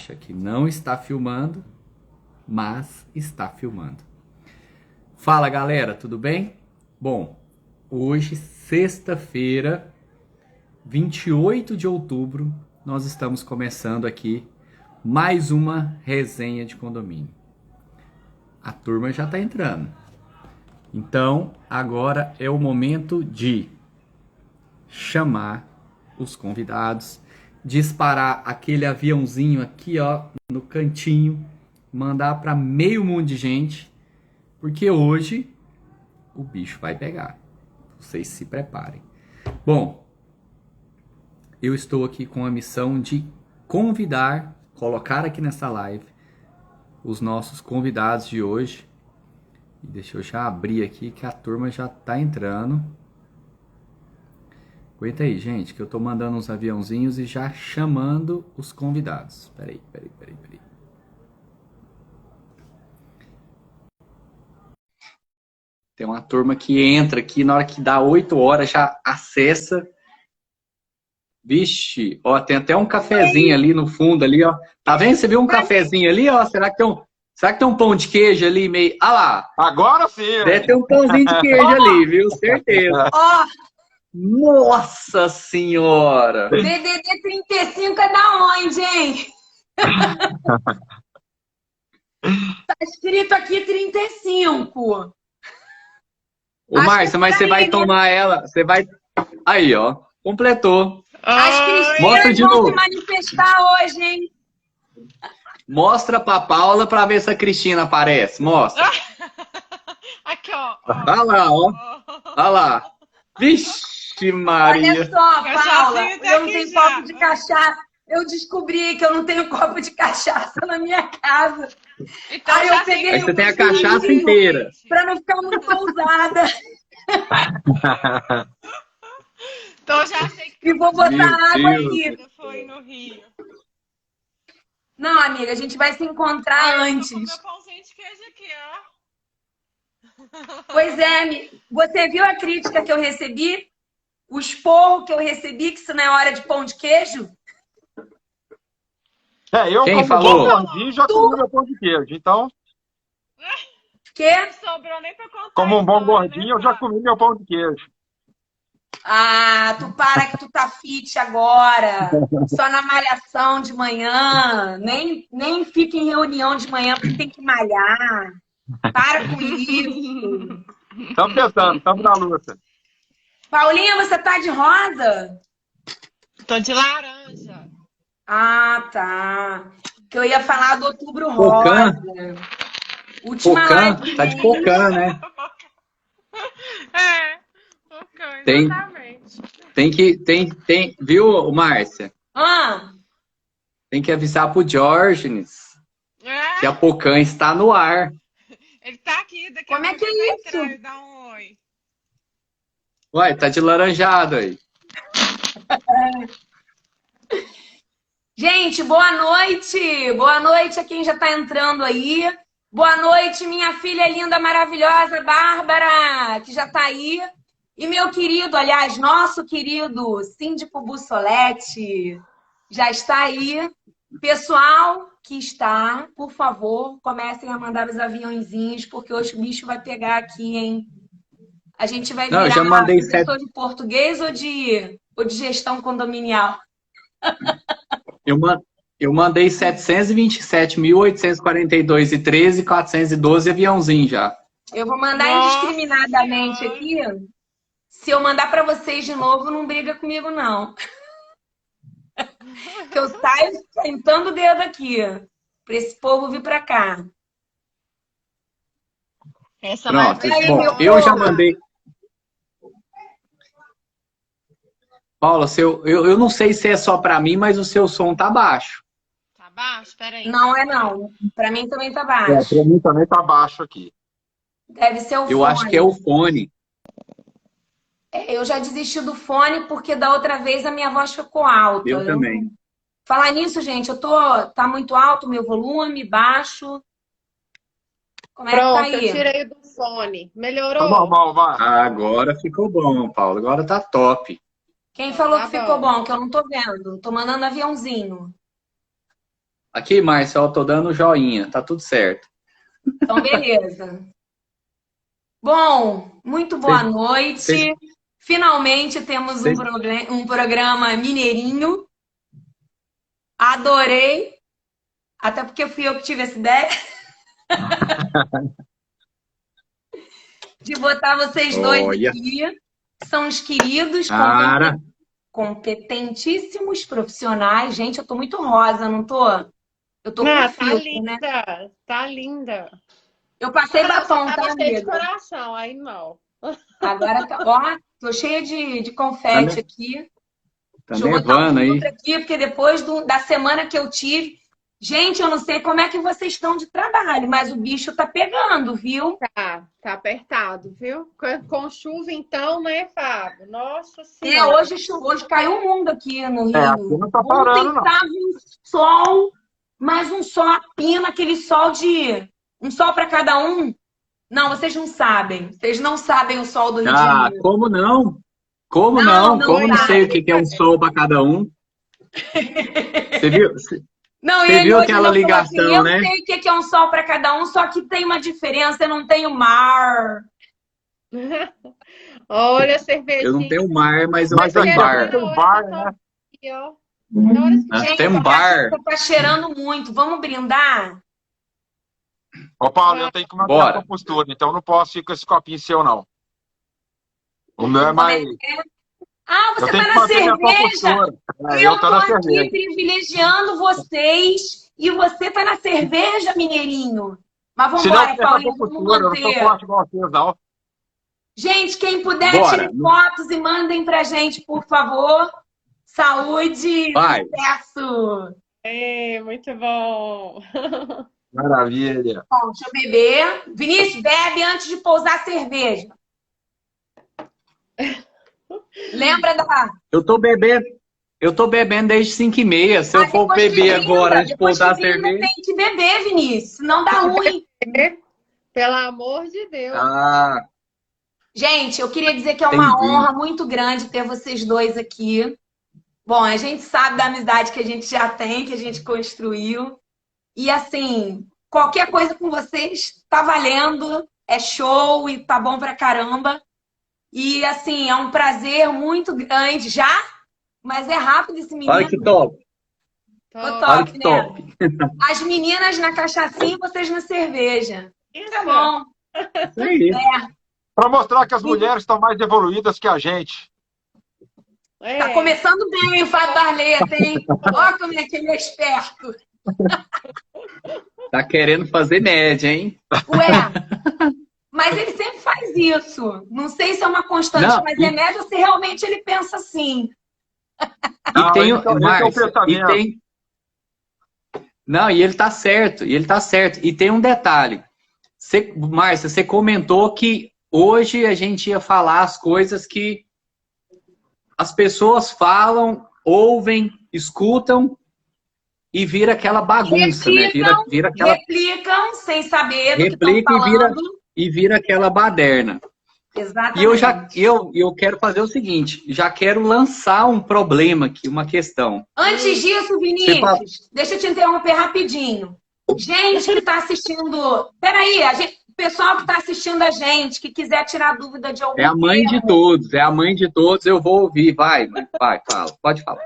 Acha que não está filmando, mas está filmando. Fala galera, tudo bem? Bom, hoje, sexta-feira, 28 de outubro, nós estamos começando aqui mais uma resenha de condomínio. A turma já está entrando. Então, agora é o momento de chamar os convidados, disparar aquele aviãozinho aqui, ó, no cantinho, mandar para meio mundo de gente, porque hoje o bicho vai pegar. Vocês se preparem. Bom, eu estou aqui com a missão de convidar, colocar aqui nessa live os nossos convidados de hoje. E deixa eu já abrir aqui que a turma já tá entrando. Aguenta aí, gente, que eu tô mandando uns aviãozinhos e já chamando os convidados. Peraí. Tem uma turma que entra aqui, na hora que dá 8 horas, já acessa. Vixe, ó, tem até um cafezinho ali no fundo, ali, ó. Tá vendo? Você viu um cafezinho ali, ó? Será que tem um pão de queijo ali meio... Ah lá! Agora sim! Deve ter um pãozinho de queijo ali, viu? Certeza. Ó, Nossa Senhora! DDD 35 é da onde, hein? Tá escrito aqui 35. Ô, Márcia, mas você vai tomar ela, você vai... Aí, ó, completou. As Mostra Cristinas de vão novo. se manifestar hoje, hein? Mostra pra Paula pra ver se a Cristina aparece. Mostra. Aqui, ó. Olha lá, ó. Olha lá. Vixe, Maria. Olha só, Eu Paula, sozinho tá eu não aqui tenho já. copo de cachaça. Eu descobri que eu não tenho copo de cachaça na minha casa. Então Aí já eu peguei Aí você tem a um cachaça vinho inteira. pra não ficar muito ousada. Então já sei que E vou botar Meu água Deus. aqui. foi no Rio. Não, amiga, a gente vai se encontrar Eu vou antes. comer pãozinho de queijo aqui, ó. Pois é, você viu a crítica que eu recebi? O esporro que eu recebi, que isso não é hora de pão de queijo? Eu Quem como falou? bom gordinho já comi meu pão de queijo. Então, Que? Não sobrou nem pra contar. como um bom a história, gordinho, né, eu já Flávio? comi meu pão de queijo. Ah, tu para que tu tá fit agora. Só na malhação de manhã. Nem fica em reunião de manhã porque tem que malhar. Para com isso. Estamos tentando, estamos na luta. Paulinha, você tá de rosa? Tô de laranja. Ah, tá. Que eu ia falar do Outubro Cocan. Rosa. Última Cocan, live. tá de Cocan, né? Ok, Tem. exatamente. Viu, Márcia? Ah, Tem que avisar pro Diógenes que É, a Pocan está no ar. ele tá aqui, daqui Como a é pouco que ele é vai isso? entrar e dar um oi. Ué, tá de laranjado aí. gente, boa noite! Boa noite a quem já tá entrando aí. Boa noite, minha filha linda, maravilhosa, Bárbara, que já tá aí. E meu querido, aliás, nosso querido Síndico Bussolete, já está aí. Pessoal que está, por favor, comecem a mandar os aviãozinhos, porque hoje o bicho vai pegar aqui, hein? A gente vai Não, eu virar já mandei professor de português ou de gestão condominial? Eu mandei 727.842 e 412 aviãozinho já. Eu vou mandar Nossa indiscriminadamente Senhora. aqui. Se eu mandar para vocês de novo, não briga comigo, não. Que eu saio sentando o dedo aqui, para esse povo vir para cá. Essa vai Pronto, ver. Aí, bom, meu eu já povo. mandei. Paula, eu não sei se é só pra mim, mas o seu som tá baixo. Tá baixo? Peraí. Não é não. Para mim também tá Pra baixo. mim também tá baixo aqui. Deve ser o Eu fone. acho que é o fone. Eu já desisti do fone porque da outra vez a minha voz ficou alta. Eu também. Falar nisso, gente, tá muito alto o meu volume, baixo. Como é que tá Pronto, aí? eu tirei do fone. Tá Melhorou? normal, vai. Agora ficou bom, Paulo. Agora tá top. Quem falou Tá que ficou bom. bom? Que eu não tô vendo. Tô mandando aviãozinho. Aqui, Márcia, eu tô dando joinha, tá tudo certo. Então, beleza. Bom, muito boa noite. cês- Finalmente temos um programa mineirinho. Adorei. Até porque fui eu que tive essa ideia. De botar vocês dois Olha. aqui. São os queridos, Cara, competentíssimos profissionais. Gente, eu tô muito rosa, não tô? Eu tô com Tá filtro, né? linda, tá linda. Eu passei batom, Tá tá, cheia de amiga? coração, aí não. Agora tá. Ó, tô cheia de confete aqui. tá Deixa eu botar nevando um aí. filtro aqui, porque depois da semana que eu tive. Gente, eu não sei como é que vocês estão de trabalho, mas o bicho tá pegando, viu? Tá apertado, viu? Com chuva então, né, Fábio? Nossa É, Senhora. hoje caiu o mundo aqui no Rio. Aqui não tá parando, Ontem não. tava um sol, mas um sol a pino, aquele sol de um sol para cada um. Não, vocês não sabem. Vocês não sabem o sol do Rio de Ah, Janeiro. como não? Como Não, não? não Como não sabe. sei o que é um sol para cada um? Você viu? Não, e Você ele viu hoje aquela ainda falou assim, ligação, eu né? sei o que é um sol para cada um, só que tem uma diferença, eu não tenho mar. Olha a cervejinha. Eu não tenho mar, mas eu Mas tenho aqui bar. tem um bar, né? Aqui, ó. Nós Gente, temos essa bar. cachaça tá cheirando muito. Vamos brindar? Ô, Paulo, eu tenho que manter Bora. a compostura, então não posso ir com esse copinho seu, não. O meu é mais... Ah, você Eu tenho tá que na manter minha cerveja? compostura. Eu Eu tô tô na aqui cerveja. privilegiando vocês e você tá na cerveja, mineirinho. Mas vamos Senão eu embora, perco a Paulinho, vamos compostura, eu não sou manter. forte igual vocês, não. Gente, quem puder, Bora. tire fotos e mandem pra gente, por favor. Saúde, Vai. sucesso. É, muito bom. Maravilha. Bom, deixa eu beber. Vinícius, bebe antes de pousar a cerveja. Lembra da... Eu tô bebendo desde 5h30. Se eu for depois que beber brinda, agora antes de depois pousar a que brinda, cerveja. tem que beber, Vinícius. Senão dá ruim. Pelo amor de Deus. Ah, Gente, eu queria dizer que é uma entendi. honra muito grande ter vocês dois aqui. Bom, a gente sabe da amizade que a gente já tem, que a gente construiu. E assim, qualquer coisa com vocês tá valendo, é show e tá bom pra caramba. E assim, é um prazer muito grande já, mas é rápido esse menino. Olha que top. Ficou Top. Olha top, que né? top. As meninas na cachaçinha e vocês na cerveja. Tá bom. Isso aí. Para mostrar que as mulheres estão mais evoluídas que a gente. É. Tá começando bem o Fábio Barleta, hein? Olha como é que ele é esperto. Tá querendo fazer média, hein? Ué, mas ele sempre faz isso. Não sei se é uma constante, Não, mas é média se realmente ele pensa assim. Não, E tem, esse é o Márcia, pensamento. e tem... Não, e ele tá certo, E tem um detalhe. Márcia, você comentou que hoje a gente ia falar as coisas que as pessoas falam, ouvem, escutam e vira aquela bagunça, né? Vira aquela... Replicam sem saber do que Replica estão falando. e vira aquela baderna. Exatamente. E eu quero fazer o seguinte, já quero lançar um problema aqui, uma questão. Antes disso, Vinícius, deixa eu te interromper rapidinho. Gente que está assistindo... Peraí, o pessoal que está assistindo a gente, que quiser tirar dúvida de algum É a mãe de todos, eu vou ouvir. Vai, fala, pode falar.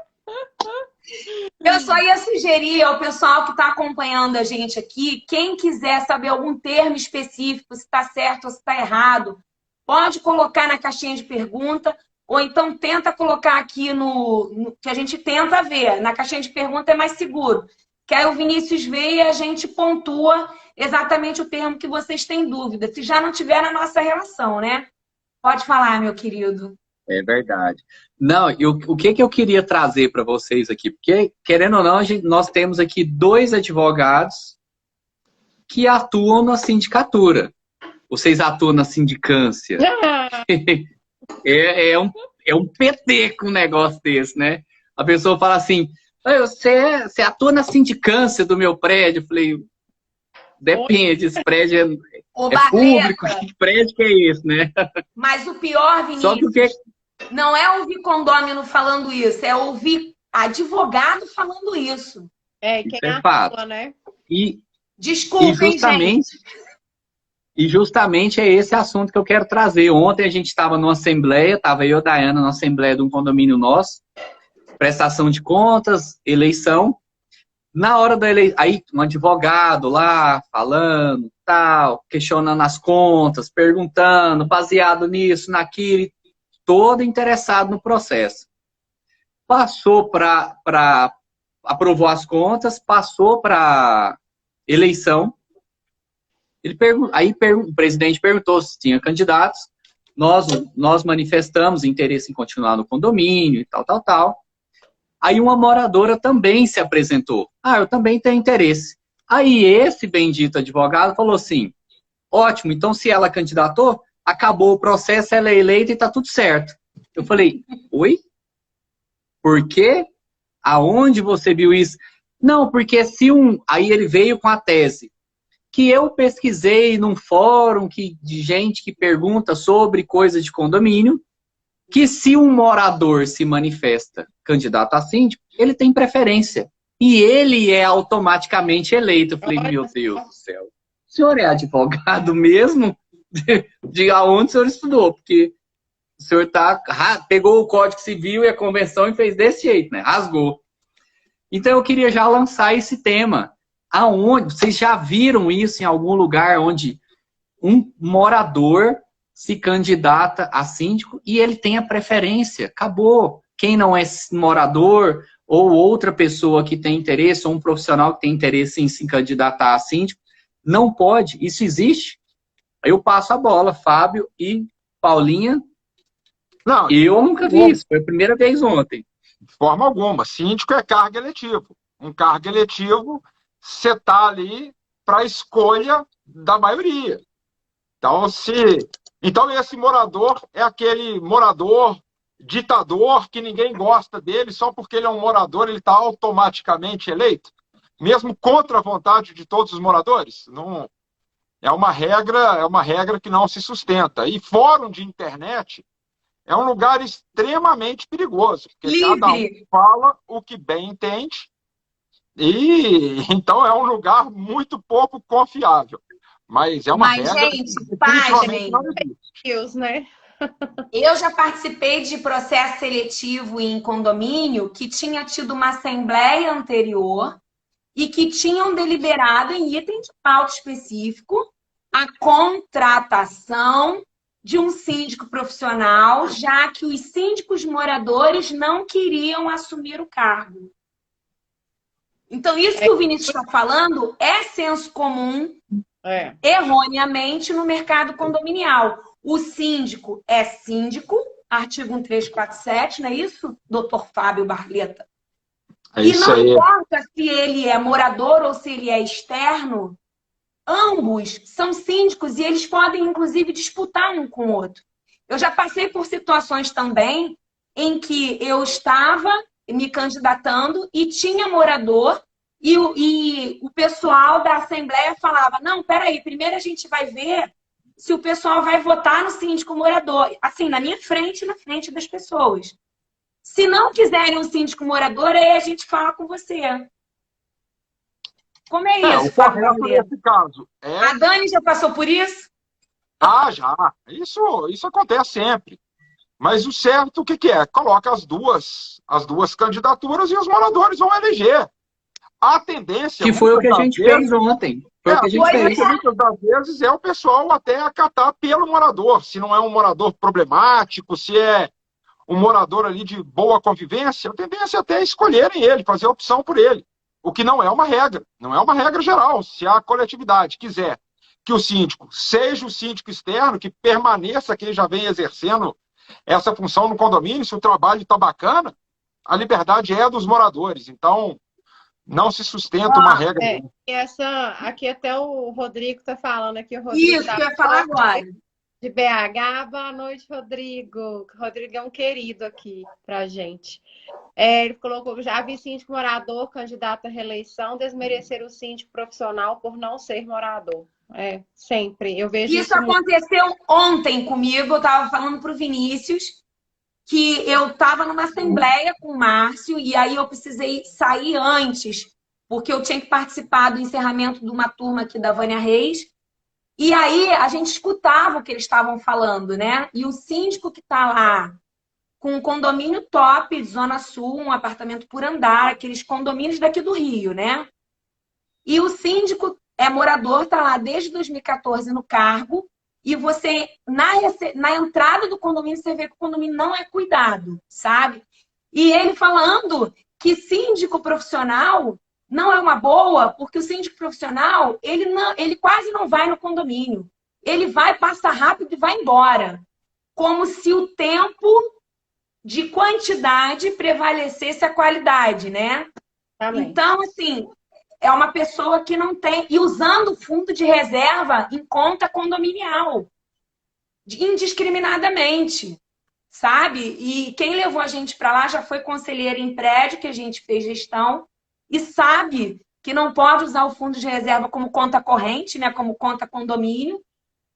Eu só ia sugerir ao pessoal que está acompanhando a gente aqui, quem quiser saber algum termo específico, se está certo ou se está errado, pode colocar na caixinha de pergunta, ou então tenta colocar aqui que a gente tenta ver. Na caixinha de pergunta é mais seguro. Que aí o Vinícius vê e a gente pontua exatamente o termo que vocês têm dúvida. Se já não tiver na nossa relação, né? Pode falar, meu querido. É verdade. Não, o que eu queria trazer para vocês aqui? Porque, querendo ou não, nós temos aqui 2 advogados que atuam na sindicatura. Vocês atuam na sindicância. É um peteco um negócio desse, né? A pessoa fala assim, você atua na sindicância do meu prédio? Eu falei, depende, esse prédio é público, que prédio que é esse, né? Mas o pior, Vinícius, Só porque... não é ouvir condômino falando isso, é ouvir advogado falando isso. Quem Isso é fato. atua, né? E, Desculpem, gente. e justamente é esse assunto que eu quero trazer. Ontem a gente estava numa assembleia, estava eu e a Dayana na assembleia de um condomínio nosso, prestação de contas, eleição. Na hora da eleição, aí um advogado lá falando, tal, questionando as contas, perguntando, baseado nisso, naquilo, todo interessado no processo. Passou aprovou as contas, passou para eleição. O presidente perguntou se tinha candidatos. Nós manifestamos interesse em continuar no condomínio e tal. Aí uma moradora também se apresentou. Eu também tenho interesse. Aí esse bendito advogado falou assim, ótimo, então se ela candidatou, acabou o processo, ela é eleita e tá tudo certo. Eu falei, oi? Por quê? Aonde você viu isso? Não, porque Aí ele veio com a tese que eu pesquisei num fórum de gente que pergunta sobre coisas de condomínio, que se um morador se manifesta candidato a síndico, ele tem preferência. E ele é automaticamente eleito. Eu falei, meu Deus do céu. O senhor é advogado mesmo? De aonde o senhor estudou? Porque o senhor pegou o Código Civil e a Convenção e fez desse jeito, né? Rasgou. Então eu queria já lançar esse tema. Aonde? Vocês já viram isso em algum lugar onde um morador se candidata a síndico e ele tem a preferência? Acabou. Quem não é morador ou outra pessoa que tem interesse, ou um profissional que tem interesse em se candidatar a síndico, não pode. Isso existe? Eu passo a bola, Fábio e Paulinha. Não, eu nunca vi isso. Foi a primeira vez ontem. De forma alguma. Síndico é cargo eletivo. Um cargo eletivo, você está ali para a escolha da maioria. Então, esse morador é aquele morador ditador que ninguém gosta dele, só porque ele é um morador, ele está automaticamente eleito, mesmo contra a vontade de todos os moradores. Não, é uma regra que não se sustenta. E fórum de internet é um lugar extremamente perigoso, porque cada um fala o que bem entende, e então é um lugar muito pouco confiável. Mas é uma regra. Gente, pasmem. Deus, né? Eu já participei de processo seletivo em condomínio que tinha tido uma assembleia anterior e que tinham deliberado em item de pauta específico a contratação de um síndico profissional, já que os síndicos moradores não queriam assumir o cargo. Então, isso que o Vinícius está falando é senso comum, erroneamente, no mercado condominial. O síndico é síndico, artigo 1347, não é isso, doutor Fábio Barleta? E não importa se ele é morador ou se ele é externo, ambos são síndicos e eles podem, inclusive, disputar um com o outro. Eu já passei por situações também em que eu estava me candidatando e tinha morador e o pessoal da Assembleia falava, não, peraí, primeiro a gente vai ver se o pessoal vai votar no síndico morador. Assim, na minha frente e na frente das pessoas. Se não quiserem um síndico morador, aí a gente fala com você. Como é isso, Fábio? Nesse caso, A Dani já passou por isso? Já. Isso acontece sempre. Mas o certo, o que é? Coloca as duas candidaturas e os moradores vão eleger. A tendência... Que foi o que a gente fez ontem. Foi o que a gente fez. Muitas das vezes é o pessoal até acatar pelo morador. Se não é um morador problemático, se é um morador ali de boa convivência, a tendência é até escolherem ele, fazer a opção por ele. O que não é uma regra. Não é uma regra geral. Se a coletividade quiser que o síndico seja o síndico externo, que permaneça quem já vem exercendo essa função no condomínio, se o trabalho está bacana, a liberdade é dos moradores. Então, não se sustenta uma regra. Aqui até o Rodrigo está falando aqui. O Rodrigo isso que eu ia falar agora. De BH. Boa noite, Rodrigo. O Rodrigo é um querido aqui pra gente. Ele colocou, já vi síndico morador, candidato à reeleição, desmerecer o síndico profissional por não ser morador. Sempre. Eu vejo isso aconteceu ontem comigo. Eu estava falando para o Vinícius que eu estava numa assembleia com o Márcio e aí eu precisei sair antes porque eu tinha que participar do encerramento de uma turma aqui da Vânia Reis. E aí a gente escutava o que eles estavam falando, né? E o síndico que está lá com um condomínio top, Zona Sul, um apartamento por andar, aqueles condomínios daqui do Rio, né? E o síndico é morador, está lá desde 2014 no cargo, e você, na entrada do condomínio, você vê que o condomínio não é cuidado, sabe? E ele falando que síndico profissional não é uma boa, porque o síndico profissional, ele quase não vai no condomínio. Ele vai, passa rápido e vai embora. Como se o tempo de quantidade prevalecesse a qualidade, né? Também. Então, assim, é uma pessoa que não tem... E usando o fundo de reserva em conta condominial. Indiscriminadamente, sabe? E quem levou a gente para lá já foi conselheiro em prédio, que a gente fez gestão, e sabe que não pode usar o fundo de reserva como conta corrente, né? Como conta condomínio,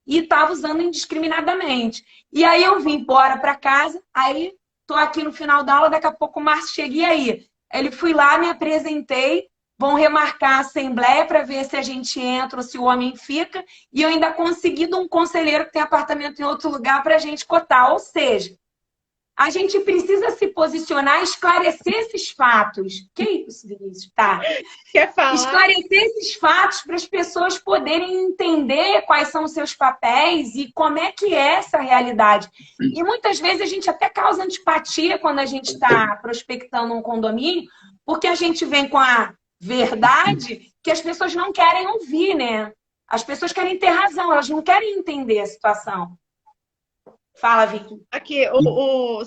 e estava usando indiscriminadamente. E aí eu vim embora para casa, aí tô aqui no final da aula, daqui a pouco o Márcio chega, e aí? Ele fui lá, me apresentei, vão remarcar a assembleia para ver se a gente entra ou se o homem fica, e eu ainda consegui de um conselheiro que tem apartamento em outro lugar para a gente cotar. Ou seja, a gente precisa se posicionar, esclarecer esses fatos. Que isso, Vinícius? Tá. Quer falar? Esclarecer esses fatos para as pessoas poderem entender quais são os seus papéis e como é que é essa realidade. E muitas vezes a gente até causa antipatia quando a gente está prospectando um condomínio, porque a gente vem com a verdade que as pessoas não querem ouvir, né? As pessoas querem ter razão, elas não querem entender a situação. Fala, Vicky. Aqui,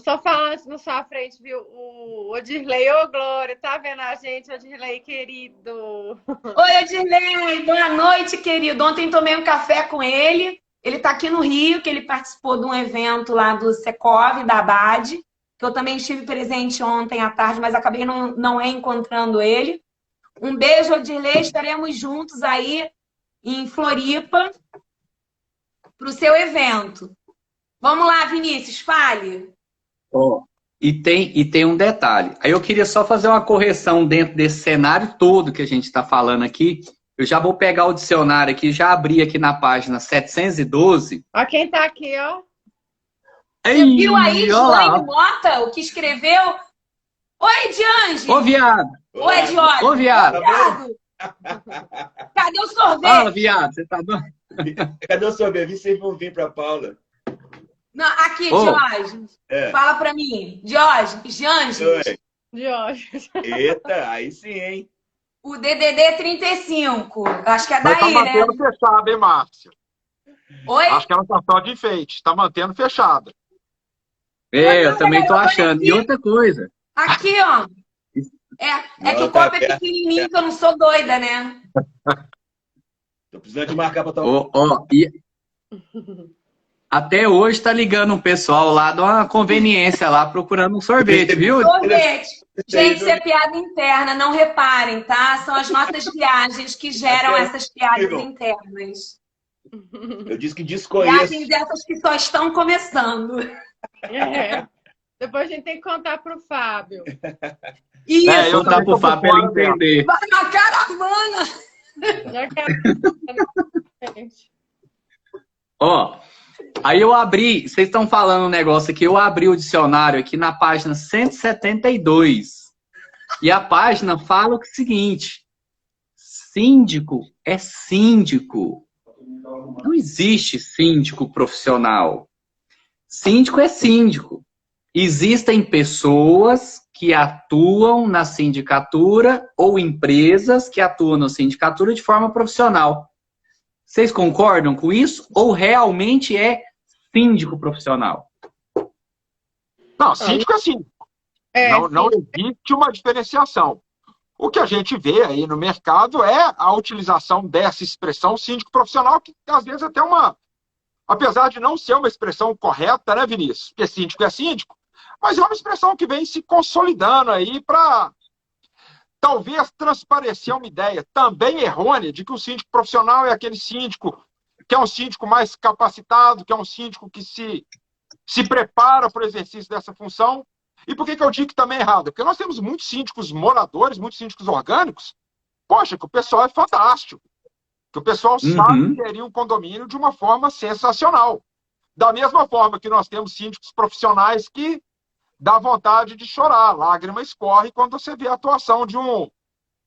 só falando na sua frente, viu? O Odirley, ô Glória, tá vendo a gente, Odirley, querido? Oi, Odirley, boa noite, querido. Ontem tomei um café com ele. Ele tá aqui no Rio, que ele participou de um evento lá do Secov, da Abad, que eu também estive presente ontem à tarde, mas acabei não encontrando ele. Um beijo, Odirley, estaremos juntos aí em Floripa para o seu evento. Vamos lá, Vinícius, fale. E tem um detalhe. Aí eu queria só fazer uma correção dentro desse cenário todo que a gente está falando aqui. Eu já vou pegar o dicionário aqui, já abri aqui na página 712. Ó quem tá aqui, ó. Você viu aí, Joane Mota, o que escreveu? Oi, Diange. Ô, viado. Oi, Diógenes. Ô, viado. Cadê o sorvete? Fala, viado. Você tá doido? Cadê o sorvete? Vi vocês vão vir para Paula. Não, aqui, Diógenes. Fala pra mim. Diógenes, Diógenes. Eita, aí sim, hein? O DDD 35. Acho que é Mas daí, tá né? mantendo fechado, hein, Márcia? Oi? Acho que ela tá só de enfeite. Tá mantendo fechada. Eu também tô achando. E outra coisa. Aqui, ó. É que o copo é pequenininho, que eu não sou doida, né? Tô precisando de marcar pra tomar. Até hoje tá ligando um pessoal lá de uma conveniência lá procurando um sorvete, viu? Sorvete. Gente, isso é piada interna, não reparem, tá? São as nossas viagens que geram essas piadas internas. Eu disse que desconheço. Viagens dessas que só estão começando. Depois a gente tem que contar pro Fábio. Isso. Eu contar pro Fábio pra ele entender. Vai na caravana! Já quero... Aí eu abri, vocês estão falando um negócio aqui, eu abri o dicionário aqui na página 172. E a página fala o seguinte: síndico é síndico. Não existe síndico profissional. Síndico é síndico. Existem pessoas que atuam na sindicatura ou empresas que atuam na sindicatura de forma profissional. Vocês concordam com isso? Ou realmente é síndico profissional? Não, síndico é síndico. Não existe uma diferenciação. O que a gente vê aí no mercado é a utilização dessa expressão síndico profissional, que às vezes até apesar de não ser uma expressão correta, né, Vinícius? Porque síndico é síndico, mas é uma expressão que vem se consolidando aí para talvez transparecer uma ideia também errônea de que o síndico profissional é aquele síndico que é um síndico mais capacitado, que é um síndico que se prepara para o exercício dessa função. E por que eu digo que também é errado? Porque nós temos muitos síndicos moradores, muitos síndicos orgânicos, poxa, que o pessoal é fantástico, que o pessoal sabe gerir um condomínio de uma forma sensacional. Da mesma forma que nós temos síndicos profissionais que dá vontade de chorar, lágrima escorre quando você vê a atuação de um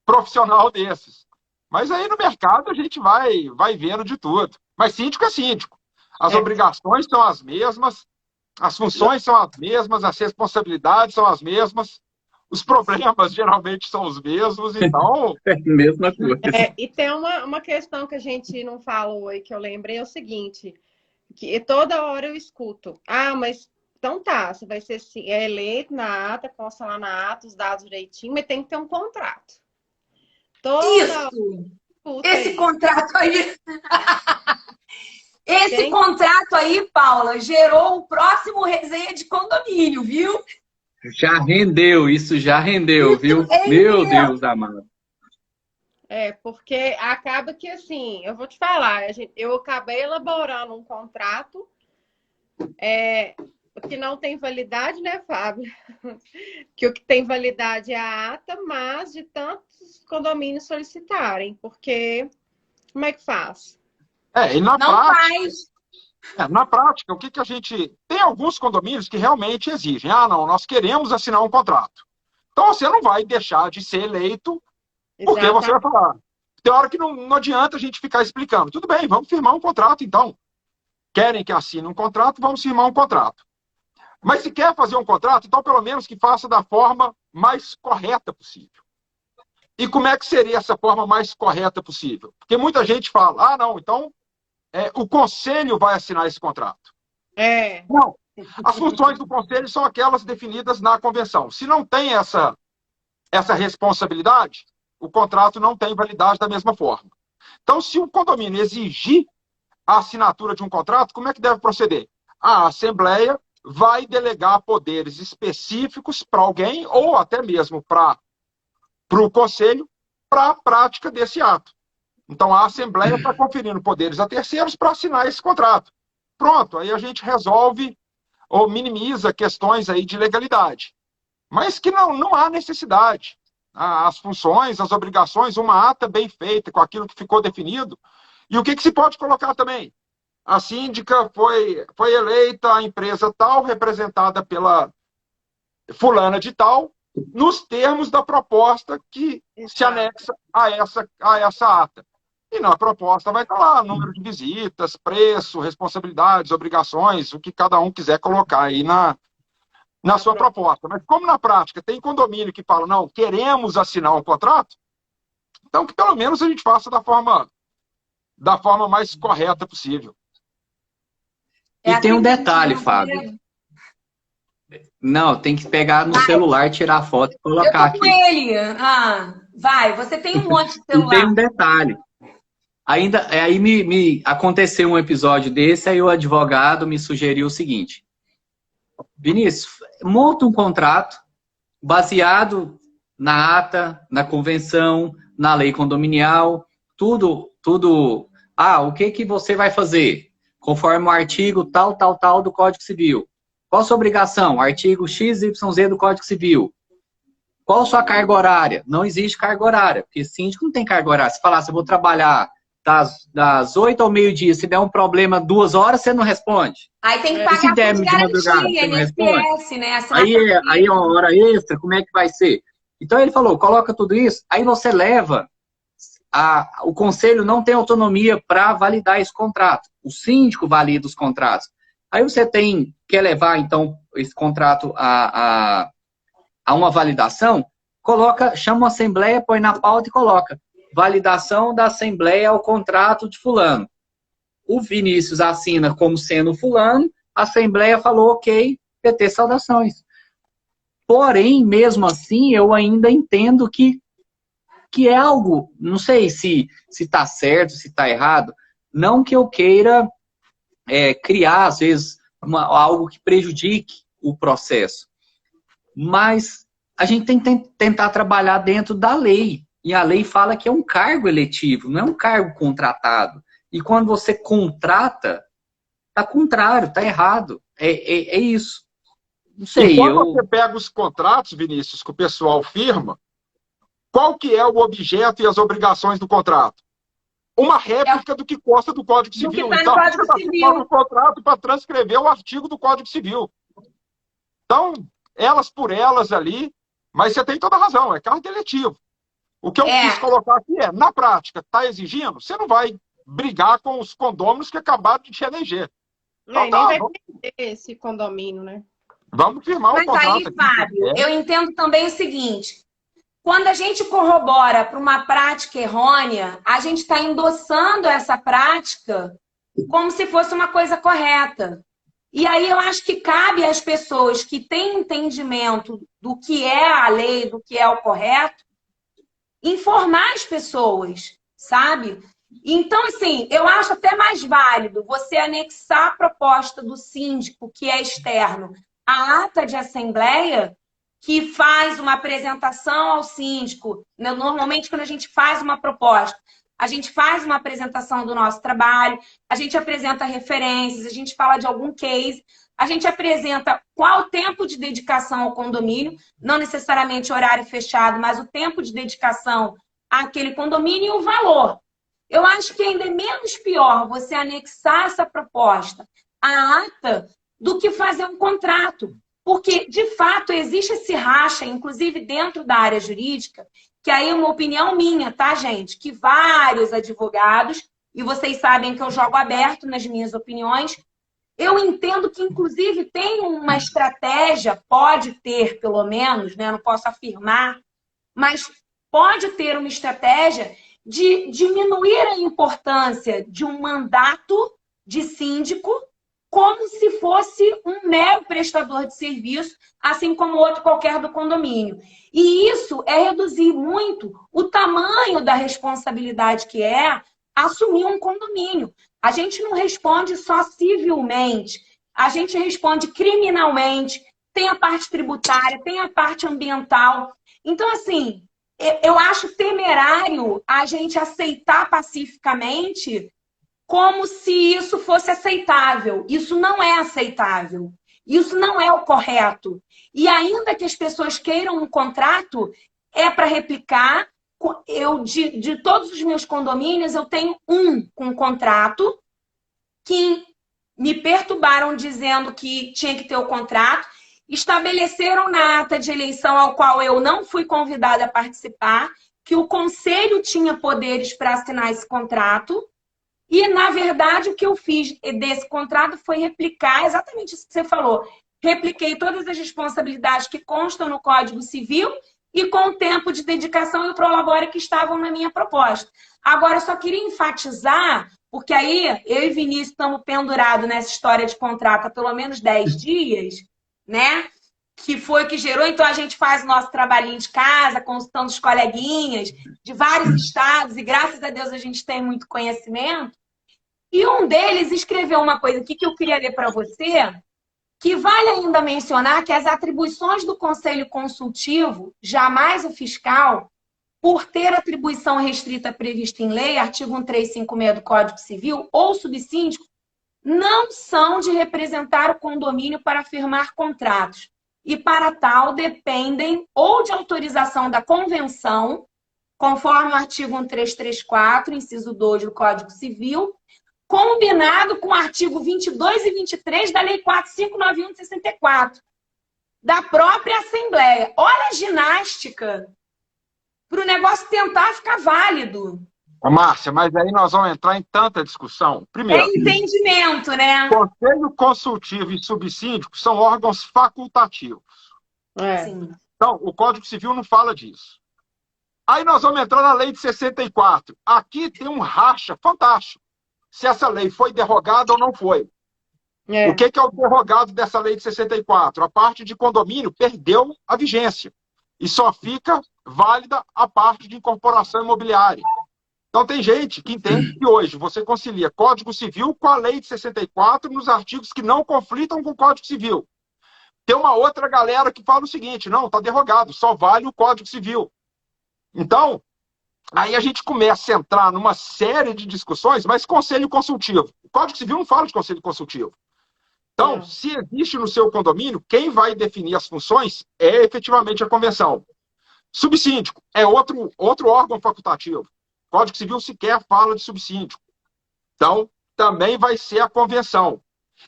profissional desses. Mas aí no mercado a gente vai vendo de tudo. Mas síndico é síndico. As obrigações são as mesmas, as funções são as mesmas, as responsabilidades são as mesmas, os problemas geralmente são os mesmos, então... É a mesma coisa. E tem uma questão que a gente não falou aí, que eu lembrei, é o seguinte, que toda hora eu escuto, mas então tá, você vai ser eleito na ata, consta lá na ata, os dados direitinho, mas tem que ter um contrato. Isso! Esse contrato aí... Esse contrato aí, Paula, gerou o próximo resenha de condomínio, viu? Já rendeu, isso já rendeu, viu? Meu Deus amado. Porque acaba que, assim, eu vou te falar, eu acabei elaborando um contrato que não tem validade, né, Fábio? Que o que tem validade é a ata, mas de tantos condomínios solicitarem, porque como é que faz? E na prática, na prática, o que a gente... Tem alguns condomínios que realmente exigem. Não, nós queremos assinar um contrato. Então você não vai deixar de ser eleito, porque você vai falar. Tem hora que não adianta a gente ficar explicando. Tudo bem, vamos firmar um contrato, então. Querem que assine um contrato, vamos firmar um contrato. Mas se quer fazer um contrato, então pelo menos que faça da forma mais correta possível. E como é que seria essa forma mais correta possível? Porque muita gente fala, não, então o conselho vai assinar esse contrato. Não. As funções do conselho são aquelas definidas na convenção. Se não tem essa responsabilidade, o contrato não tem validade da mesma forma. Então, se o condomínio exigir a assinatura de um contrato, como é que deve proceder? A Assembleia vai delegar poderes específicos para alguém, ou até mesmo para o conselho, para a prática desse ato. Então, a Assembleia está conferindo poderes a terceiros para assinar esse contrato. Pronto, aí a gente resolve ou minimiza questões aí de legalidade. Mas que não há necessidade. As funções, as obrigações, uma ata bem feita, com aquilo que ficou definido. E o que se pode colocar também? A síndica foi eleita, a empresa tal, representada pela fulana de tal, nos termos da proposta que se anexa a essa ata. E na proposta vai estar lá número de visitas, preço, responsabilidades, obrigações, o que cada um quiser colocar aí na sua proposta. Mas como na prática tem condomínio que fala, não, queremos assinar um contrato, então que pelo menos a gente faça da forma mais correta possível. E tem um detalhe, Fábio. Não, tem que pegar no celular, tirar a foto e colocar aqui. Eu tô com ele. Vai, você tem um monte de celular. E tem um detalhe. Aí me aconteceu um episódio desse, aí o advogado me sugeriu o seguinte. Vinícius, monta um contrato baseado na ata, na convenção, na lei condominial, tudo. O que você vai fazer? Conforme o artigo tal do Código Civil. Qual a sua obrigação? Artigo XYZ do Código Civil. Qual a sua carga horária? Não existe carga horária, porque síndico não tem carga horária. Se falar, eu vou trabalhar das 8 ao meio-dia, se der um problema 2 horas, você não responde. Aí tem que pagar se der de madrugada, INSS, né? Aí é uma hora extra, como é que vai ser? Então ele falou, coloca tudo isso, aí você leva, o conselho não tem autonomia para validar esse contrato. O síndico valida os contratos. Aí você quer levar, então, esse contrato a uma validação, chama uma assembleia, põe na pauta e coloca. Validação da assembleia ao contrato de fulano. O Vinícius assina como sendo fulano, a assembleia falou, ok, PT saudações. Porém, mesmo assim, eu ainda entendo que é algo, não sei se está certo, se está errado, não que eu queira criar, às vezes, algo que prejudique o processo. Mas a gente tem que tentar trabalhar dentro da lei. E a lei fala que é um cargo eletivo, não é um cargo contratado. E quando você contrata, tá contrário, tá errado. É isso. Não sei. E quando você pega os contratos, Vinícius, que o pessoal firma, qual que é o objeto e as obrigações do contrato? Uma réplica do que consta do Código Civil. tá no Então, Código você Civil. está no contrato para transcrever o artigo do Código Civil. Então, elas por elas ali, mas você tem toda a razão, é cargo eletivo. O que eu quis colocar aqui é, na prática, está exigindo, você não vai brigar com os condôminos que acabaram de te eleger. Então, Nem vai perder esse condomínio, né? Vamos firmar o contrato. Mas aí, Fábio, eu entendo também o seguinte, quando a gente corrobora para uma prática errônea, a gente está endossando essa prática como se fosse uma coisa correta. E aí eu acho que cabe às pessoas que têm entendimento do que é a lei, do que é o correto, informar as pessoas, sabe? Então, assim, eu acho até mais válido você anexar a proposta do síndico, que é externo, à ata de assembleia, que faz uma apresentação ao síndico. Normalmente, quando a gente faz uma proposta, a gente faz uma apresentação do nosso trabalho, a gente apresenta referências, a gente fala de algum case, a gente apresenta qual o tempo de dedicação ao condomínio, não necessariamente horário fechado, mas o tempo de dedicação àquele condomínio e o valor. Eu acho que ainda é menos pior você anexar essa proposta à ata do que fazer um contrato. Porque, de fato, existe esse racha, inclusive dentro da área jurídica, que aí é uma opinião minha, tá, gente? Que vários advogados, e vocês sabem que eu jogo aberto nas minhas opiniões, eu entendo que, inclusive, tem uma estratégia, pode ter, pelo menos, né? Não posso afirmar, mas pode ter uma estratégia de diminuir a importância de um mandato de síndico como se fosse um mero prestador de serviço, assim como outro qualquer do condomínio. E isso é reduzir muito o tamanho da responsabilidade que é assumir um condomínio. A gente não responde só civilmente, a gente responde criminalmente, tem a parte tributária, tem a parte ambiental. Então, assim, eu acho temerário a gente aceitar pacificamente como se isso fosse aceitável. Isso não é aceitável. Isso não é o correto. E ainda que as pessoas queiram um contrato, é para replicar. Eu, de todos os meus condomínios, eu tenho um com contrato que me perturbaram dizendo que tinha que ter o contrato, estabeleceram na ata de eleição ao qual eu não fui convidada a participar, que o conselho tinha poderes para assinar esse contrato. E, na verdade, o que eu fiz desse contrato foi replicar exatamente isso que você falou. Repliquei todas as responsabilidades que constam no Código Civil e com o tempo de dedicação e o prolabore que estavam na minha proposta. Agora, eu só queria enfatizar, porque aí eu e Vinícius estamos pendurados nessa história de contrato há pelo menos 10 dias, né? Que foi o que gerou. Então, a gente faz o nosso trabalhinho de casa, consultando os coleguinhas de vários estados, e graças a Deus a gente tem muito conhecimento. E um deles escreveu uma coisa aqui que eu queria ler para você, que vale ainda mencionar que as atribuições do Conselho Consultivo, jamais o fiscal, por ter atribuição restrita prevista em lei, artigo 1356 do Código Civil, ou subsíndico, não são de representar o condomínio para firmar contratos. E, para tal, dependem ou de autorização da convenção, conforme o artigo 1334, inciso 2 do Código Civil, combinado com o artigo 22 e 23 da Lei 4591 de 64, da própria Assembleia. Olha a ginástica para o negócio tentar ficar válido. Márcia, mas aí nós vamos entrar em tanta discussão. Primeiro, é entendimento, né? Conselho Consultivo e Subsíndico são órgãos facultativos. Sim. Então, o Código Civil não fala disso. Aí nós vamos entrar na Lei de 64. Aqui tem um racha fantástico. Se essa lei foi derrogada ou não foi. O que é o derrogado dessa lei de 64? A parte de condomínio perdeu a vigência. E só fica válida a parte de incorporação imobiliária. Então tem gente que entende que hoje você concilia Código Civil com a lei de 64 nos artigos que não conflitam com o Código Civil. Tem uma outra galera que fala o seguinte, não, está derrogado, só vale o Código Civil. Então, aí a gente começa a entrar numa série de discussões, mas conselho consultivo. O Código Civil não fala de conselho consultivo. Então, se existe no seu condomínio, quem vai definir as funções é efetivamente a convenção. Subsíndico é outro órgão facultativo. O Código Civil sequer fala de subsíndico. Então, também vai ser a convenção.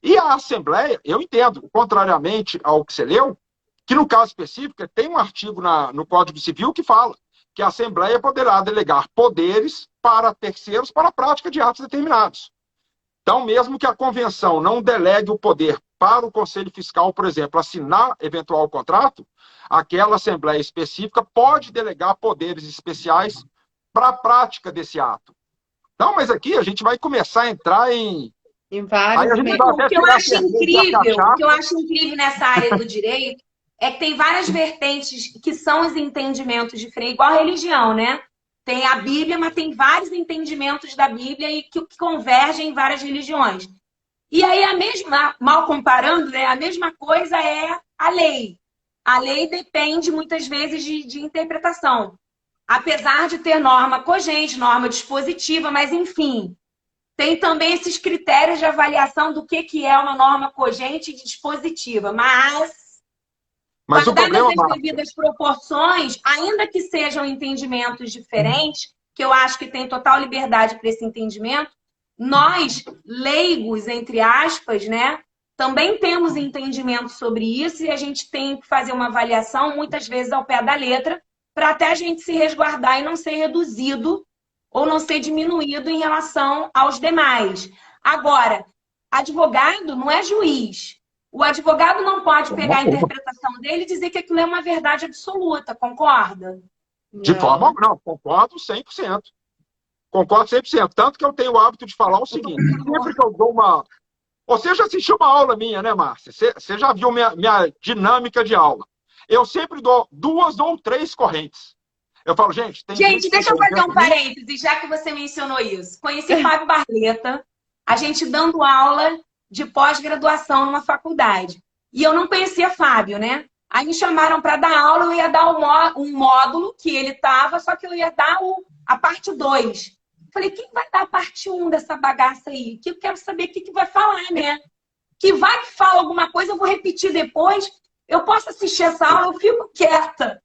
E a Assembleia, eu entendo, contrariamente ao que você leu, que no caso específico tem um artigo no Código Civil que fala que a Assembleia poderá delegar poderes para terceiros para a prática de atos determinados. Então, mesmo que a convenção não delegue o poder para o Conselho Fiscal, por exemplo, assinar eventual contrato, aquela Assembleia específica pode delegar poderes especiais para a prática desse ato. Então, mas aqui a gente vai começar a entrar em vários. O que eu acho incrível nessa área do direito é que tem várias vertentes que são os entendimentos de Frei, igual a religião, né? Tem a Bíblia, mas tem vários entendimentos da Bíblia e que convergem em várias religiões. E aí, mal comparando, né, a mesma coisa é a lei. A lei depende, muitas vezes, de interpretação. Apesar de ter norma cogente, norma dispositiva, mas, enfim, tem também esses critérios de avaliação do que é uma norma cogente e dispositiva. Mas o problema, as devidas proporções, ainda que sejam entendimentos diferentes, que eu acho que tem total liberdade para esse entendimento, nós, leigos, entre aspas, né, também temos entendimento sobre isso e a gente tem que fazer uma avaliação, muitas vezes ao pé da letra, para até a gente se resguardar e não ser reduzido ou não ser diminuído em relação aos demais. Agora, advogado não é juiz. O advogado não pode pegar a interpretação dele e dizer que aquilo é uma verdade absoluta, concorda? De forma não, concordo 100%. Concordo 100%. Tanto que eu tenho o hábito de falar o seguinte, sempre que eu dou uma... Você já assistiu uma aula minha, né, Márcia? Você já viu minha dinâmica de aula. Eu sempre dou 2 ou 3 correntes. Eu falo, gente... Deixa eu fazer um parênteses, já que você mencionou isso. Conheci Fábio Barleta, a gente dando aula de pós-graduação numa faculdade. E eu não conhecia Fábio, né? Aí me chamaram para dar aula, eu ia dar um módulo que ele estava, só que eu ia dar a parte 2. Falei, quem vai dar a parte 1 dessa bagaça aí? Que eu quero saber o que vai falar, né? Que vai que fala alguma coisa, eu vou repetir depois. Eu posso assistir essa aula, eu fico quieta.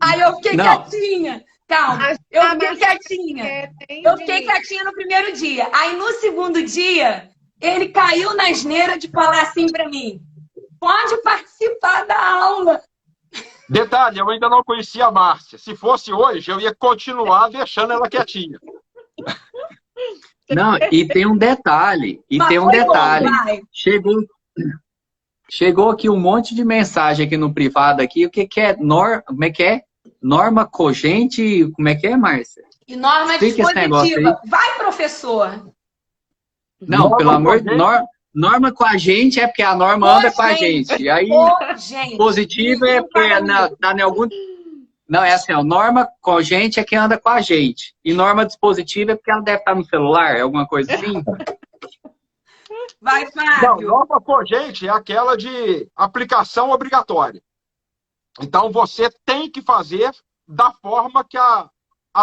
Aí eu fiquei quietinha. Calma, eu fiquei quietinha. Eu fiquei quietinha no primeiro dia. Aí no segundo dia, ele caiu na asneira de falar assim para mim: pode participar da aula. Detalhe, eu ainda não conhecia a Márcia. Se fosse hoje, eu ia continuar deixando ela quietinha. Não, e tem um detalhe. Chegou aqui um monte de mensagem aqui no privado aqui. O que é como é que é? Norma cogente, como é que é, Márcia? E norma dispositiva. Vai, professor. Não, norma pelo amor de Deus. Norma com a gente é porque a norma anda com a gente. E aí, positivo é porque tá em algum... Não, é assim, ó, norma cogente é quem anda com a gente. E norma dispositiva é porque ela deve estar no celular, alguma coisa assim. Vai, Fábio. Não, norma cogente é aquela de aplicação obrigatória. Então, você tem que fazer da forma que a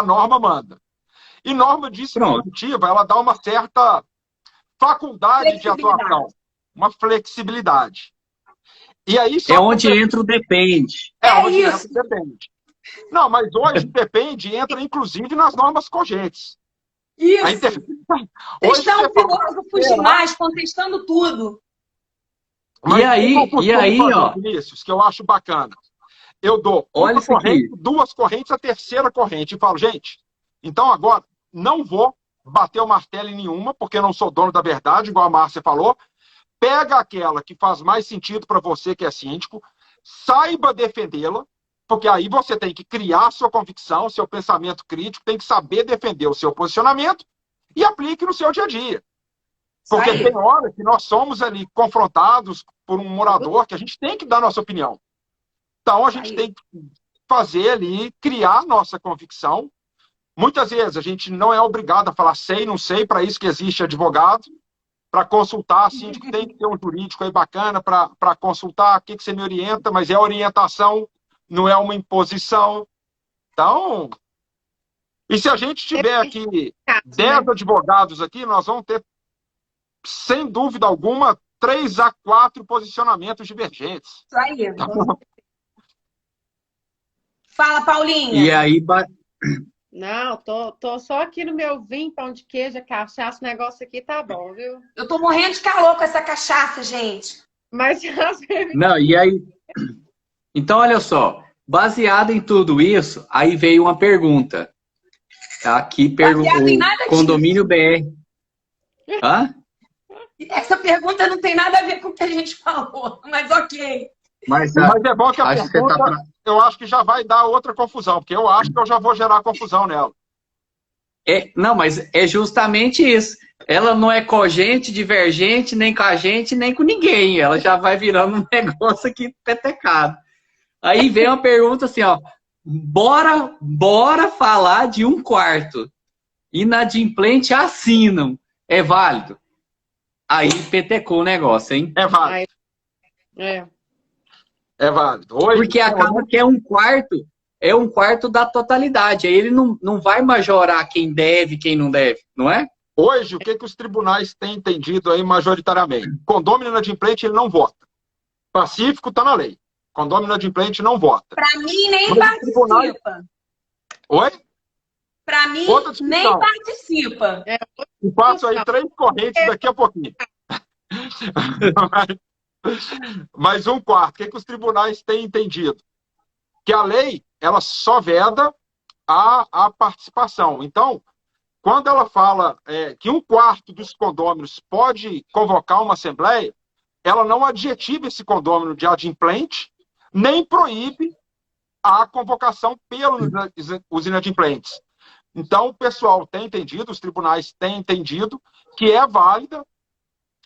norma manda. E norma dispositiva, ela dá uma certa faculdade de atuação, uma flexibilidade. E aí, é onde entra o depende. É onde entra o depende. Não, mas hoje depende entra inclusive nas normas cogentes. Isso. Estão filósofos demais, contestando tudo. Mas e aí, ó, Vinícius, que eu acho bacana. Eu dou uma corrente, 2 correntes, a terceira corrente e falo, gente, então agora não vou bater o martelo em nenhuma, porque eu não sou dono da verdade, igual a Márcia falou. Pega aquela que faz mais sentido para você, que é síndico, saiba defendê-la, porque aí você tem que criar sua convicção, seu pensamento crítico, tem que saber defender o seu posicionamento e aplique no seu dia a dia. Porque tem hora que nós somos ali confrontados por um morador que a gente tem que dar nossa opinião. Então a gente tem que fazer ali, criar nossa convicção. Muitas vezes a gente não é obrigado a falar sei, não sei, para isso que existe advogado, para consultar, síndico tem que ter um jurídico aí bacana para consultar, o que você me orienta, mas é orientação, não é uma imposição. Então, e se a gente tiver aqui 10 advogados aqui, nós vamos ter, sem dúvida alguma, 3 a 4 posicionamentos divergentes. Isso aí. Fala, E Paulinha. aí, Não, tô só aqui no meu vinho, pão de queijo, cachaça, o negócio aqui tá bom, viu? Eu tô morrendo de calor com essa cachaça, gente. Mas às vezes não, e aí, então olha só, baseado em tudo isso, aí veio uma pergunta. Aqui, Baseado em o nada condomínio disso. BR. Hã? Essa pergunta não tem nada a ver com o que a gente falou, mas ok. Mas Mas é bom que a acho que você tá pergunta, eu acho que já vai dar outra confusão, porque eu acho que eu já vou gerar confusão nela. não, mas é justamente isso. Ela não é cogente, divergente, nem com a gente, nem com ninguém. Ela já vai virando um negócio aqui petecado. Aí vem uma pergunta assim, ó. Bora falar de um quarto. Inadimplente assinam. É válido? Aí petecou o negócio, hein? É válido. é. É válido. Hoje, Porque acaba que é um quarto da totalidade. Aí ele não vai majorar quem deve, quem não deve, não é? hoje, o que os tribunais têm entendido aí majoritariamente? Condômino inadimplente, ele não vota. Pacífico está na lei. Condômino inadimplente não vota. Para mim, nem Mas os tribunais- participa. Oi? Para mim, Outra discussão. nem participa. E passo aí 3 correntes daqui a pouquinho. Mas um quarto. O que os tribunais têm entendido? Que a lei, ela só veda a participação. Então, quando ela fala que um quarto dos condôminos pode convocar uma assembleia, ela não adjetiva esse condômino de adimplente, nem proíbe a convocação pelos inadimplentes. Então, o pessoal tem entendido, os tribunais têm entendido que é válida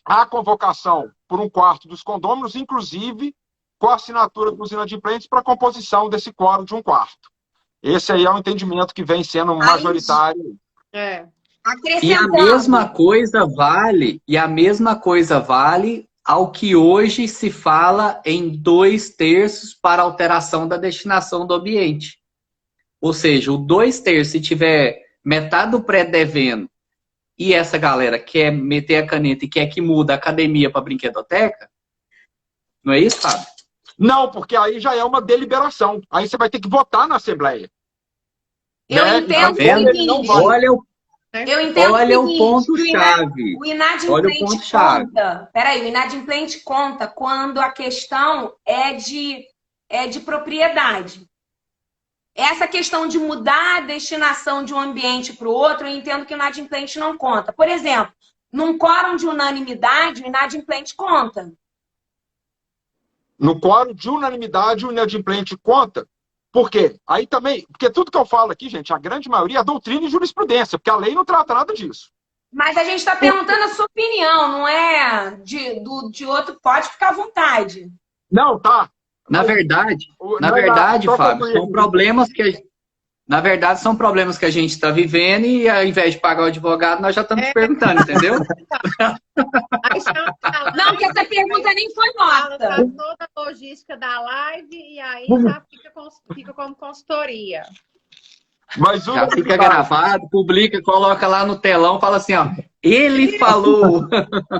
a convocação por um quarto dos condôminos, inclusive com a assinatura dos inadimplentes para a composição desse quórum de um quarto. Esse aí é o entendimento que vem sendo majoritário. É. E a mesma coisa vale ao que hoje se fala em 2/3 para alteração da destinação do ambiente. Ou seja, o 2/3, se tiver metade do prédio devendo e essa galera quer meter a caneta e quer que muda a academia para brinquedoteca, não é isso, Fábio? Não, porque aí já é uma deliberação. Aí você vai ter que votar na Assembleia. Eu Né? entendo o Ele não seguinte. vai. Eu entendo Olha o o seguinte, ponto-chave. o Olha o inadimplente ponto-chave. conta. Peraí, o inadimplente conta quando a questão é de propriedade. Essa questão de mudar a destinação de um ambiente para o outro, eu entendo que o inadimplente não conta. Por exemplo, num quórum de unanimidade, o inadimplente conta. No quórum de unanimidade, o inadimplente conta. Por quê? Aí também, porque tudo que eu falo aqui, gente, a grande maioria é doutrina e jurisprudência, porque a lei não trata nada disso. Mas a gente está perguntando a sua opinião, não é de outro. Pode ficar à vontade. Não, tá. Na verdade, só Fábio, concluir. são problemas que a gente está vivendo e ao invés de pagar o advogado, nós já estamos perguntando, entendeu? Não, que essa pergunta nem foi Fala nossa. toda a logística da live e aí já fica como consultoria. Mas Já fica gravado, publica, coloca lá no telão, fala assim, ó, ele falou.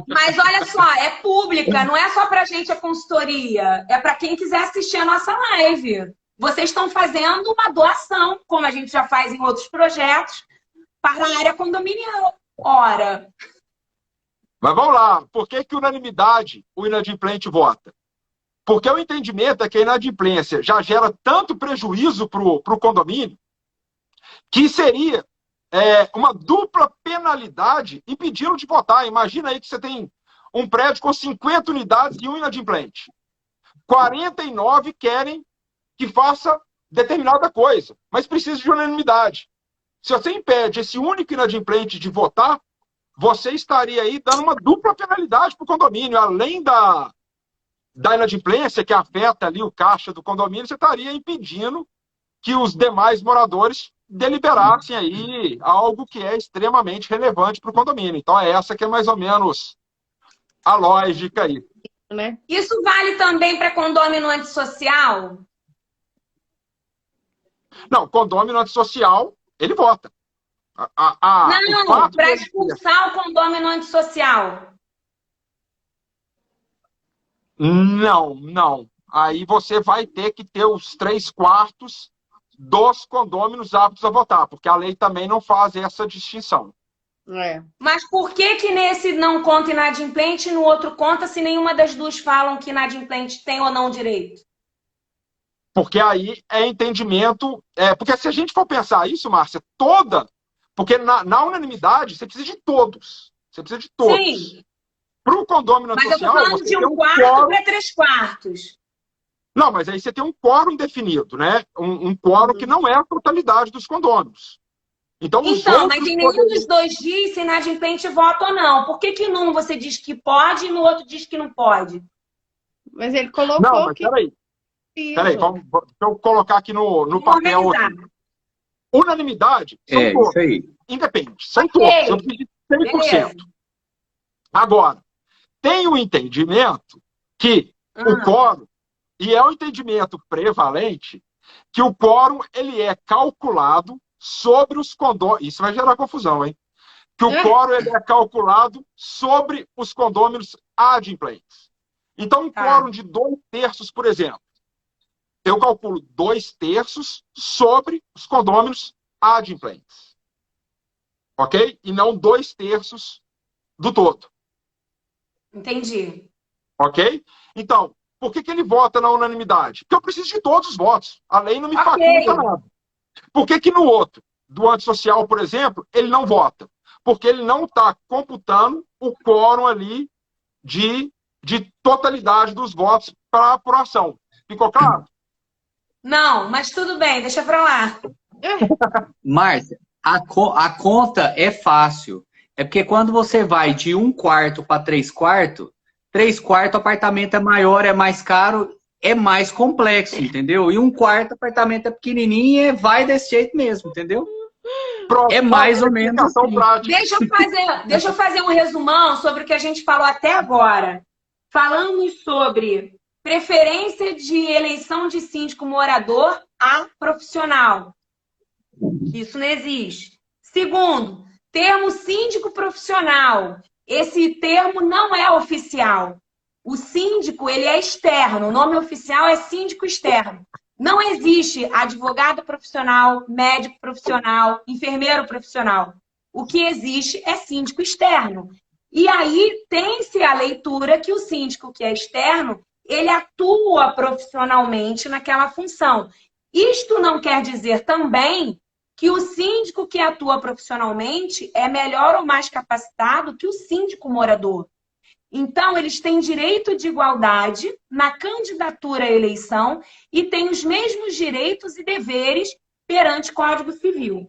Mas olha só, é pública, não é só pra gente a consultoria, é para quem quiser assistir a nossa live. Vocês estão fazendo uma doação, como a gente já faz em outros projetos, para a área condominial. Ora, Mas vamos lá, por que unanimidade o inadimplente vota? Porque o entendimento é que a inadimplência já gera tanto prejuízo para o condomínio que seria uma dupla penalidade impedi-lo de votar. Imagina aí que você tem um prédio com 50 unidades e um inadimplente. 49 querem que faça determinada coisa, mas precisa de unanimidade. Se você impede esse único inadimplente de votar, você estaria aí dando uma dupla penalidade para o condomínio. Além da inadimplência, que afeta ali o caixa do condomínio, você estaria impedindo que os demais moradores deliberassem aí algo que é extremamente relevante para o condomínio. Então, é essa que é mais ou menos a lógica aí. Né? isso vale também para condomínio antissocial? Não, condomínio antissocial, ele vota. Não, para expulsar o condomínio antissocial. Não. Aí você vai ter que ter os 3/4 dos condôminos aptos a votar, porque a lei também não faz essa distinção. Mas por que que nesse não conta inadimplente e no outro conta, se nenhuma das duas falam que inadimplente tem ou não direito? Porque aí é entendimento... porque se a gente for pensar isso, Márcia, porque na unanimidade você precisa de todos. Você precisa de todos. Sim. Para o condômino Mas social... eu tô falando de um quarto para 3/4. Não, mas aí você tem um quórum definido, né? Um quórum que não é a totalidade dos condôminos. Então, mas em nenhum dos dois diz se inadimplente vota ou não. Por que que num você diz que pode e no outro diz que não pode? Mas ele colocou não, mas que... Peraí, deixa eu colocar aqui no papel. Unanimidade são todos. Isso aí. Independente, são todos. Eu pedi 100%. Beleza. Agora, tem o entendimento que o quórum, e é o entendimento prevalente, que o quórum ele é calculado sobre os condôminos. Isso vai gerar confusão, hein? Que o quórum ele é calculado sobre os condôminos adimplentes. Então, um quórum de 2/3, por exemplo, eu calculo 2/3 sobre os condôminos adimplentes. Ok? E não 2/3 do todo. Entendi. Ok? Então, por que ele vota na unanimidade? Porque eu preciso de todos os votos. A lei não me faculta nada. Por que no outro, do antissocial, por exemplo, ele não vota? Porque ele não está computando o quórum ali de totalidade dos votos para apuração. Ficou claro? Não, mas tudo bem, deixa pra lá. Márcia, a conta é fácil. É porque quando você vai de 1/4 para 3/4, 3/4 apartamento é maior, é mais caro, é mais complexo, entendeu? E 1/4 apartamento é pequenininho e vai desse jeito mesmo, entendeu? Pronto, é mais ou menos assim. Deixa eu fazer um resumão sobre o que a gente falou até agora. Falamos sobre preferência de eleição de síndico morador a profissional. Isso não existe. Segundo, termo síndico profissional. Esse termo não é oficial. O síndico, ele é externo. O nome oficial é síndico externo. Não existe advogado profissional, médico profissional, enfermeiro profissional. O que existe é síndico externo. E aí tem-se a leitura que o síndico que é externo, ele atua profissionalmente naquela função. Isto não quer dizer também que o síndico que atua profissionalmente é melhor ou mais capacitado que o síndico morador. Então, eles têm direito de igualdade na candidatura à eleição e têm os mesmos direitos e deveres perante o Código Civil.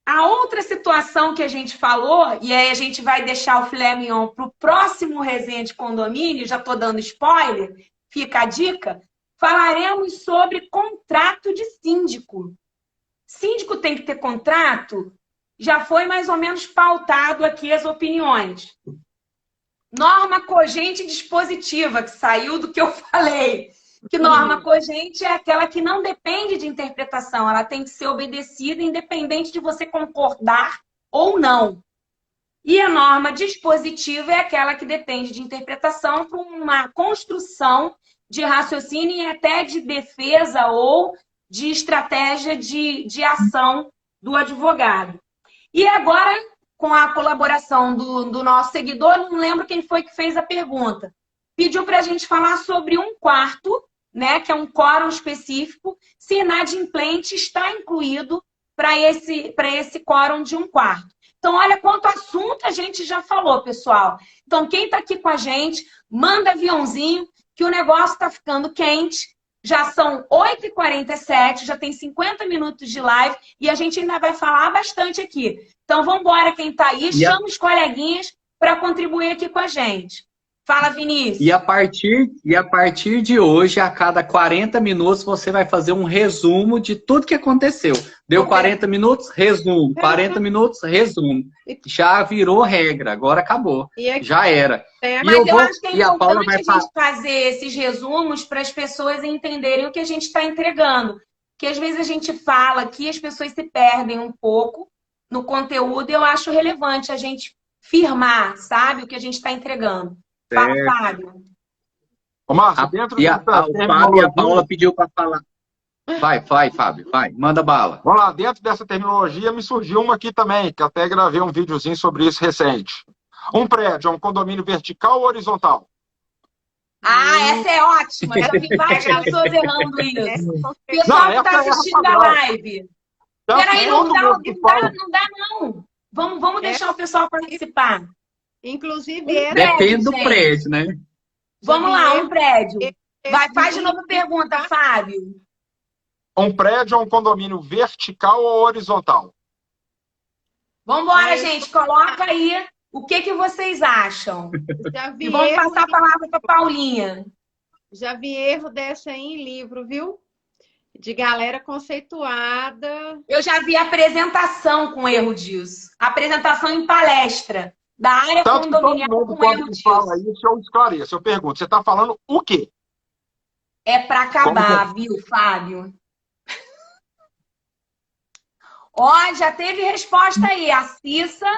A outra situação que a gente falou, e aí a gente vai deixar o filé mignon para o próximo resenha de condomínio, já estou dando spoiler, fica a dica, falaremos sobre contrato de síndico. Síndico tem que ter contrato? Já foi mais ou menos pautado aqui as opiniões. Norma cogente dispositiva, que saiu do que eu falei. Que norma cogente é aquela que não depende de interpretação, ela tem que ser obedecida independente de você concordar ou não. E a norma dispositiva é aquela que depende de interpretação para uma construção de raciocínio e até de defesa ou de estratégia de ação do advogado. E agora, com a colaboração do nosso seguidor, não lembro quem foi que fez a pergunta, pediu para a gente falar sobre 1/4, né, que é um quórum específico, se inadimplente está incluído para esse quórum de 1/4. Então, olha quanto assunto a gente já falou, pessoal. Então, quem está aqui com a gente, manda aviãozinho, que o negócio está ficando quente. Já são 8h47, já tem 50 minutos de live e a gente ainda vai falar bastante aqui. Então, vamos embora, quem está aí, chama os coleguinhas para contribuir aqui com a gente. Fala, Vinícius. E a partir de hoje, a cada 40 minutos, você vai fazer um resumo de tudo que aconteceu. Deu 40 minutos, resumo. 40 minutos, resumo. Já virou regra, agora acabou. Já era. Mas eu acho que é importante a gente fazer esses resumos para as pessoas entenderem o que a gente está entregando. Porque às vezes a gente fala que as pessoas se perdem um pouco no conteúdo e eu acho relevante a gente firmar, sabe, o que a gente está entregando. Fala, Fábio. Ô, Márcio, e a Paula pediu para falar. Vai, Fábio, vai, manda bala. Vamos lá, dentro dessa terminologia me surgiu uma aqui também, que até gravei um videozinho sobre isso recente. Um prédio é um condomínio vertical ou horizontal? Essa é ótima. Já vi várias pessoas errando isso. Pessoal que está assistindo a live. Peraí, não dá, não. Vamos deixar o pessoal participar. Inclusive, depende do prédio, né? Vamos lá, um prédio. Faz de novo a pergunta, Fábio. Um prédio é um condomínio vertical ou horizontal? Vambora, gente. Coloca aí o que vocês acham. E vamos passar a palavra para Paulinha. Já vi erro dessa aí em livro, viu? De galera conceituada. Eu já vi apresentação com erro disso. Apresentação em palestra da área condominial com erro disso. Fala isso, eu esclareço. Eu pergunto, você está falando o quê? É para acabar, viu, Fábio? Ó, já teve resposta aí. A Cissa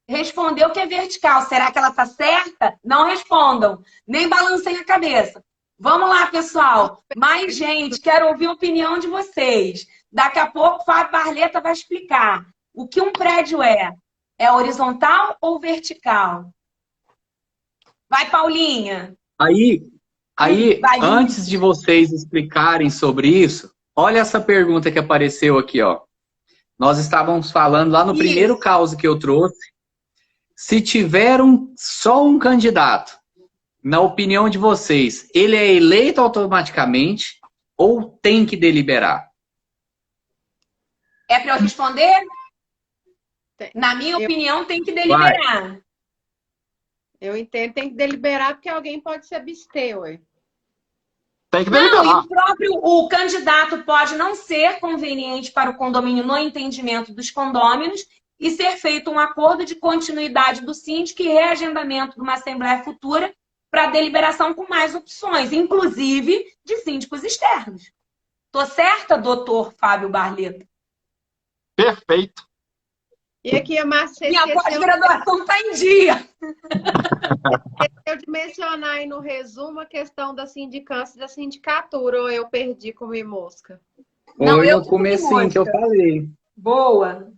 respondeu que é vertical. Será que ela tá certa? Não respondam. Nem balancem a cabeça. Vamos lá, pessoal. Mais gente, quero ouvir a opinião de vocês. Daqui a pouco o Fábio Barleta vai explicar. O que um prédio é? É horizontal ou vertical? Vai, Paulinha. Aí antes de vocês explicarem sobre isso, olha essa pergunta que apareceu aqui, ó. Nós estávamos falando lá no primeiro caso que eu trouxe. Se tiver só um candidato, na opinião de vocês, ele é eleito automaticamente ou tem que deliberar? É para eu responder? Na minha opinião, tem que deliberar. Eu entendo, tem que deliberar porque alguém pode se abster, ué. Tem que deliberar. Não, e o candidato pode não ser conveniente para o condomínio no entendimento dos condôminos e ser feito um acordo de continuidade do síndico e reagendamento de uma assembleia futura para deliberação com mais opções, inclusive de síndicos externos. Tô certa, doutor Fábio Barleta? Perfeito. E aqui a Marcela... Minha pós-graduação está em dia. Esqueceu de mencionar aí no resumo a questão da sindicância e da sindicatura, ou eu perdi como mosca? Não, eu comecinho que eu falei. Boa.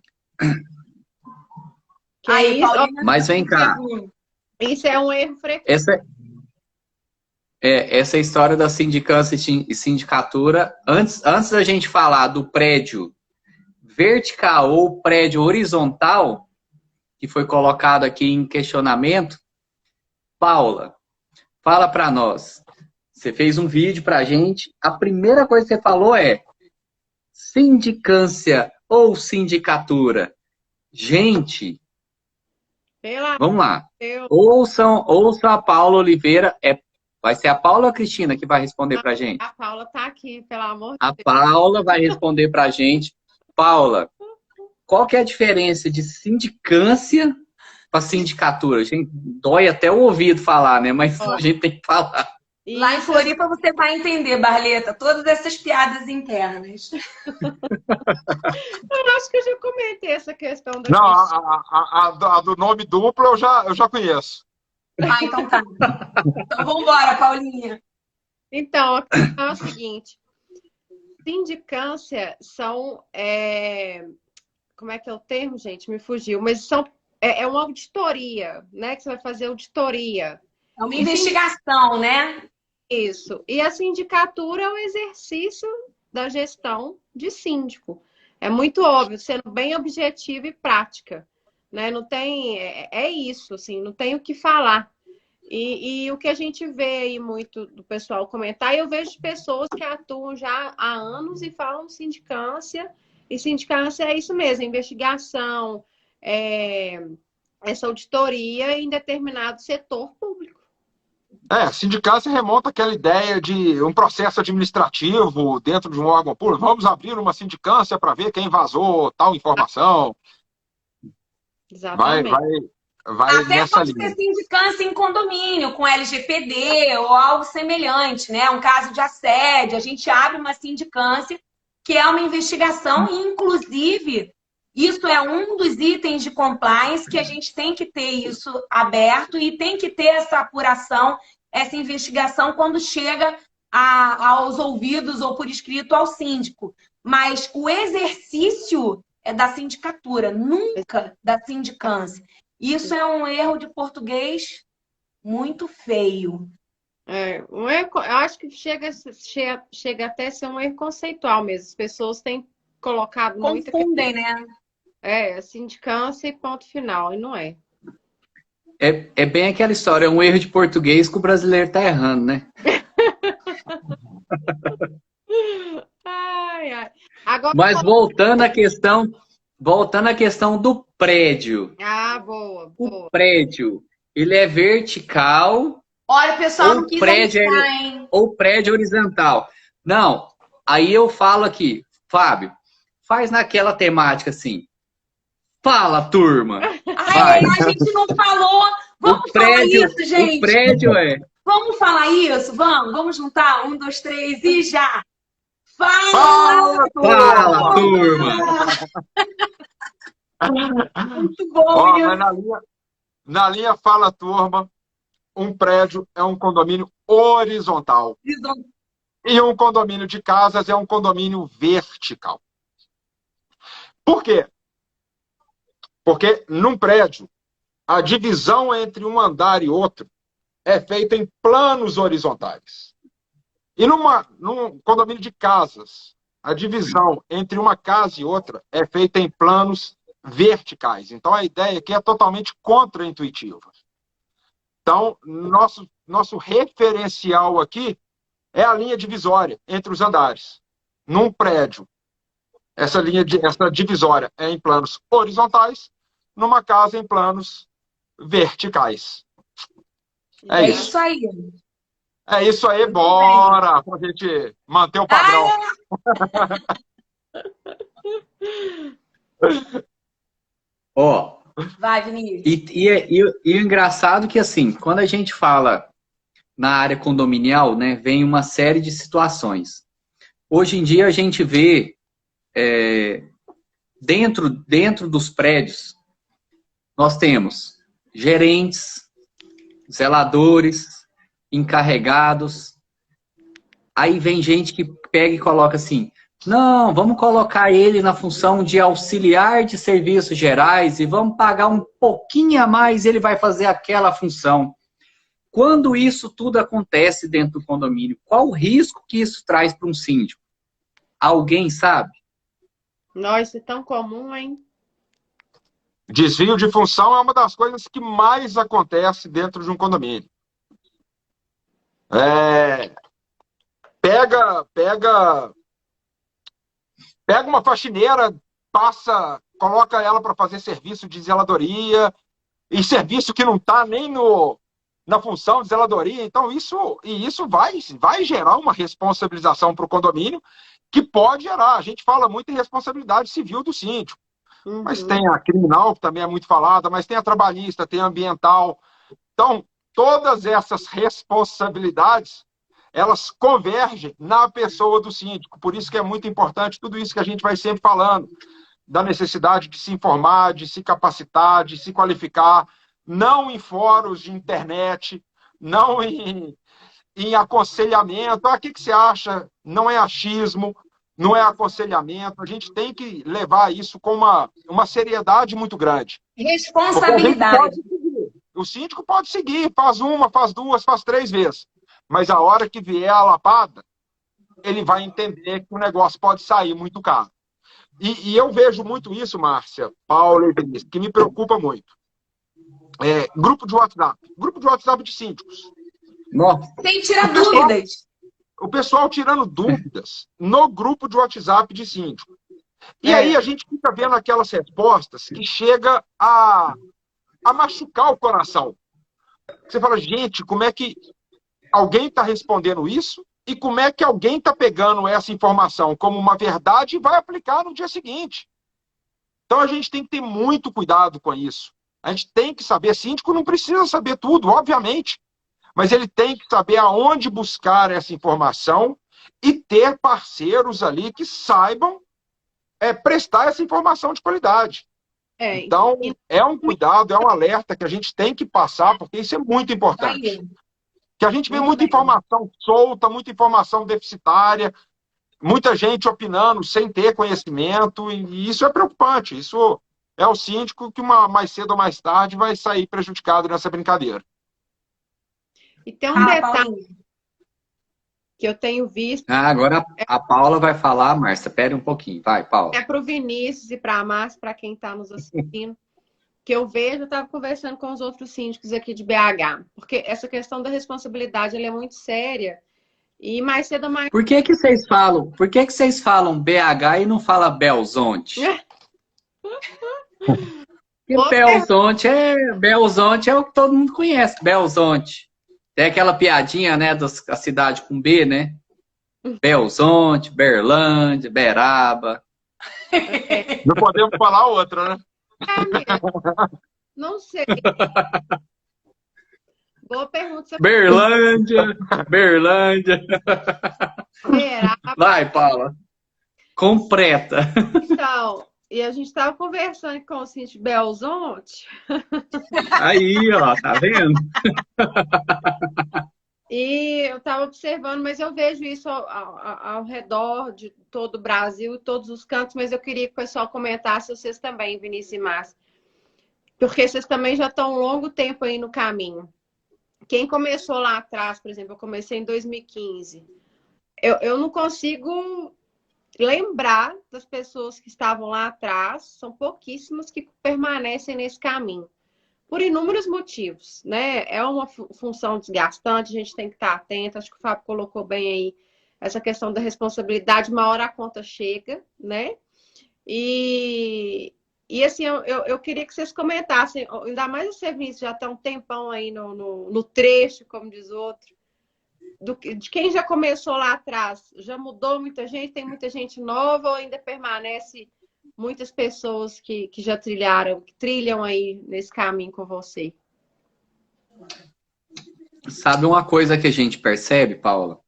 Aí, mas vem cá. Isso é um erro frequente. Essa história da sindicância e sindicatura, antes da gente falar do prédio vertical ou prédio horizontal, que foi colocado aqui em questionamento, Paula, fala para nós. Você fez um vídeo para a gente, a primeira coisa que você falou é sindicância ou sindicatura. Gente, vamos lá. Ouçam a Paula Oliveira. Vai ser a Paula ou a Cristina que vai responder para a gente? A Paula está aqui, pelo amor de Deus. A Paula vai responder para a gente. Paula, qual que é a diferença de sindicância para sindicatura? A gente dói até o ouvido falar, né? Mas a gente tem que falar. Lá em Floripa você vai entender, Barleta, todas essas piadas internas. Eu acho que eu já comentei essa questão. Não, a do nome duplo eu já conheço. Então tá. Então vamos embora, Paulinha. Então, é o seguinte. Sindicância são... como é que é o termo, gente? Me fugiu. Mas é uma auditoria, né? Que você vai fazer auditoria. É uma investigação, né? Isso. E a sindicatura é o exercício da gestão de síndico. É muito óbvio, sendo bem objetiva e prática. Né? Não tem... É isso, assim, não tem o que falar. E o que a gente vê aí muito do pessoal comentar, eu vejo pessoas que atuam já há anos e falam sindicância, e sindicância é isso mesmo, investigação, essa auditoria em determinado setor público. Sindicância remonta àquela ideia de um processo administrativo dentro de um órgão público. Vamos abrir uma sindicância para ver quem vazou tal informação. Exatamente. Vai até nessa pode linha. ter sindicância em condomínio, com LGPD ou algo semelhante, né? Um caso de assédio, a gente abre uma sindicância que é uma investigação e, inclusive, isso é um dos itens de compliance que a gente tem que ter isso aberto e tem que ter essa apuração, essa investigação quando chega aos ouvidos ou por escrito ao síndico. Mas o exercício é da sindicatura, nunca da sindicância. Isso é um erro de português muito feio. Um erro, eu acho que chega até a ser um erro conceitual mesmo. As pessoas têm colocado muita... Confundem, né? Sindicância e ponto final, e não é. É bem aquela história, é um erro de português que o brasileiro tá errando, né? Ai, ai. Agora... Mas voltando à questão do prédio. Boa. O prédio, ele é vertical. Olha, o pessoal não ou quis prédio arriscar, hein? ou prédio horizontal. Não, aí eu falo aqui, Fábio, faz naquela temática assim. Fala, turma. Ai, a gente não falou. Vamos falar isso, gente. O prédio Vamos falar isso? Vamos juntar? 1, 2, 3 e já. Fala, turma. Muito bom isso. Mas na linha Fala, turma, um prédio é um condomínio horizontal. E um condomínio de casas é um condomínio vertical. Por quê? Porque num prédio, a divisão entre um andar e outro é feita em planos horizontais. E num condomínio de casas, a divisão entre uma casa e outra é feita em planos verticais. Então, a ideia aqui é totalmente contraintuitiva. Então, nosso referencial aqui é a linha divisória entre os andares. Num prédio, essa divisória é em planos horizontais, numa casa em planos verticais. É isso aí. É isso aí, bora! Pra gente manter o padrão. Vai, Vinícius. E o engraçado é que, assim, quando a gente fala na área condominial, né, vem uma série de situações. Hoje em dia a gente vê dentro dos prédios, nós temos gerentes, zeladores, encarregados. Aí vem gente que pega e coloca assim, não, vamos colocar ele na função de auxiliar de serviços gerais e vamos pagar um pouquinho a mais, ele vai fazer aquela função. Quando isso tudo acontece dentro do condomínio, qual o risco que isso traz para um síndico? Alguém sabe? Nossa, é tão comum, hein? Desvio de função é uma das coisas que mais acontece dentro de um condomínio. Pega uma faxineira, coloca ela para fazer serviço de zeladoria, e serviço que não está nem na função de zeladoria. Então, isso vai gerar uma responsabilização para o condomínio, que pode gerar. A gente fala muito em responsabilidade civil do síndico. Uhum. Mas tem a criminal, que também é muito falada, mas tem a trabalhista, tem a ambiental. Então, todas essas responsabilidades, elas convergem na pessoa do síndico. Por isso que é muito importante tudo isso que a gente vai sempre falando, da necessidade de se informar, de se capacitar, de se qualificar, não em fóruns de internet, não em aconselhamento. O que você acha? Não é achismo, não é aconselhamento. A gente tem que levar isso com uma seriedade muito grande. Responsabilidade. O síndico pode seguir, faz uma, faz duas, faz 3 vezes. Mas a hora que vier a lapada, ele vai entender que o negócio pode sair muito caro. E eu vejo muito isso, Márcia, Paula e Denise, que me preocupa muito. Grupo de WhatsApp de síndicos. Nossa. Sem tirar dúvidas. O pessoal tirando dúvidas no grupo de WhatsApp de síndico. E aí a gente fica vendo aquelas respostas que chega a machucar o coração. Você fala, gente, como é que alguém está respondendo isso? E como é que alguém está pegando essa informação como uma verdade e vai aplicar no dia seguinte? Então a gente tem que ter muito cuidado com isso. A gente tem que saber, síndico não precisa saber tudo, obviamente. Mas ele tem que saber aonde buscar essa informação e ter parceiros ali que saibam prestar essa informação de qualidade. Então, é um cuidado, é um alerta que a gente tem que passar, porque isso é muito importante. Que a gente vê muita informação solta, muita informação deficitária, muita gente opinando sem ter conhecimento, e isso é preocupante. Isso é o síndico que mais cedo ou mais tarde vai sair prejudicado nessa brincadeira. E tem um detalhe que eu tenho visto. Agora a Paula vai falar, Márcia. Espere um pouquinho. Vai, Paula. É para o Vinícius e para a Márcia, para quem está nos assistindo, que eu vejo, eu estava conversando com os outros síndicos aqui de BH, porque essa questão da responsabilidade ela é muito séria. E mais cedo ou mais... Por que vocês falam BH e não falam Belzonte? Belzonte é o que todo mundo conhece, Belzonte. Tem aquela piadinha, né, da cidade com B, né? Belzonte, Berlândia, Beraba. Não podemos falar outra, né? Não sei. Boa pergunta. Berlândia. Vai, Paula. Completa. Então, e a gente estava conversando com o síndico Belzonte. Aí, ó, tá vendo? E eu estava observando, mas eu vejo isso ao redor de todo o Brasil, todos os cantos, mas eu queria que o pessoal comentasse, vocês também, Vinícius e Márcia, porque vocês também já estão um longo tempo aí no caminho. Quem começou lá atrás, por exemplo, eu comecei em 2015, eu não consigo lembrar das pessoas que estavam lá atrás, são pouquíssimas que permanecem nesse caminho. Por inúmeros motivos, né? É uma função desgastante, a gente tem que estar atento. Acho que o Fábio colocou bem aí essa questão da responsabilidade. Uma hora a conta chega, né? E assim, eu queria que vocês comentassem, ainda mais o serviço já está um tempão aí no trecho, como diz o outro, de quem já começou lá atrás. Já mudou muita gente? Tem muita gente nova ou ainda permanece muitas pessoas que já trilharam, que trilham aí nesse caminho com você? Sabe uma coisa que a gente percebe, Paula?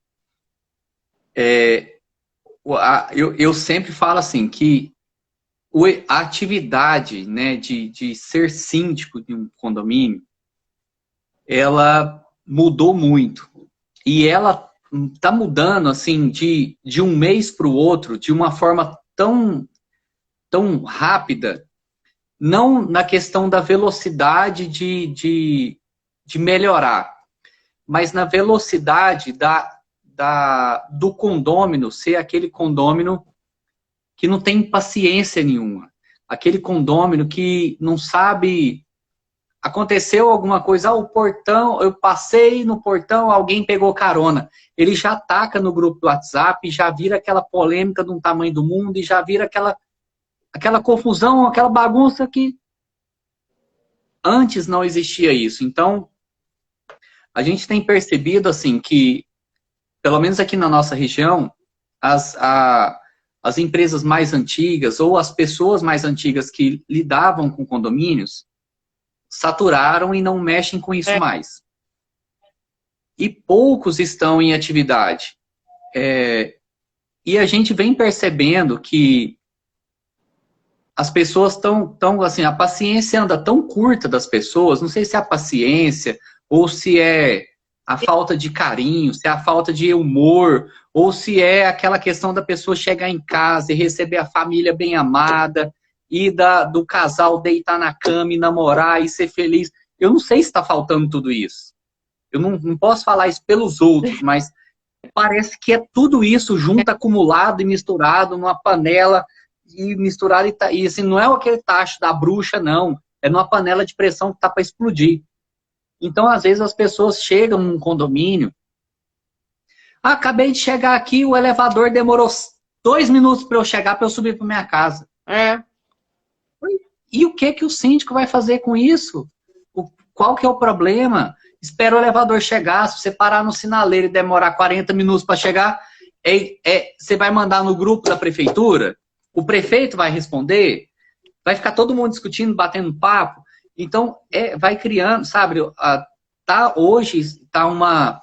Eu sempre falo assim, que a atividade, né, de ser síndico de um condomínio, ela mudou muito. E ela está mudando, assim, de um mês para o outro, de uma forma tão rápida, não na questão da velocidade de melhorar, mas na velocidade do condômino ser aquele condômino que não tem paciência nenhuma, aquele condômino que não sabe, aconteceu alguma coisa, o portão, eu passei no portão, alguém pegou carona, ele já ataca no grupo do WhatsApp, já vira aquela polêmica de um tamanho do mundo, e já vira aquela confusão, aquela bagunça que antes não existia isso. Então, a gente tem percebido assim que, pelo menos aqui na nossa região, as empresas mais antigas ou as pessoas mais antigas que lidavam com condomínios saturaram e não mexem com isso mais. E poucos estão em atividade. E a gente vem percebendo que as pessoas estão, assim, a paciência anda tão curta das pessoas, não sei se é a paciência, ou se é a falta de carinho, se é a falta de humor, ou se é aquela questão da pessoa chegar em casa e receber a família bem amada, e do casal deitar na cama e namorar e ser feliz. Eu não sei se está faltando tudo isso. Eu não posso falar isso pelos outros, mas parece que é tudo isso junto, acumulado e misturado numa panela, e misturado, e assim, não é aquele tacho da bruxa, não. É numa panela de pressão que tá para explodir. Então, às vezes, as pessoas chegam num condomínio. Acabei de chegar aqui, o elevador demorou 2 minutos para eu chegar, para eu subir para minha casa. E o que o síndico vai fazer com isso? Qual que é o problema? Espera o elevador chegar, se você parar no sinaleiro e demorar 40 minutos para chegar, você vai mandar no grupo da prefeitura? O prefeito vai responder? Vai ficar todo mundo discutindo, batendo papo? Então, vai criando, sabe? Hoje está uma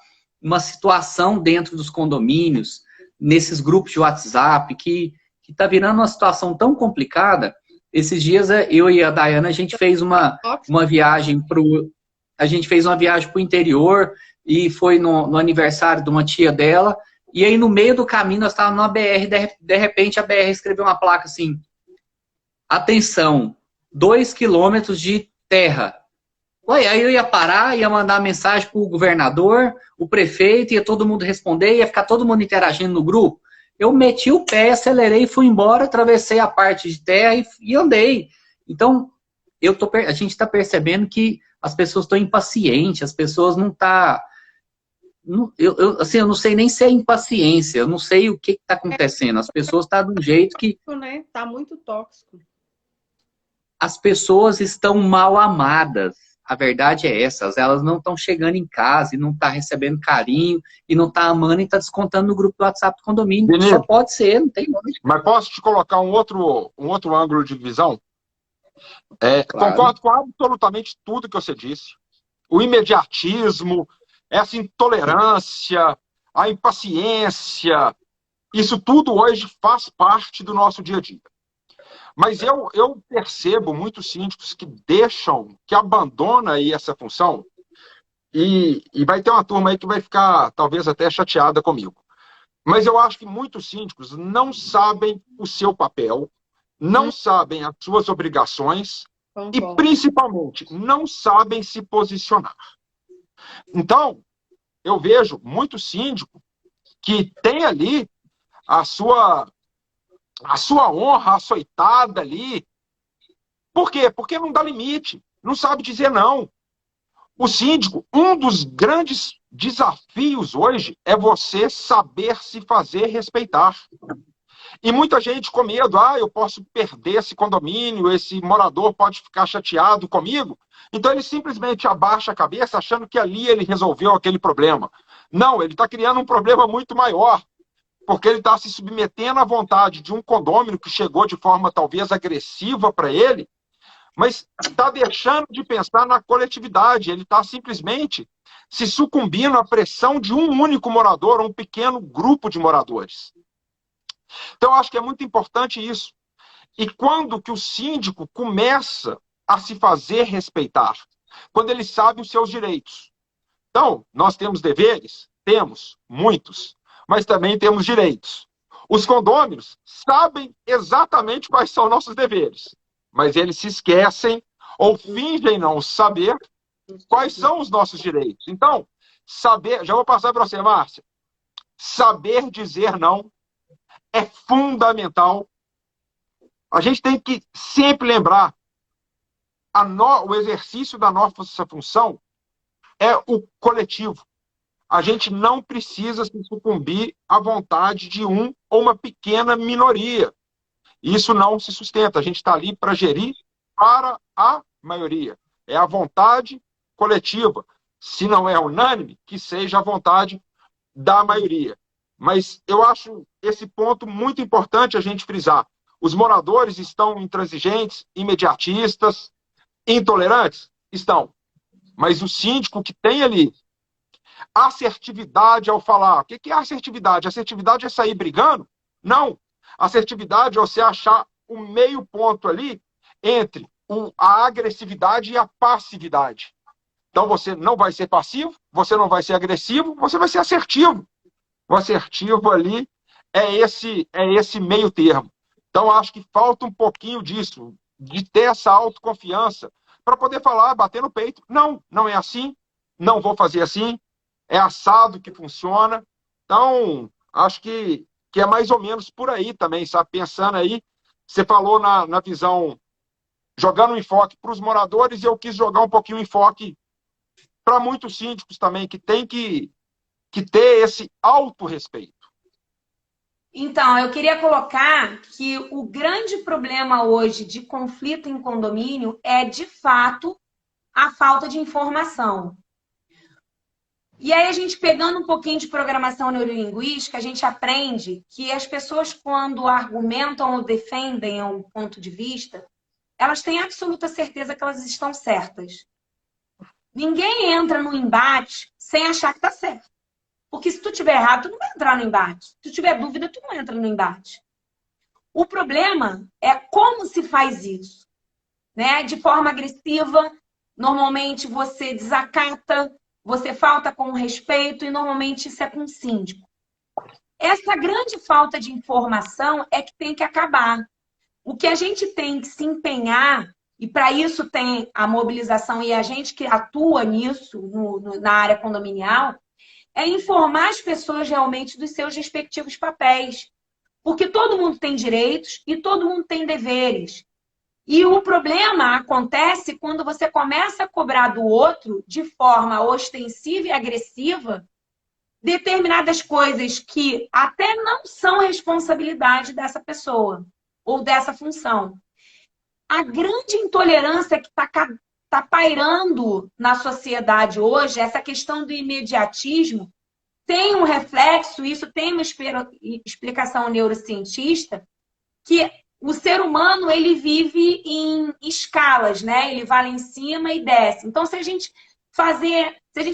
situação dentro dos condomínios, nesses grupos de WhatsApp, que está virando uma situação tão complicada. Esses dias, eu e a Dayana, a gente fez uma viagem para o interior, e foi no aniversário de uma tia dela, e aí no meio do caminho nós estávamos numa BR, de repente a BR escreveu uma placa assim, atenção, 2 quilômetros de terra. Ué, aí eu ia parar, ia mandar mensagem para o governador, o prefeito, ia todo mundo responder, ia ficar todo mundo interagindo no grupo. Eu meti o pé, acelerei, fui embora, atravessei a parte de terra e andei. Então, a gente está percebendo que as pessoas estão impacientes, as pessoas não estão... assim, eu não sei nem se é impaciência, eu não sei o que está acontecendo. As pessoas estão de um jeito que... Tá muito tóxico. As pessoas estão mal amadas. A verdade é essa, elas não estão chegando em casa e não estão recebendo carinho e não estão amando e estão descontando no grupo do WhatsApp do condomínio. Benito, só pode ser, não tem lógica. Mas posso te colocar um outro ângulo de visão? Claro. Concordo com absolutamente tudo que você disse. O imediatismo, essa intolerância, a impaciência, isso tudo hoje faz parte do nosso dia a dia. Mas eu percebo muitos síndicos que que abandonam aí essa função e vai ter uma turma aí que vai ficar talvez até chateada comigo. Mas eu acho que muitos síndicos não sabem o seu papel, não sabem as suas obrigações e, principalmente, não sabem se posicionar. Então, eu vejo muito síndico que tem ali a sua honra açoitada ali. Por quê? Porque não dá limite, não sabe dizer não. O síndico, um dos grandes desafios hoje é você saber se fazer respeitar. E muita gente com medo, eu posso perder esse condomínio, esse morador pode ficar chateado comigo. Então ele simplesmente abaixa a cabeça achando que ali ele resolveu aquele problema. Não, ele está criando um problema muito maior, porque ele está se submetendo à vontade de um condômino que chegou de forma talvez agressiva para ele, mas está deixando de pensar na coletividade. Ele está simplesmente se sucumbindo à pressão de um único morador, um pequeno grupo de moradores. Então, eu acho que é muito importante isso. E quando que o síndico começa a se fazer respeitar? Quando ele sabe os seus direitos. Então, nós temos deveres? Temos, muitos. Mas também temos direitos. Os condôminos sabem exatamente quais são nossos deveres, mas eles se esquecem ou fingem não saber quais são os nossos direitos. Então, já vou passar para você, Márcia, saber dizer não é fundamental. A gente tem que sempre lembrar, o exercício da nossa função é o coletivo. A gente não precisa se sucumbir à vontade de um ou uma pequena minoria. Isso não se sustenta. A gente está ali para gerir para a maioria. É a vontade coletiva. Se não é unânime, que seja a vontade da maioria. Mas eu acho esse ponto muito importante a gente frisar. Os moradores estão intransigentes, imediatistas, intolerantes? Estão. Mas o síndico que tem ali assertividade ao falar. O que é assertividade? Assertividade é sair brigando? Não. Assertividade é você achar o meio ponto ali entre a agressividade e a passividade. Então você não vai ser passivo, você não vai ser agressivo, você vai ser assertivo. O assertivo ali é esse meio termo. Então acho que falta um pouquinho disso, de ter essa autoconfiança para poder falar, bater no peito. Não, não é assim, não vou fazer assim, é assado que funciona. Então, acho que é mais ou menos por aí também, sabe? Pensando aí, você falou na visão, jogando um enfoque para os moradores, e eu quis jogar um pouquinho o enfoque para muitos síndicos também, que tem que ter esse autorrespeito. Então, eu queria colocar que o grande problema hoje de conflito em condomínio é, de fato, a falta de informação. E aí, a gente pegando um pouquinho de programação neurolinguística, a gente aprende que as pessoas, quando argumentam ou defendem um ponto de vista, elas têm absoluta certeza que elas estão certas. Ninguém entra no embate sem achar que está certo. Porque se tu tiver errado, tu não vai entrar no embate. Se tu tiver dúvida, tu não entra no embate. O problema é como se faz isso, né? De forma agressiva, normalmente você desacata, você falta com respeito e normalmente isso é com o síndico. Essa grande falta de informação é que tem que acabar. O que a gente tem que se empenhar, e para isso tem a mobilização e a gente que atua nisso na área condominial, é informar as pessoas realmente dos seus respectivos papéis. Porque todo mundo tem direitos e todo mundo tem deveres. E o problema acontece quando você começa a cobrar do outro de forma ostensiva e agressiva determinadas coisas que até não são responsabilidade dessa pessoa ou dessa função. A grande intolerância que está pairando na sociedade hoje, essa questão do imediatismo, tem um reflexo, isso tem uma explicação neurocientista, que o ser humano ele vive em escalas, né? Ele vai lá em cima e desce. Então, se a gente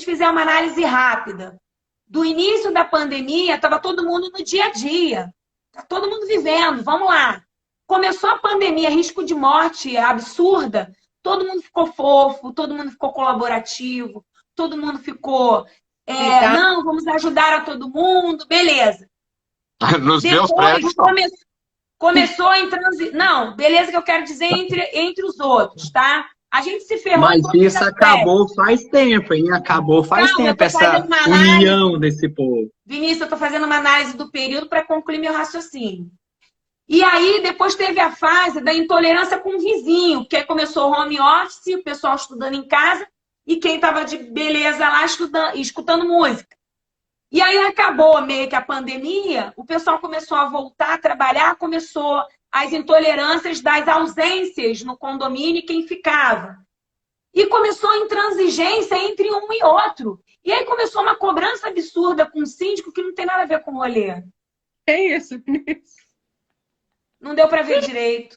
fizer uma análise rápida, do início da pandemia, estava todo mundo no dia a dia. Está todo mundo vivendo, vamos lá. Começou a pandemia, risco de morte absurda, todo mundo ficou fofo, todo mundo ficou colaborativo, todo mundo ficou... não, vamos ajudar a todo mundo, beleza. Nos meus prédios, começou em transição. Não, beleza que eu quero dizer entre os outros, tá? A gente se ferrou. Mas isso acabou faz tempo, hein? Acabou faz tempo essa união desse povo. Vinícius, eu estou fazendo uma análise do período para concluir meu raciocínio. E aí, depois teve a fase da intolerância com o vizinho, que aí começou o home office, o pessoal estudando em casa, e quem estava de beleza lá escutando música. E aí acabou meio que a pandemia, o pessoal começou a voltar a trabalhar, começou as intolerâncias das ausências no condomínio e quem ficava. E começou a intransigência entre um e outro. E aí começou uma cobrança absurda com o síndico que não tem nada a ver com o rolê. É isso, Vinícius. Não deu para ver direito.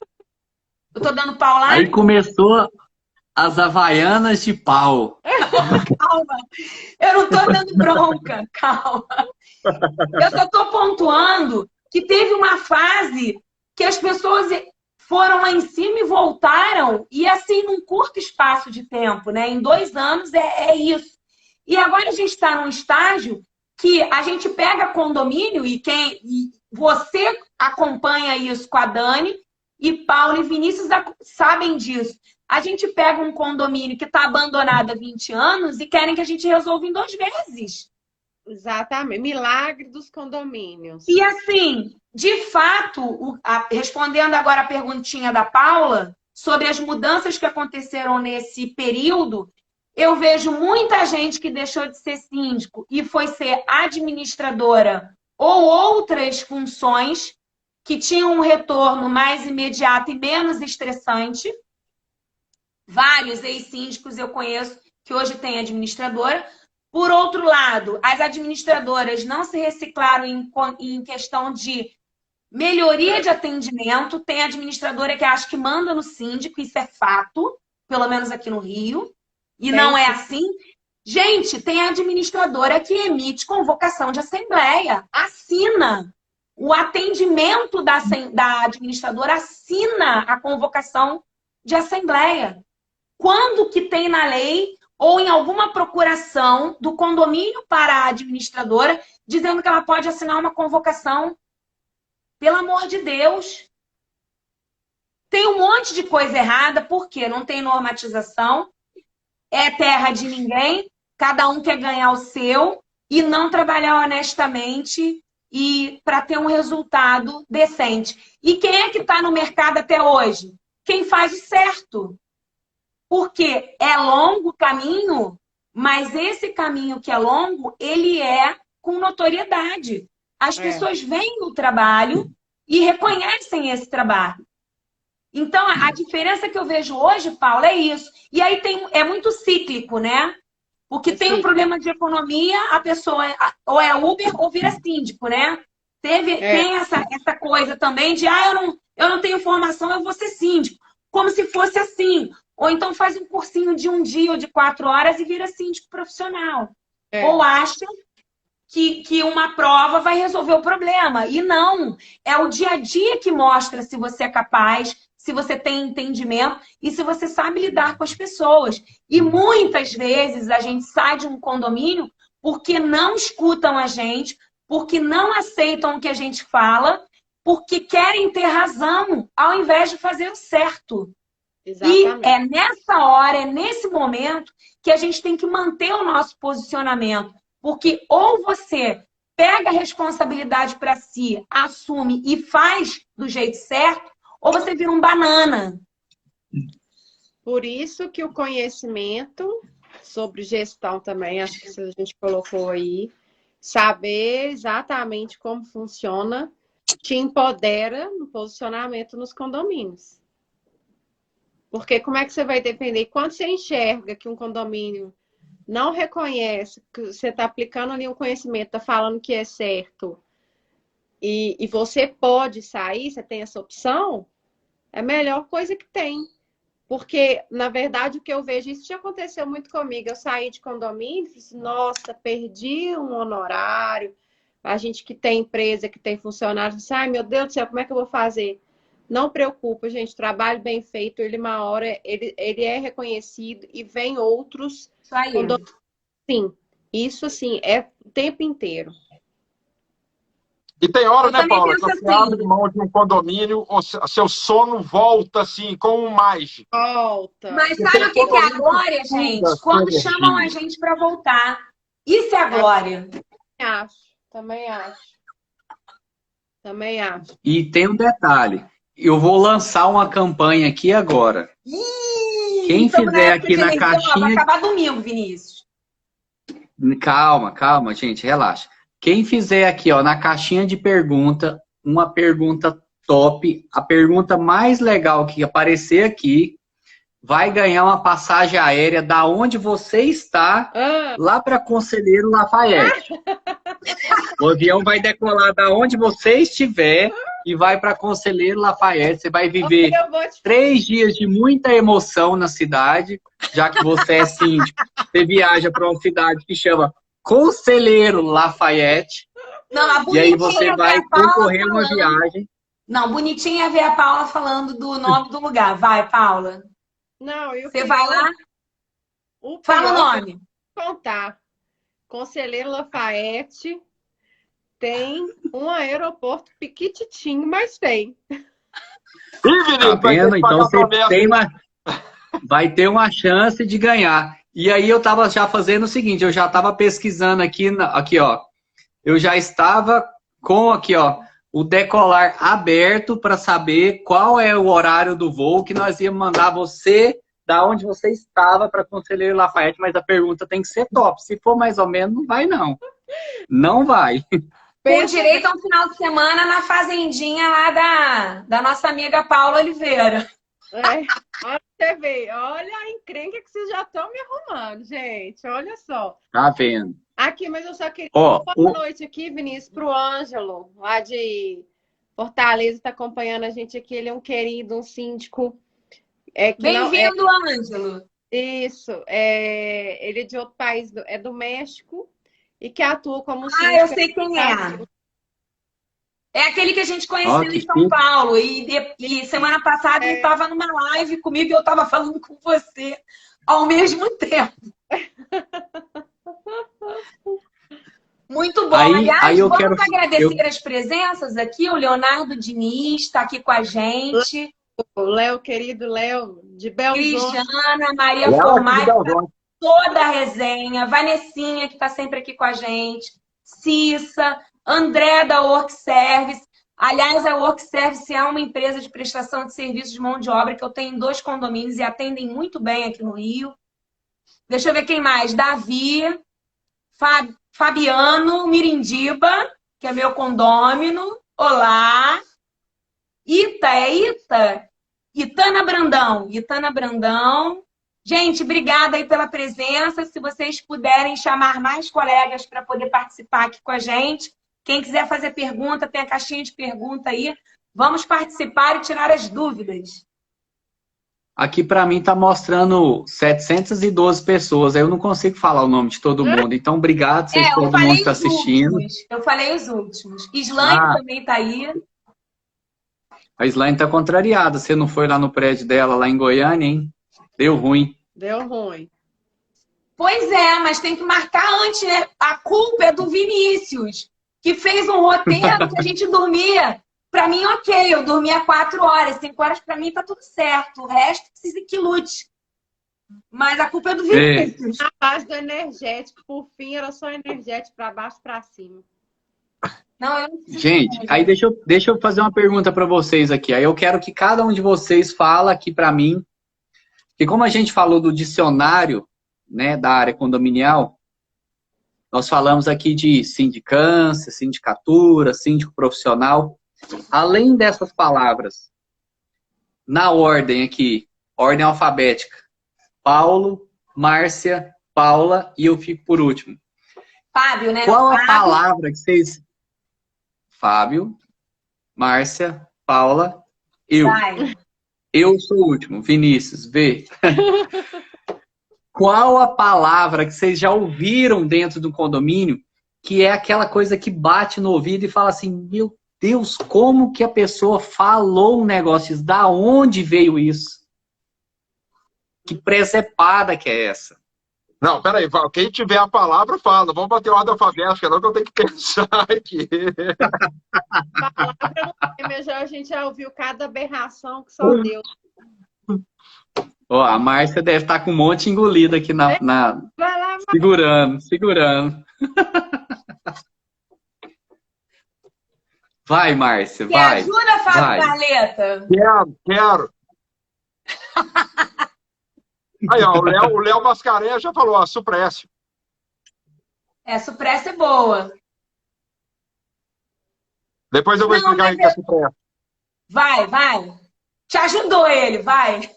Eu tô dando pau lá. Aí começou as havaianas de pau. Calma. Eu não tô dando bronca. Calma. Eu só tô pontuando que teve uma fase que as pessoas foram lá em cima e voltaram. E assim, num curto espaço de tempo, né? Em 2 anos é isso. E agora a gente está num estágio que a gente pega condomínio e você acompanha isso com a Dani e Paulo e Vinícius sabem disso. A gente pega um condomínio que está abandonado há 20 anos e querem que a gente resolva em 2 meses. Exatamente. Milagre dos condomínios. E assim, de fato, respondendo agora a perguntinha da Paula sobre as mudanças que aconteceram nesse período, eu vejo muita gente que deixou de ser síndico e foi ser administradora ou outras funções que tinham um retorno mais imediato e menos estressante. Vários ex-síndicos eu conheço que hoje têm administradora. Por outro lado, as administradoras não se reciclaram em questão de melhoria de atendimento. Tem administradora que acha que manda no síndico, isso é fato, pelo menos aqui no Rio. E não é assim. Gente, tem administradora que emite convocação de assembleia, assina. O atendimento da administradora assina a convocação de assembleia. Quando que tem na lei ou em alguma procuração do condomínio para a administradora dizendo que ela pode assinar uma convocação? Pelo amor de Deus. Tem um monte de coisa errada, porque não tem normatização, é terra de ninguém, cada um quer ganhar o seu e não trabalhar honestamente e para ter um resultado decente. E quem é que está no mercado até hoje? Quem faz o certo. Porque é longo o caminho, mas esse caminho que é longo, ele é com notoriedade. As pessoas veem o trabalho e reconhecem esse trabalho. Então, a diferença que eu vejo hoje, Paulo, é isso. E aí é muito cíclico, né? Porque tem um problema de economia, a pessoa ou é Uber ou vira síndico, né? Tem essa coisa também de, eu não tenho formação, eu vou ser síndico. Como se fosse assim. Ou então faz um cursinho de 1 dia ou de 4 horas e vira síndico profissional. Ou acha que uma prova vai resolver o problema. E não. É o dia a dia que mostra se você é capaz, se você tem entendimento e se você sabe lidar com as pessoas. E muitas vezes a gente sai de um condomínio porque não escutam a gente, porque não aceitam o que a gente fala, porque querem ter razão, ao invés de fazer o certo. Exatamente. E é nessa hora, é nesse momento que a gente tem que manter o nosso posicionamento. Porque ou você pega a responsabilidade para si, assume e faz do jeito certo, ou você vira um banana. Por isso que o conhecimento sobre gestão também, acho que a gente colocou aí, saber exatamente como funciona, te empodera no posicionamento nos condomínios. Porque como é que você vai depender? Quando você enxerga que um condomínio não reconhece que você está aplicando ali um conhecimento, está falando que é certo, e você pode sair, você tem essa opção, é a melhor coisa que tem. Porque, na verdade, o que eu vejo, isso já aconteceu muito comigo. Eu saí de condomínio e falei assim, nossa, perdi um honorário. A gente que tem empresa, que tem funcionário, assim, ai, meu Deus do céu, como é que eu vou fazer? Não preocupa, gente, trabalho bem feito, ele uma hora, ele é reconhecido e vem outros. Isso aí. Sim, isso assim, é o tempo inteiro. E tem hora, Eu né, também Paula, penso que você assim. abre mão de um condomínio, seu sono volta assim, como um mágico. Volta. Mas sabe o que é a glória, gente? Quando chamam a gente para voltar. Isso é a glória. Também acho. Também acho. E tem um detalhe. Eu vou lançar uma campanha aqui agora. Quem fizer aqui na caixinha... Vai acabar domingo, Vinícius. Calma, gente, relaxa. Quem fizer aqui, ó, na caixinha de pergunta, uma pergunta top, a pergunta mais legal que aparecer aqui, vai ganhar uma passagem aérea da onde você está, lá para Conselheiro Lafayette. O avião vai decolar da onde você estiver e vai para Conselheiro Lafayette. Você vai viver 3 dias de muita emoção na cidade, já que você é síndico. Você viaja para uma cidade que chama Conselheiro Lafayette. Não, e aí você vai concorrer uma viagem. Não, bonitinha ver a Paula falando do nome do lugar. Vai, Paula. Não, você vai lá? Fala o nome. Vou contar. Conselheiro Lafayette tem um aeroporto piquititinho, mas tem. Tá vendo? Então você vai ter uma chance de ganhar. E aí eu estava já fazendo o seguinte, eu já estava pesquisando aqui, ó. Eu já estava com aqui, ó, o decolar aberto para saber qual é o horário do voo que nós íamos mandar você da onde você estava para Conselheiro Lafayette, mas a pergunta tem que ser top. Se for mais ou menos, não vai não. Não vai. Com direito a um final de semana na fazendinha lá da nossa amiga Paula Oliveira. Olha você vê, olha a encrenca que vocês já estão me arrumando, gente. Olha só. Tá vendo? Aqui, mas eu só queria boa noite aqui, Vinícius, para o Ângelo, lá de Fortaleza, está acompanhando a gente aqui. Ele é um querido, um síndico. Bem-vindo, Ângelo. Isso. Ele é de outro país, é do México, e que atua como síndico. Eu sei quem é. É aquele que a gente conheceu em São Paulo. E semana passada ele estava numa live comigo e eu estava falando com você ao mesmo tempo. Muito bom. Aliás, vamos agradecer as presenças aqui. O Leonardo Diniz está aqui com a gente. O Léo, querido Léo, de Belzonte. Cristiana, Maria Formai, toda a resenha. Vanessinha, que está sempre aqui com a gente. Cissa. André da Work Service. Aliás, a Work Service é uma empresa de prestação de serviços de mão de obra que eu tenho em 2 condomínios e atendem muito bem aqui no Rio. Deixa eu ver quem mais. Davi, Fabiano Mirindiba, que é meu condômino. Olá. Itana Brandão. Gente, obrigada aí pela presença. Se vocês puderem chamar mais colegas para poder participar aqui com a gente. Quem quiser fazer pergunta, tem a caixinha de pergunta aí. Vamos participar e tirar as dúvidas. Aqui para mim está mostrando 712 pessoas. Eu não consigo falar o nome de todo mundo. Então, obrigado por todo mundo que está assistindo. Eu falei os últimos. Islane também está aí. A Slane tá contrariada. Você não foi lá no prédio dela, lá em Goiânia, hein? Deu ruim. Deu ruim. Pois é, mas tem que marcar antes, né? A culpa é do Vinícius, que fez um roteiro que a gente dormia. Pra mim, ok, eu dormia 4 horas. 5 horas pra mim tá tudo certo. O resto precisa que lute. Mas a culpa é do Vinícius. Na base do energético, por fim, era só energético pra baixo e pra cima. Não, eu não preciso. Gente, aí deixa eu fazer uma pergunta para vocês aqui. Aí eu quero que cada um de vocês fala aqui para mim, que como a gente falou do dicionário, né, da área condominial, nós falamos aqui de sindicância, sindicatura, síndico profissional. Além dessas palavras, na ordem aqui, ordem alfabética, Paulo, Márcia, Paula e eu fico por último. Fábio, né? Qual a Fábio. palavra que vocês... Fábio, Márcia, Paula, eu. Vai. Eu sou o último. Vinícius, V. Qual a palavra que vocês já ouviram dentro do condomínio que é aquela coisa que bate no ouvido e fala assim, meu Deus, como que a pessoa falou um negócio? Da onde veio isso? Que presepada que é essa? Não, peraí, quem tiver a palavra, fala. Vamos bater ordem alfabética, não, que eu tenho que pensar aqui. A gente já ouviu cada aberração que só Deus. Ó, a Márcia deve estar com um monte engolido aqui Vai lá, segurando. Vai, Márcia, Me vai. ajuda, Fábio vai. Carleta. Quero. Aí, ó, o Léo Mascarenhas já falou, ó, Suprécio. Supressa é boa. Depois eu vou explicar o que é Suprécio. Vai. Te ajudou ele, vai.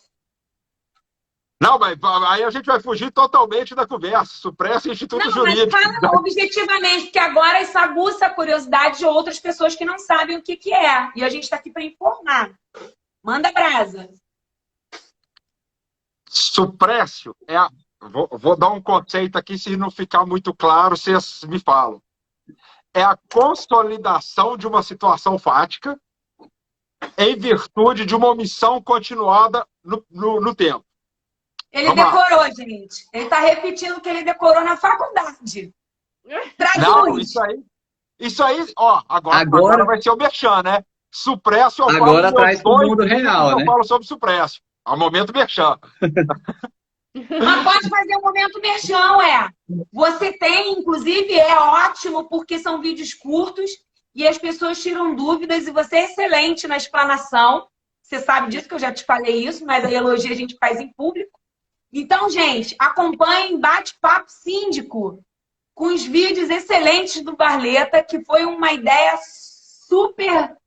Não, mas aí a gente vai fugir totalmente da conversa. Suprécio é Instituto Não, Jurídico. mas fala objetivamente, porque agora isso aguça a curiosidade de outras pessoas que não sabem o que é. E a gente está aqui para informar. Manda brasa. Suprécio é... Vou dar um conceito aqui, se não ficar muito claro, vocês me falam. É a consolidação de uma situação fática em virtude de uma omissão continuada no tempo. Ele Vamos decorou, lá. gente. Ele está repetindo o que ele decorou na faculdade. Traduz. Não, isso aí, ó, agora vai ser o merchan, né? Suprécio, eu agora falo traz para o mundo real, eu né? falo sobre Suprécio. Ao momento merchan. Mas pode fazer um momento merchan, Você tem, inclusive, é ótimo, porque são vídeos curtos e as pessoas tiram dúvidas e você é excelente na explanação. Você sabe disso, que eu já te falei isso, mas a elogio a gente faz em público. Então, gente, acompanhem Bate-Papo Síndico com os vídeos excelentes do Barleta, que foi uma ideia super...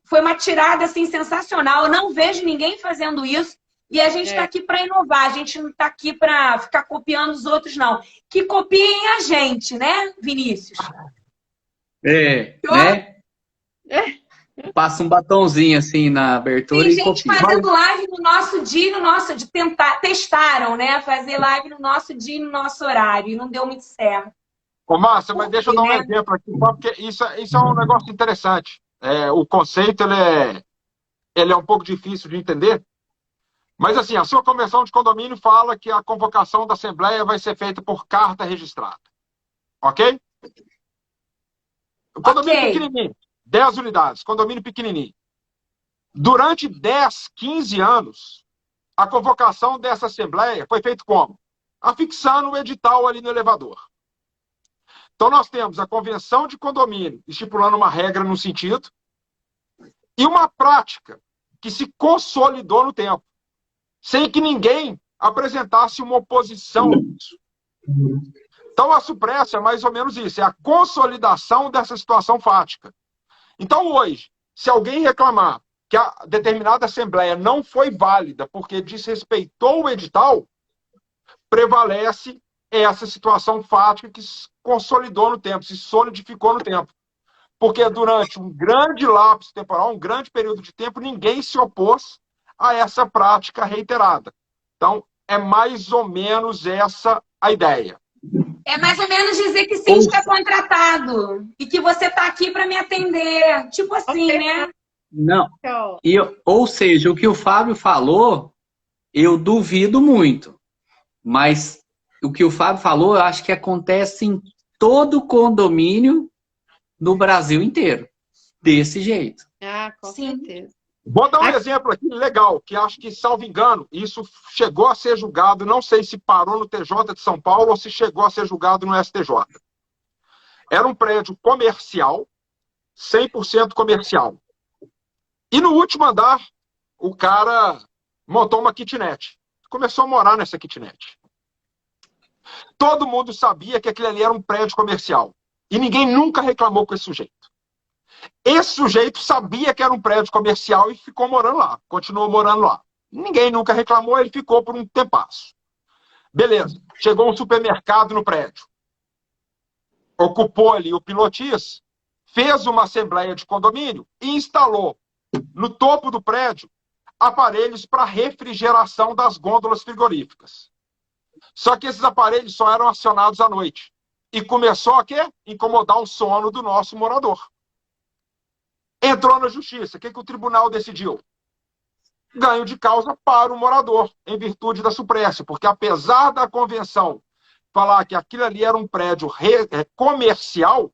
Foi uma tirada, assim, sensacional. Eu não vejo ninguém fazendo isso. E a gente está aqui para inovar. A gente não está aqui para ficar copiando os outros, não. Que copiem a gente, né, Vinícius? Né? Passa um batonzinho assim na abertura Tem e gente copia. fazendo live no nosso dia e no nosso... Testaram, né? Fazer live no nosso dia e no nosso horário. E não deu muito certo. Ô, Márcia, mas deixa eu dar um exemplo aqui, porque isso é um negócio interessante. O conceito ele é um pouco difícil de entender. Mas, assim, a sua convenção de condomínio fala que a convocação da Assembleia vai ser feita por carta registrada. Ok? Condomínio pequenininho. 10 unidades. Condomínio pequenininho. Durante 10, 15 anos, a convocação dessa Assembleia foi feita como? Afixando o edital ali no elevador. Então, nós temos a convenção de condomínio estipulando uma regra no sentido e uma prática que se consolidou no tempo, sem que ninguém apresentasse uma oposição a isso. Então, a Suprécio é mais ou menos isso, é a consolidação dessa situação fática. Então, hoje, se alguém reclamar que a determinada Assembleia não foi válida porque desrespeitou o edital, prevalece essa situação fática que se consolidou no tempo, se solidificou no tempo. Porque durante um grande lapso temporal, um grande período de tempo, ninguém se opôs a essa prática reiterada. Então, é mais ou menos essa a ideia. É mais ou menos dizer que sim, está contratado. E que você está aqui para me atender. Tipo assim, né? Não. Então, Ou seja, o que o Fábio falou, eu duvido muito. Mas o que o Fábio falou, eu acho que acontece em todo condomínio no Brasil inteiro. Desse jeito. com Sim. certeza. Vou dar um exemplo aqui legal, que acho que, salvo engano, isso chegou a ser julgado, não sei se parou no TJ de São Paulo ou se chegou a ser julgado no STJ. Era um prédio comercial, 100% comercial. E no último andar, o cara montou uma kitnet. Começou a morar nessa kitnet. Todo mundo sabia que aquele ali era um prédio comercial. E ninguém nunca reclamou com esse sujeito. Esse sujeito sabia que era um prédio comercial e ficou morando lá. Continuou morando lá. Ninguém nunca reclamou, ele ficou por um tempasso. Beleza. Chegou um supermercado no prédio. Ocupou ali o pilotis, fez uma assembleia de condomínio e instalou no topo do prédio aparelhos para refrigeração das gôndolas frigoríficas. Só que esses aparelhos só eram acionados à noite. E começou a quê? Incomodar o sono do nosso morador. Entrou na justiça. O que o tribunal decidiu? Ganho de causa para o morador, em virtude da suprécio. Porque apesar da convenção falar que aquilo ali era um prédio comercial,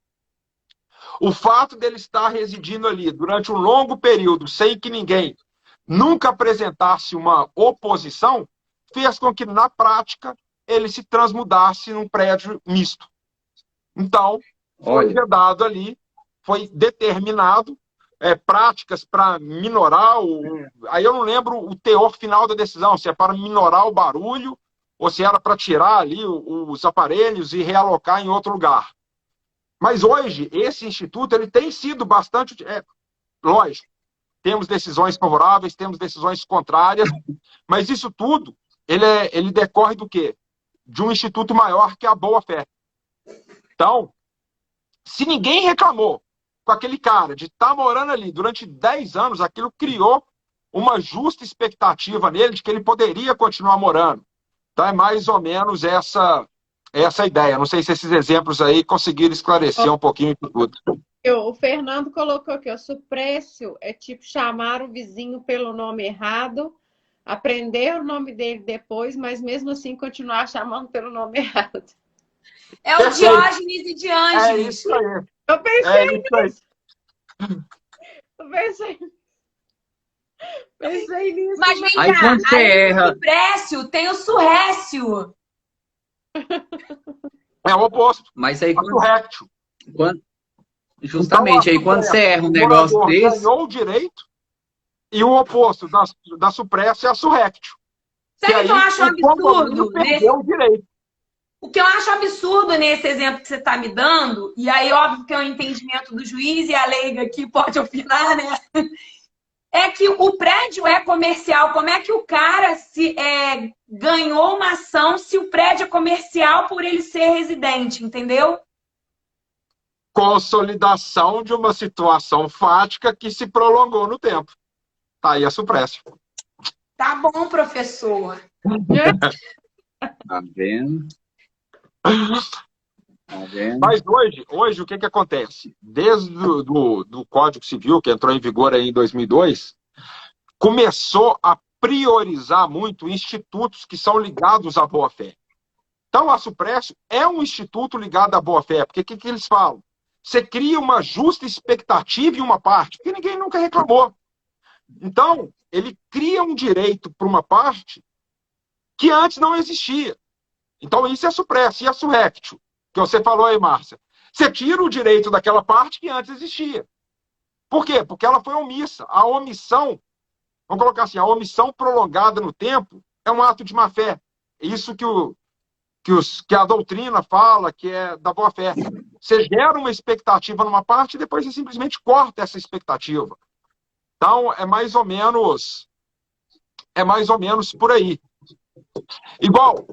o fato dele estar residindo ali durante um longo período, sem que ninguém nunca apresentasse uma oposição, fez com que, na prática, ele se transmudasse num prédio misto. Então, foi vedado ali, foi determinado práticas para minorar aí eu não lembro o teor final da decisão, se é para minorar o barulho ou se era para tirar ali os aparelhos e realocar em outro lugar. Mas hoje, esse instituto ele tem sido bastante... lógico, temos decisões favoráveis, temos decisões contrárias, mas isso tudo, ele decorre do quê? De um instituto maior que a boa-fé. Então, se ninguém reclamou com aquele cara de estar morando ali durante 10 anos, aquilo criou uma justa expectativa nele de que ele poderia continuar morando. Então, é mais ou menos essa ideia. Não sei se esses exemplos aí conseguiram esclarecer um pouquinho de tudo. O Fernando colocou aqui, o suprécio é tipo chamar o vizinho pelo nome errado, aprender o nome dele depois, mas mesmo assim continuar chamando pelo nome errado. É o Diógenes e Diângenes. É isso aí. Eu pensei nisso. Eu pensei nisso. Mas vem Aí cá, quando você erra... o suprécio tem o surrécio. É o oposto. Mas aí então, justamente, aí quando você erra um negócio desse... ganhou o direito e o oposto da suprécio é a surréctio. Sabe o que eu acho absurdo? Perdeu o direito. O que eu acho absurdo nesse exemplo que você está me dando, e aí óbvio que é o entendimento do juiz e a leiga aqui pode opinar, né? É que o prédio é comercial. Como é que o cara ganhou uma ação se o prédio é comercial por ele ser residente, entendeu? Consolidação de uma situação fática que se prolongou no tempo. Tá aí a suprécio. Tá bom, professor. Tá vendo? Mas hoje o que acontece? Desde do Código Civil, que entrou em vigor aí em 2002, começou a priorizar muito institutos que são ligados à boa-fé. Então, a suprécio é um instituto ligado à boa-fé, porque o que eles falam? Você cria uma justa expectativa em uma parte, porque ninguém nunca reclamou. Então, ele cria um direito para uma parte que antes não existia. Então, isso é suprécio. E a surréctio, que você falou aí, Márcia? Você tira o direito daquela parte que antes existia. Por quê? Porque ela foi omissa. A omissão, vamos colocar assim, a omissão prolongada no tempo é um ato de má-fé. É isso que a doutrina fala, que é da boa-fé. Você gera uma expectativa numa parte e depois você simplesmente corta essa expectativa. Então, é mais ou menos por aí. Igual,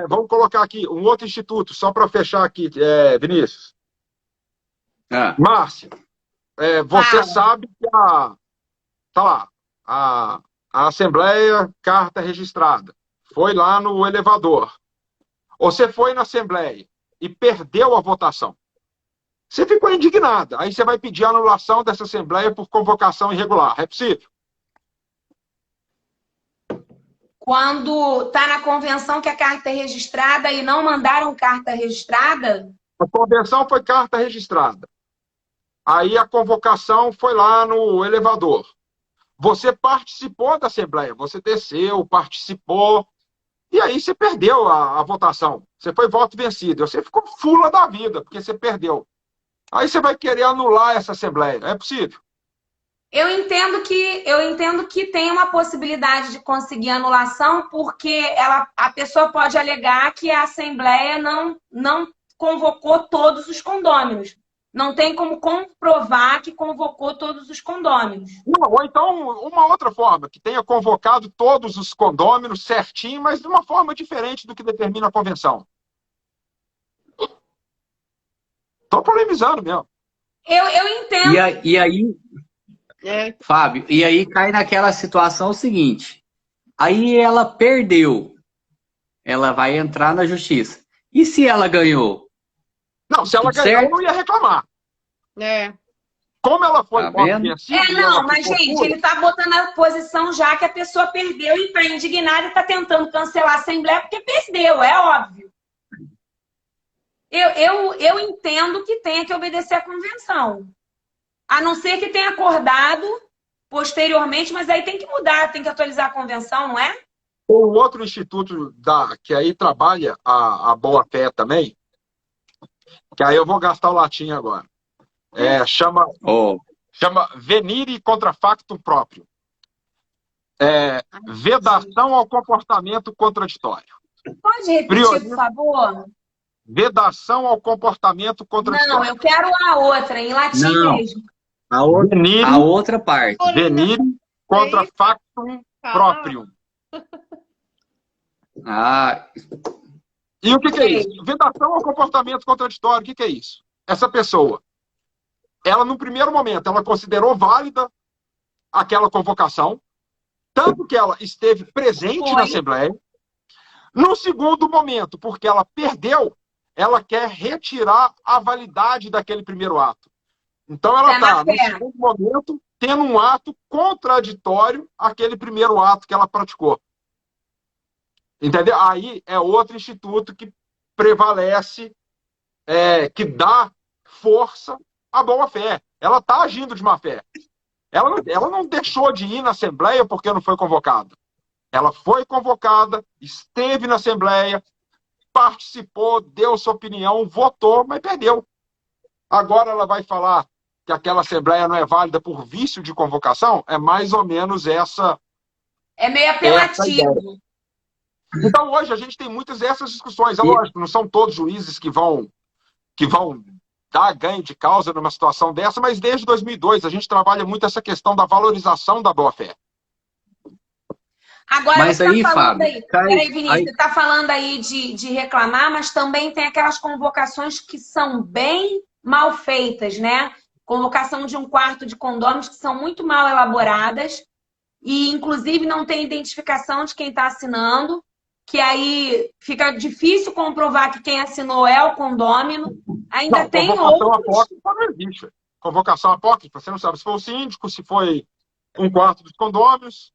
vamos colocar aqui um outro instituto, só para fechar aqui, Vinícius. Márcia, você sabe que a Assembleia, carta registrada, foi lá no elevador. Você foi na Assembleia e perdeu a votação. Você ficou indignada. Aí você vai pedir a anulação dessa Assembleia por convocação irregular. É possível? Quando está na convenção que a carta é registrada e não mandaram carta registrada? A convenção foi carta registrada. Aí a convocação foi lá no elevador. Você participou da Assembleia, você desceu, participou, e aí você perdeu a votação. Você foi voto vencido. Você ficou fula da vida, porque você perdeu. Aí você vai querer anular essa Assembleia. É possível? Eu entendo que tem uma possibilidade de conseguir anulação, porque a pessoa pode alegar que a Assembleia não convocou todos os condôminos. Não tem como comprovar que convocou todos os condôminos. Não, ou então, uma outra forma, que tenha convocado todos os condôminos certinho, mas de uma forma diferente do que determina a convenção. Estou polemizando mesmo. Eu entendo. E aí, Fábio, e aí cai naquela situação seguinte. Aí ela perdeu. Ela vai entrar na justiça. E se ela ganhou? Não, se ela Tudo ganhou, certo? não ia reclamar. É. Como ela foi Tá voto vendo? vencido, e Não, ela mas, ficou gente, fula, ele tá botando a posição já que a pessoa perdeu e tá indignada e tá tentando cancelar a Assembleia porque perdeu, é óbvio. Eu entendo que tenha que obedecer à convenção. A não ser que tenha acordado posteriormente, mas aí tem que mudar, tem que atualizar a convenção, não é? o outro instituto que aí trabalha a boa-fé também, que aí eu vou gastar o latim agora. Chama Oh, venire contra factum próprio. Vedação ao comportamento contraditório. Pode repetir, por favor? Vedação ao comportamento Não, contraditório. eu quero a outra, em latim Não. mesmo. Venire, a outra parte. venire contra factum próprio. Ah, E o que é isso? Vedação ao comportamento contraditório. O que é isso? Essa pessoa, ela no primeiro momento, ela considerou válida aquela convocação, tanto que ela esteve presente na Assembleia. No segundo momento, porque ela perdeu, ela quer retirar a validade daquele primeiro ato. Então ela está, no segundo momento, tendo um ato contraditório àquele primeiro ato que ela praticou. Entendeu? Aí é outro instituto que prevalece, que dá força à boa-fé. Ela está agindo de má-fé. Ela não deixou de ir na Assembleia porque não foi convocada. Ela foi convocada, esteve na Assembleia, participou, deu sua opinião, votou, mas perdeu. Agora ela vai falar que aquela Assembleia não é válida por vício de convocação? É mais ou menos essa. É meio apelativo. Então hoje a gente tem muitas dessas discussões. É lógico, não são todos juízes que vão dar ganho de causa numa situação dessa, mas desde 2002 a gente trabalha muito essa questão da valorização da boa-fé. Agora, mas você aí, tá falando Fábio, aí, peraí, Vinícius, você está falando aí de reclamar, mas também tem aquelas convocações que são bem mal feitas, né? Convocação de um quarto de condôminos que são muito mal elaboradas e, inclusive, não tem identificação de quem está assinando, que aí fica difícil comprovar que quem assinou é o condômino. Ainda não, tem convocação outros... apócrifa não existe. Convocação apócrifa, você não sabe se foi o síndico, se foi um quarto dos condôminos.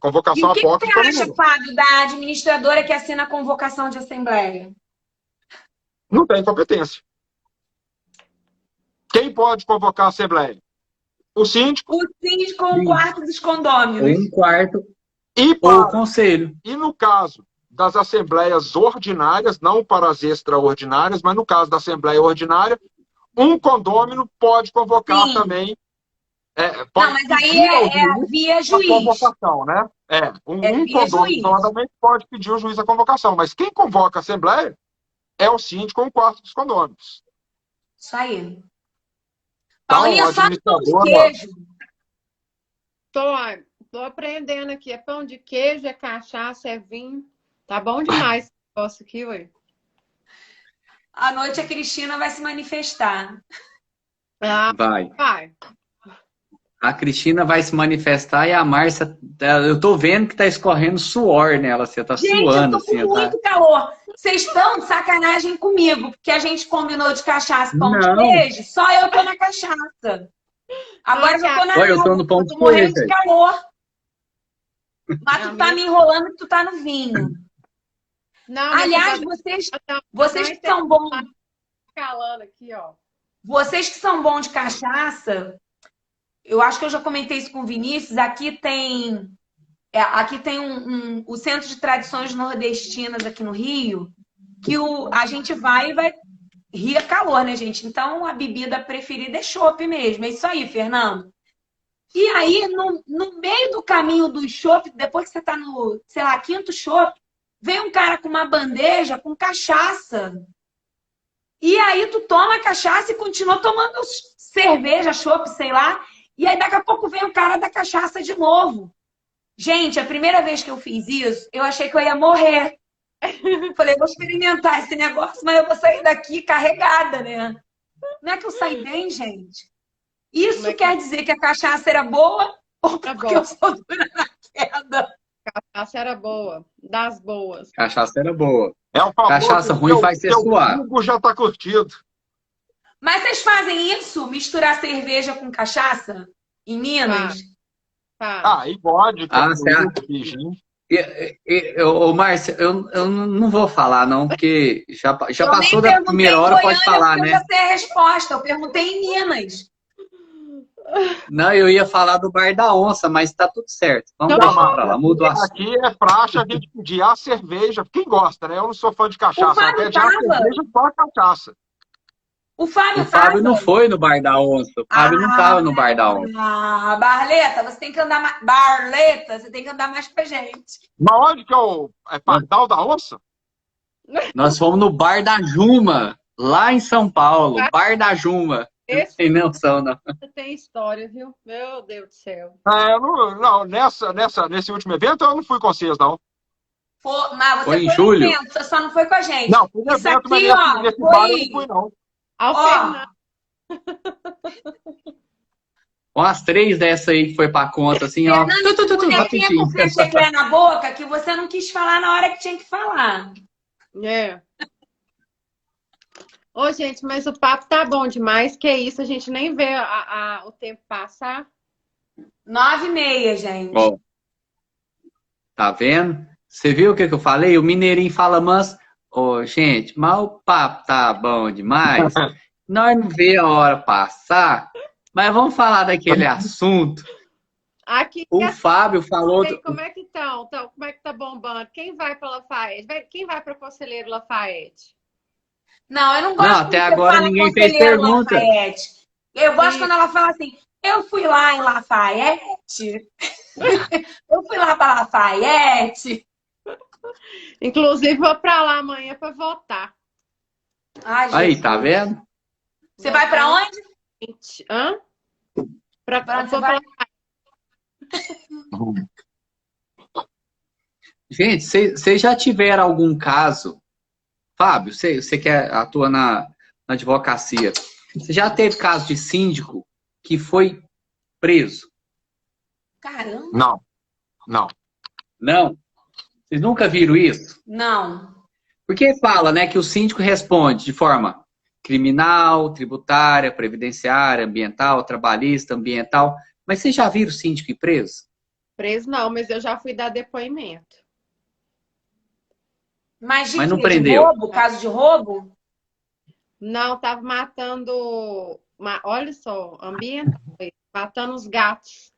Convocação E o que apócrifa. você acha, Fábio, da administradora que assina a convocação de assembleia? Não tem competência. Quem pode convocar a assembleia? O síndico. O síndico ou um quarto dos condôminos. Um quarto ou o conselho. E no caso das assembleias ordinárias, não para as extraordinárias, mas no caso da assembleia ordinária, um condômino pode convocar também. Pode não, mas aí é via juiz. A convocação, né? Um condômino provavelmente pode pedir o juiz a convocação, mas quem convoca a assembleia é o síndico ou um quarto dos condôminos. Isso aí. Paulinha, só de pão de queijo. Tô aprendendo aqui. É pão de queijo, é cachaça, é vinho. Tá bom demais esse negócio aqui, ué. À noite a Cristina vai se manifestar. Vai. A Cristina vai se manifestar e a Márcia, eu tô vendo que tá escorrendo suor nela, você tá Gente, suando, eu tô assim, com tá? muito calor. Vocês estão de sacanagem comigo, porque a gente combinou de cachaça e pão de Não. queijo, só eu tô na cachaça. Agora eu tô na Olha, eu tô água, no pão eu de tô morrendo queijo. de calor. Mas tu tá Amiga. me enrolando que tu tá no vinho. Não, mas Aliás, vocês que são bons, calando aqui, ó. vocês que são bons de cachaça, eu acho que eu já comentei isso com o Vinícius, aqui tem o Centro de Tradições Nordestinas aqui no Rio, que a gente vai rir a calor, né, gente? Então, a bebida preferida é chopp mesmo. É isso aí, Fernando. E aí, no meio do caminho do chopp, depois que você tá no, sei lá, quinto chopp, vem um cara com uma bandeja com cachaça. E aí, tu toma a cachaça e continua tomando cerveja, chopp, sei lá. E aí, daqui a pouco, vem o cara da cachaça de novo. Gente, a primeira vez que eu fiz isso, eu achei que eu ia morrer. Falei, vou experimentar esse negócio, mas eu vou sair daqui carregada, né? Não é que eu saí bem, gente? Isso quer dizer que a cachaça era boa ou porque eu sou dura na queda? Cachaça era boa, das boas. Cachaça era boa. É o famoso, Cachaça ruim faz ser suave. O Hugo já tá curtido. Mas vocês fazem isso? Misturar cerveja com cachaça? Em Minas? Ah, e vodka, certo. gin. Ô, Márcia, eu não vou falar, não, porque já Eu passou nem da primeira hora, perguntei em pode falar, Goiânia, né? porque eu já sei a resposta. Eu perguntei em Minas. Não, eu ia falar do Bar da Onça, mas tá tudo certo. Vamos Então, deixar pra lá, muda o assunto. Aqui é praxe a gente pedir a cerveja. Quem gosta, né? Eu não sou fã de cachaça. O Fábio Até já a cerveja só a cachaça. O Fábio O Fábio não tava? foi no Bar da Onça. O Fábio não tava no Bar da Onça. Ah, Barleta, você tem que andar mais. Barleta, você tem que andar mais com a gente. Mas onde que é o Pardal da Onça? Nós fomos no Bar da Juma, lá em São Paulo. Bar da Juma. Não tem noção, não. Tem história, viu? Meu Deus do céu. Nesse último evento eu não fui com vocês, não. Mas você Foi em foi julho? no evento, você só não foi com a gente. Não, fui no Isso evento, aqui, mas ó, nesse bar eu não fui, não. Ao Ó. Fernando. Umas 3 dessas aí que foi pra conta, assim, ó. Fernando, o Rapidinho. tempo fez chiclete na boca que você não quis falar na hora que tinha que falar. É. Ô, gente, mas o papo tá bom demais, que isso, a gente nem vê o tempo passar. 9h30, gente. Ó, tá vendo? Você viu o que eu falei? O mineirinho fala manso. Ô, gente, mas o papo tá bom demais. Nós não vê a hora passar, mas vamos falar daquele assunto. Aqui, O Fábio falou... como é que estão? Como é que tá bombando? Quem vai para Lafayette? Quem vai para Conselheiro Lafayette? Não, eu não gosto Não, quando até você agora fala ninguém fez Conselheiro pergunta. Lafayette. Eu gosto quando ela fala assim, eu fui lá em Lafayette. Eu fui lá para Lafayette. Inclusive, vou para lá amanhã para votar. Ai, Aí, Jesus. tá vendo? Você vai para onde? Hã? Pra onde você vai? Gente, vocês já tiveram algum caso... Fábio, você que atua na advocacia, você já teve caso de síndico que foi preso? Caramba. Não. Não? Vocês nunca viram isso? Não. Porque fala, né, que o síndico responde de forma criminal, tributária, previdenciária, ambiental, trabalhista, ambiental. Mas vocês já viram o síndico ir preso? Preso não, mas eu já fui dar depoimento. Mas não de prendeu. roubo? Caso de roubo? Não, tava matando... Olha só, ambiente, matando os gatos.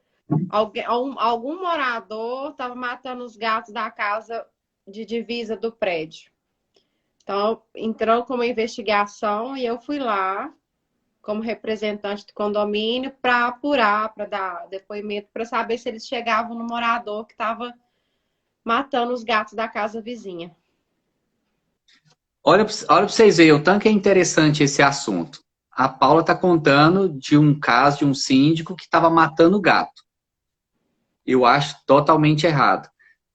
Algum morador tava matando os gatos da casa de divisa do prédio. Então, entrou com uma investigação e eu fui lá, como representante do condomínio, para apurar, para dar depoimento, para saber se eles chegavam no morador que estava matando os gatos da casa vizinha. Olha para vocês verem, o tanto que é interessante esse assunto. A Paula está contando de um caso de um síndico que estava matando gato. Eu acho totalmente errado.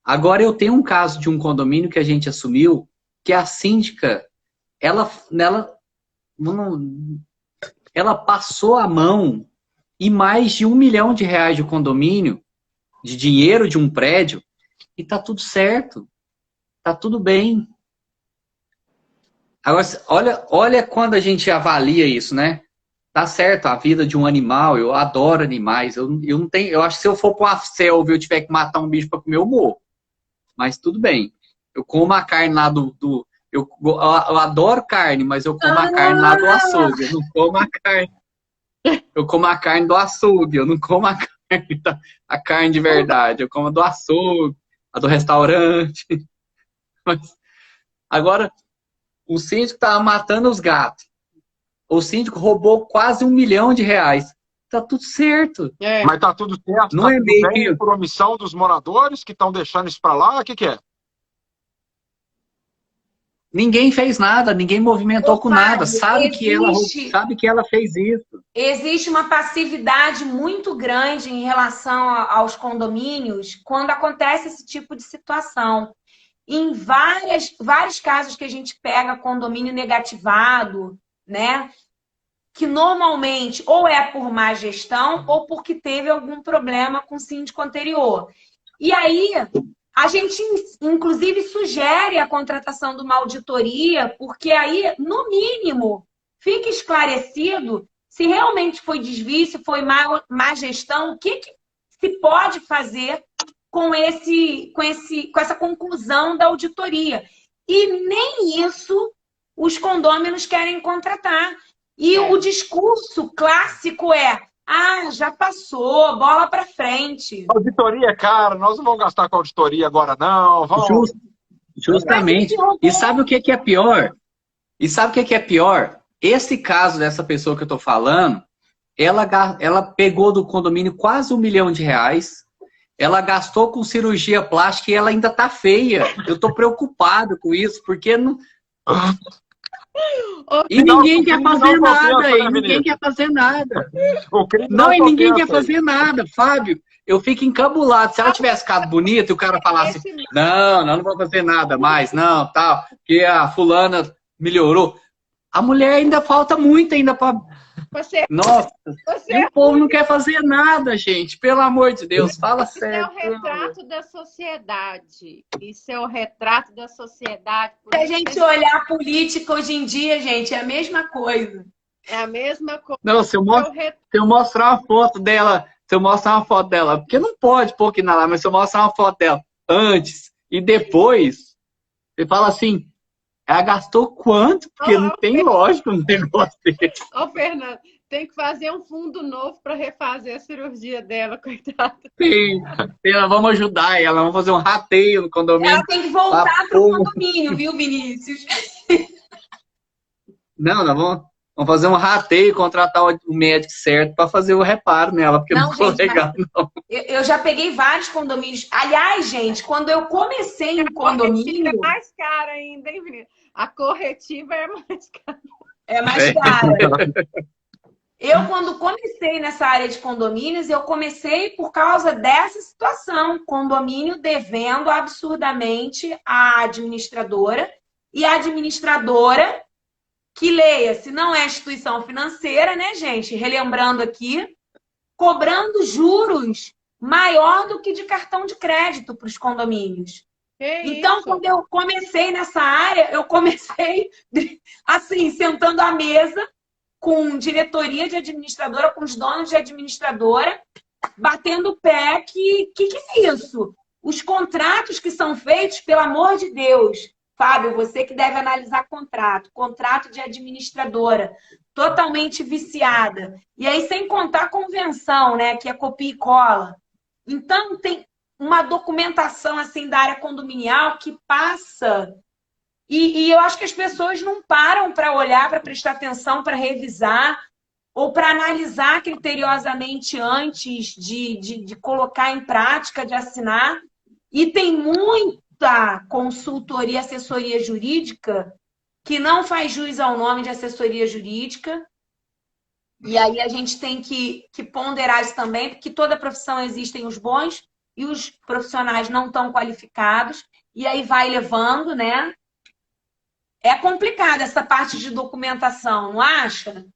Agora eu tenho um caso de um condomínio que a gente assumiu, que a síndica, ela passou a mão e mais de R$ 1 milhão de condomínio, de dinheiro de um prédio, e tá tudo certo. Tá tudo bem. Agora, olha quando a gente avalia isso, né? Tá certo, a vida de um animal, eu adoro animais. Eu não tenho, eu acho que se eu for para uma selva e eu tiver que matar um bicho para comer, eu morro. Mas tudo bem. Eu como a carne lá eu adoro carne, mas eu como a carne lá do açougue. Eu não como a carne. Eu como a carne do açougue, eu não como a carne de verdade. Eu como a do açougue, a do restaurante. Mas, agora, o síndico tava matando os gatos. O síndico roubou quase R$ 1 milhão. Tá tudo certo. Mas tá tudo certo, Não tá é tudo meio bem que... por omissão dos moradores que estão deixando isso para lá? O que é? Ninguém fez nada, ninguém movimentou com nada. Sabe que ela fez isso. Existe uma passividade muito grande em relação aos condomínios quando acontece esse tipo de situação. Em vários casos que a gente pega condomínio negativado, né? Que normalmente ou é por má gestão ou porque teve algum problema com o síndico anterior. E aí, a gente, inclusive, sugere a contratação de uma auditoria, porque aí, no mínimo, fica esclarecido se realmente foi desvio, se foi má gestão, o que se pode fazer com essa conclusão da auditoria. E nem isso os condôminos querem contratar. E o discurso clássico é: ah, já passou, bola para frente. Auditoria é cara, nós não vamos gastar com auditoria agora, não. Vamos... Justamente. E sabe o que é pior? Esse caso dessa pessoa que eu tô falando, ela pegou do condomínio quase R$ 1 milhão. Ela gastou com cirurgia plástica e ela ainda tá feia. Eu tô preocupado com isso, porque não... E ninguém quer fazer nada, e ninguém quer fazer nada. Não, e ninguém quer fazer nada, Fábio. Eu fico encabulado. Se ela tivesse ficado bonita e o cara falasse, não vou fazer nada mais, não, tal, porque a fulana melhorou. A mulher ainda falta muito ainda para... Nossa, e o povo não quer fazer nada, gente. Pelo amor de Deus, fala sério. Isso é o retrato da sociedade. Isso é o retrato da sociedade. Se a gente olhar a política hoje em dia, gente, é a mesma coisa. É a mesma coisa. Não, se eu mostrar uma foto dela, porque não pode pôr aqui na lá, mas se eu mostrar uma foto dela antes e depois, você fala assim, ela gastou quanto? Porque não tem lógica um negócio desse. Ô, Fernando, tem que fazer um fundo novo para refazer a cirurgia dela, coitada. Sim, vamos ajudar ela, vamos fazer um rateio no condomínio. Ela tem que voltar para o condomínio, viu, Vinícius? Não, vamos fazer um rateio, contratar o médico certo para fazer o reparo nela, porque não ficou legal, não. Eu já peguei vários condomínios. Aliás, gente, quando eu comecei em condomínio... É mais cara ainda, hein, Vinícius? A corretiva é mais cara. É mais cara. Eu, quando comecei nessa área de condomínios, eu comecei por causa dessa situação. Condomínio devendo absurdamente à administradora. E a administradora, que leia, se não é instituição financeira, né, gente? Relembrando aqui, cobrando juros maior do que de cartão de crédito para os condomínios. Então, quando eu comecei nessa área, eu comecei assim, sentando à mesa com diretoria de administradora, com os donos de administradora, batendo o pé que é isso? Os contratos que são feitos, pelo amor de Deus, Fábio, você que deve analisar contrato de administradora, totalmente viciada. E aí, sem contar a convenção, né, que é copia e cola. Então, tem uma documentação assim da área condominial que passa e eu acho que as pessoas não param para olhar, para prestar atenção, para revisar ou para analisar criteriosamente antes de colocar em prática, de assinar. E tem muita consultoria, assessoria jurídica que não faz jus ao nome de assessoria jurídica. E aí a gente tem que ponderar isso também, porque toda profissão existem os bons e os profissionais não tão qualificados, e aí vai levando, né? É complicado essa parte de documentação, não acha?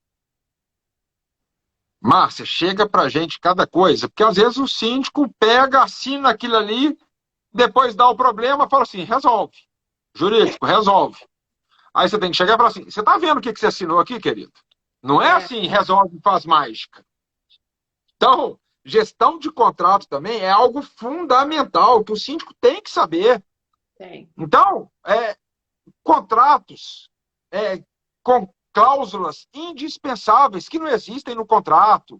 Márcia, chega pra gente cada coisa, porque às vezes o síndico pega, assina aquilo ali, depois dá o problema, fala assim, resolve. Jurídico, resolve. Aí você tem que chegar e falar assim, você tá vendo o que você assinou aqui, querido? Não é assim, resolve e faz mágica. Então, gestão de contrato também é algo fundamental, que o síndico tem que saber. Tem. Então, contratos com cláusulas indispensáveis que não existem no contrato,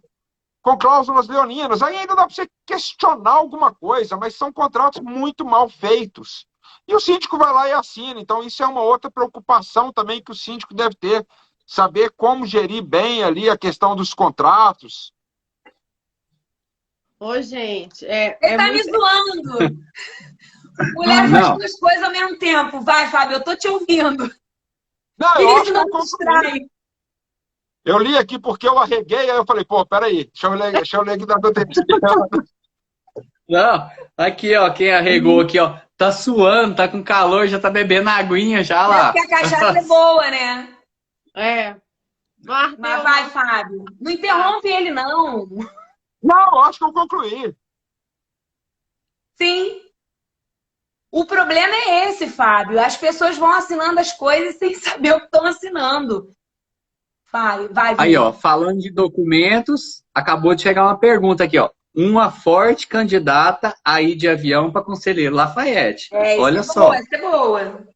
com cláusulas leoninas, aí ainda dá para você questionar alguma coisa, mas são contratos muito mal feitos. E o síndico vai lá e assina. Então, isso é uma outra preocupação também que o síndico deve ter, saber como gerir bem ali a questão dos contratos. Ô, gente, Você tá me zoando. Mulher faz duas coisas ao mesmo tempo. Vai, Fábio, eu tô te ouvindo. Não, eu acho que não me distrai. Eu li aqui porque eu arreguei, aí eu falei, pô, peraí, deixa eu ler aqui da Não, aqui, ó, quem arregou aqui, ó, tá suando, tá com calor, já tá bebendo aguinha já lá. Porque a cachaça é boa, né? Mas vai, Fábio. Não interrompe ele, não. Não, acho que eu concluí. Sim. O problema é esse, Fábio. As pessoas vão assinando as coisas sem saber o que estão assinando. Vai. Aí, ó, falando de documentos, acabou de chegar uma pergunta aqui, ó. Uma forte candidata a ir de avião para Conselheiro Lafayette. Olha só. Essa é boa.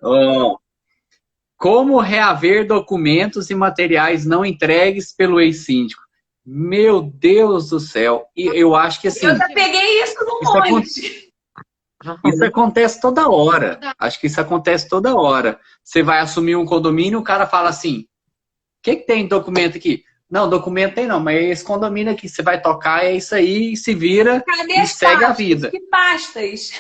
Ó, como reaver documentos e materiais não entregues pelo ex-síndico? Meu Deus do céu. E eu acho que assim... Eu já peguei isso no monte. Isso acontece toda hora. Acho que isso acontece toda hora. Você vai assumir um condomínio, o cara fala assim, o que tem documento aqui? Não, documento tem não, mas esse condomínio aqui, você vai tocar, é isso aí, se vira e segue a vida. Que pastas?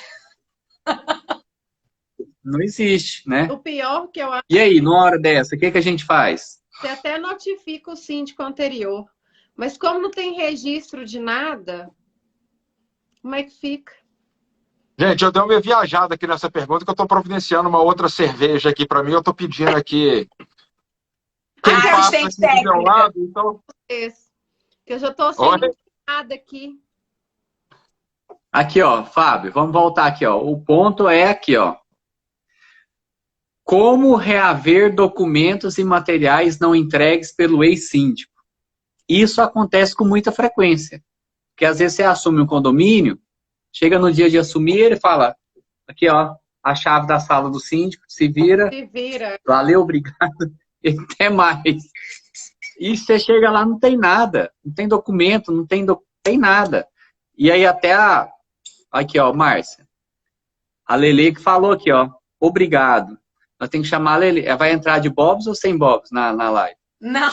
Não existe, né? O pior que eu acho... E aí, numa hora dessa, o que a gente faz? Você até notifica o síndico anterior. Mas como não tem registro de nada, como é que fica? Gente, eu dei uma viajada aqui nessa pergunta, que eu estou providenciando uma outra cerveja aqui para mim. Eu estou pedindo aqui... Quem passa aqui do meu lado, então... Que eu já estou sem nada aqui. Aqui, ó, Fábio, vamos voltar aqui, ó. O ponto é aqui, ó. Como reaver documentos e materiais não entregues pelo ex-síndico? Isso acontece com muita frequência. Porque às vezes você assume um condomínio, chega no dia de assumir, ele fala, aqui, ó, a chave da sala do síndico, se vira. Valeu, obrigado. E até mais. E você chega lá, não tem nada. Não tem documento, não tem nada. E aí até a... Aqui, ó, Márcia. A Lele que falou aqui, ó. Obrigado. Nós temos que chamar a Lele. Ela vai entrar de bobs ou sem bobs na live? Não.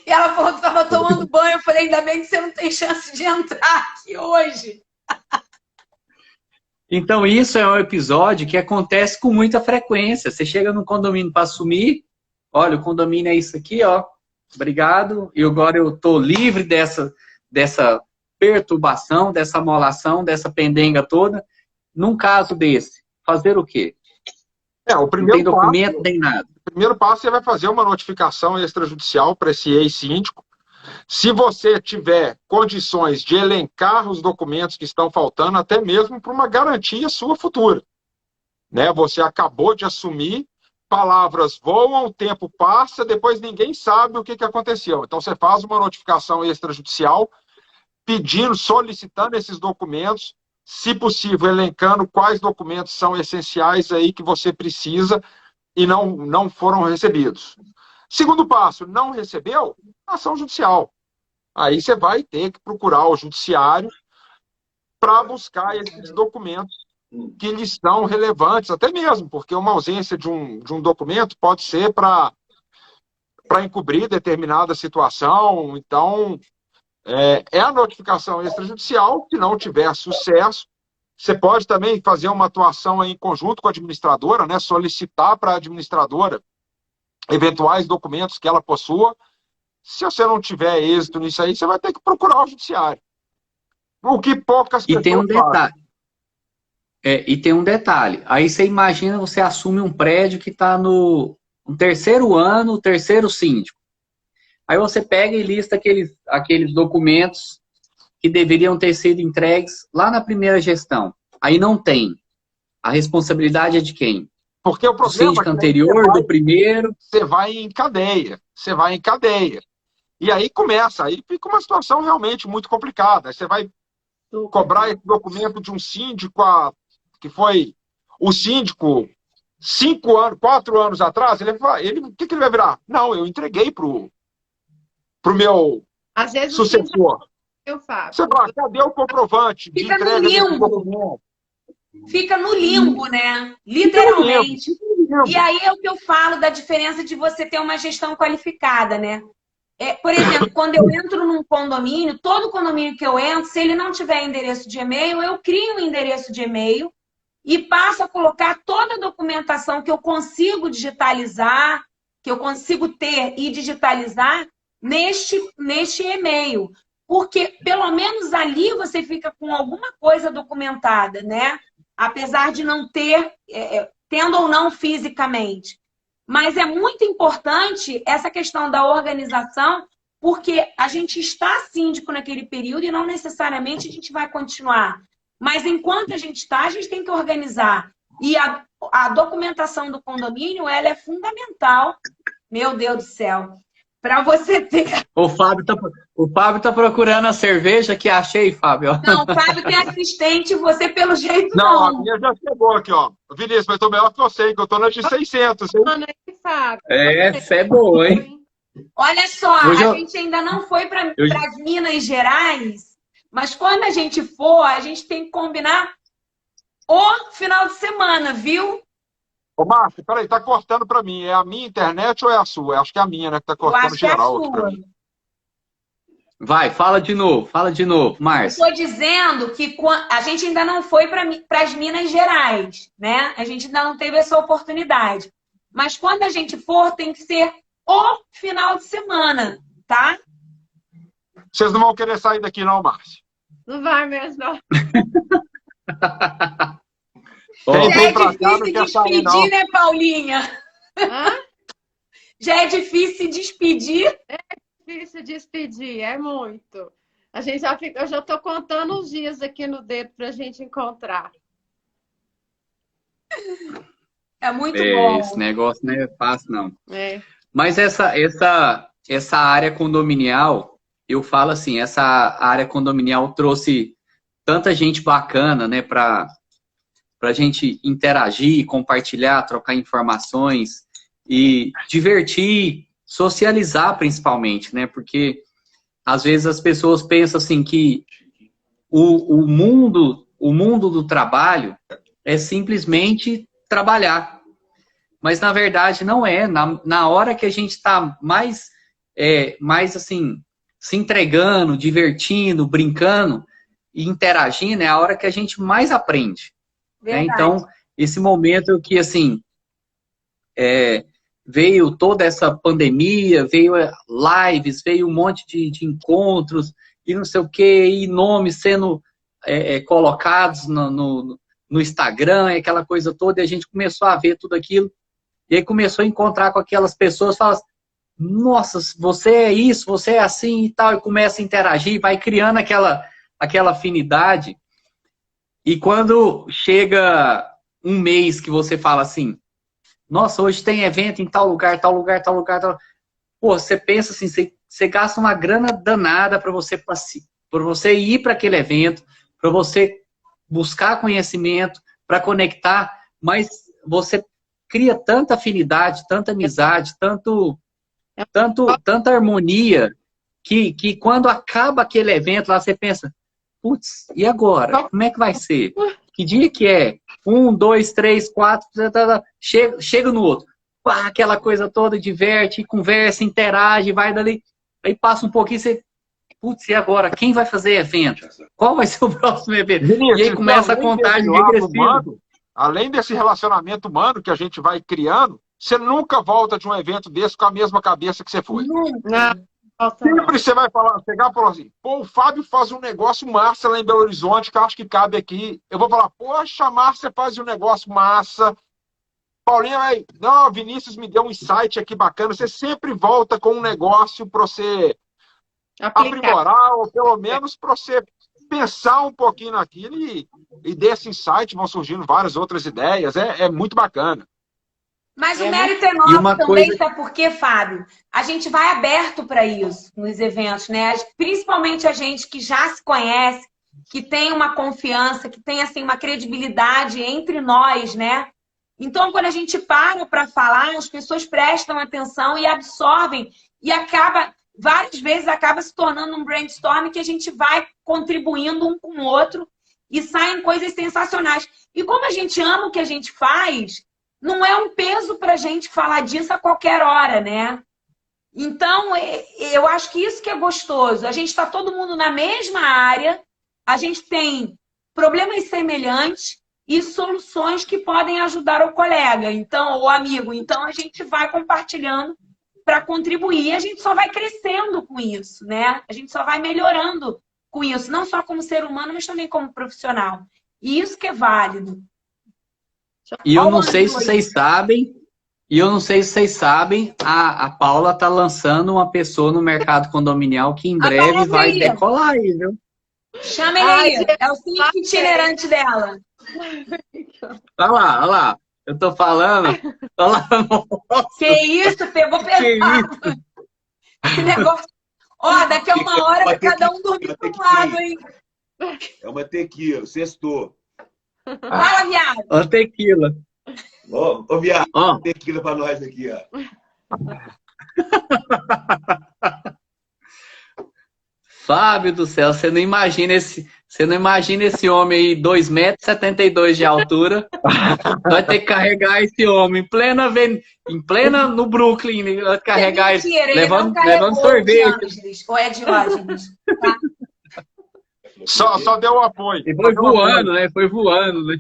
E ela falou que estava tomando banho. Eu falei, ainda bem que você não tem chance de entrar aqui hoje. Então, isso é um episódio que acontece com muita frequência. Você chega no condomínio para assumir, olha, o condomínio é isso aqui, ó. Obrigado. E agora eu tô livre dessa perturbação, dessa amolação, dessa pendenga toda. Num caso desse, fazer o quê? O primeiro não tem documento, nem nada. O primeiro passo, você vai fazer uma notificação extrajudicial para esse ex-síndico. Se você tiver condições de elencar os documentos que estão faltando, até mesmo para uma garantia sua futura. Né? Você acabou de assumir, palavras voam, o tempo passa, depois ninguém sabe o que aconteceu. Então você faz uma notificação extrajudicial, pedindo, solicitando esses documentos, se possível, elencando quais documentos são essenciais aí que você precisa e não foram recebidos. Segundo passo, não recebeu? Ação judicial. Aí você vai ter que procurar o judiciário para buscar esses documentos que lhes são relevantes, até mesmo, porque uma ausência de um documento pode ser para encobrir determinada situação. Então, é a notificação extrajudicial. Se não tiver sucesso, você pode também fazer uma atuação em conjunto com a administradora, né? Solicitar para a administradora eventuais documentos que ela possua. Se você não tiver êxito nisso aí, você vai ter que procurar o judiciário. O que poucas pessoas tem um detalhe. fazem. E tem um detalhe. Aí você imagina, você assume um prédio que está no terceiro ano, o terceiro síndico. Aí você pega e lista aqueles documentos que deveriam ter sido entregues lá na primeira gestão. Aí não tem. A responsabilidade é de quem? Porque o Do problema síndico é que anterior, do primeiro? você vai em cadeia. Você vai em cadeia. E aí começa, aí fica uma situação realmente muito complicada. Aí você vai cobrar esse documento de um síndico que foi o síndico 5 anos, 4 anos atrás, o que ele vai virar? Não, eu entreguei pro meu Às vezes o sucessor. eu faço. Você fala, cadê o comprovante de Fica no entrega desse limbo. documento? Fica no limbo, né? Literalmente. E aí é o que eu falo da diferença de você ter uma gestão qualificada, né? Por exemplo, quando eu entro num condomínio, todo condomínio que eu entro, se ele não tiver endereço de e-mail, eu crio um endereço de e-mail e passo a colocar toda a documentação que eu consigo digitalizar, que eu consigo ter e digitalizar neste e-mail. Porque, pelo menos ali, você fica com alguma coisa documentada, né? Apesar de não ter, tendo ou não fisicamente. Mas é muito importante essa questão da organização, porque a gente está síndico naquele período e não necessariamente a gente vai continuar. Mas enquanto a gente está, a gente tem que organizar. E a documentação do condomínio, ela é fundamental. Meu Deus do céu. Para você ter... O Fábio tá procurando a cerveja que achei, Fábio. Não, o Fábio tem assistente, você pelo jeito Não, não. a minha já chegou aqui, ó. Vinícius, mas eu tô melhor que você, que eu tô na de 600. Hein? Essa é boa, hein? Olha só, a gente ainda não foi para as Minas Gerais, mas quando a gente for, a gente tem que combinar o final de semana, viu? Ô, Márcio, peraí, tá cortando pra mim. É a minha internet ou é a sua? Acho que é a minha, né? Que tá cortando geral aqui pra mim. Vai, fala de novo, Márcio. Estou dizendo que a gente ainda não foi para as Minas Gerais, né? A gente ainda não teve essa oportunidade. Mas quando a gente for, tem que ser o final de semana, tá? Vocês não vão querer sair daqui, não, Márcio? Não vai mesmo, não. Já é difícil se despedir, né, Paulinha? Hã? Já é difícil se despedir. É difícil despedir, é muito. A gente eu já estou contando os dias aqui no dedo para a gente encontrar. É muito bom. Esse negócio não é fácil, não. É. Mas essa área condominial, eu falo assim, essa área condominial trouxe tanta gente bacana, né, para a gente interagir, compartilhar, trocar informações e divertir, socializar principalmente, né? Porque às vezes as pessoas pensam assim que o mundo do trabalho é simplesmente trabalhar. Mas na verdade não é. Na hora que a gente está mais assim, se entregando, divertindo, brincando e interagindo, é a hora que a gente mais aprende. Né? Então, esse momento que, assim, veio toda essa pandemia, veio lives, veio um monte de encontros, e não sei o quê, e nomes sendo colocados no Instagram, e aquela coisa toda, e a gente começou a ver tudo aquilo, e aí começou a encontrar com aquelas pessoas, fala assim, nossa, você é isso, você é assim e tal, e começa a interagir, vai criando aquela afinidade. E quando chega um mês que você fala assim, nossa, hoje tem evento em tal lugar, tal lugar, tal lugar, tal... Pô, você pensa assim, você gasta uma grana danada para você ir para aquele evento, para você buscar conhecimento, para conectar, mas você cria tanta afinidade, tanta amizade, tanta harmonia, que quando acaba aquele evento lá, você pensa, putz, e agora? Como é que vai ser? Que dia que é? 1, 2, 3, 4, chega no outro. Pá, aquela coisa toda, diverte, conversa, interage, vai dali. Aí passa um pouquinho, você... Putz, e agora? Quem vai fazer evento? Qual vai ser o próximo evento? Vinícius, e aí começa a contagem regressiva. Além desse relacionamento humano que a gente vai criando, você nunca volta de um evento desse com a mesma cabeça que você foi. Sempre você vai chegar e falar assim, pô, o Fábio faz um negócio massa lá em Belo Horizonte, que eu acho que cabe aqui. Eu vou falar, poxa, a Márcia faz um negócio massa. Paulinha, não, Vinícius me deu um insight aqui bacana. Você sempre volta com um negócio para você aprimorar, ou pelo menos para você pensar um pouquinho naquilo e desse insight vão surgindo várias outras ideias. É muito bacana. Mas o mérito é nosso também, sabe por quê, Fábio? A gente vai aberto para isso nos eventos, né? Principalmente a gente que já se conhece, que tem uma confiança, que tem assim uma credibilidade entre nós, né? Então, quando a gente para falar, as pessoas prestam atenção e absorvem e várias vezes acaba se tornando um brainstorm que a gente vai contribuindo um com o outro e saem coisas sensacionais. E como a gente ama o que a gente faz, não é um peso para a gente falar disso a qualquer hora, né? Então, eu acho que isso que é gostoso. A gente está todo mundo na mesma área, a gente tem problemas semelhantes e soluções que podem ajudar o colega, então, o amigo. Então, a gente vai compartilhando para contribuir. A gente só vai crescendo com isso, né? A gente só vai melhorando com isso, não só como ser humano, mas também como profissional. E isso que é válido. E eu não sei se vocês sabem, a Paula tá lançando uma pessoa no mercado condominial que em breve vai decolar aí, viu? Chama ele aí, é o síndico itinerante dela. Olha lá. Eu tô falando. Que isso, pegou pesado. Que negócio. Ó, daqui a uma hora vai cada um dormir para um lado, hein? É uma tequila, sextou. Fala, viado. Ó, tequila. Ô, viado, tequila pra nós aqui, ó. Fábio do céu, você não imagina esse homem aí, 2,72 m de altura. Vai ter que carregar esse homem em plena no Brooklyn, vai carregar ele, levando sorvete. Ou é Diógenes? Tá? Só deu o apoio. E foi voando, né? Foi voando, né?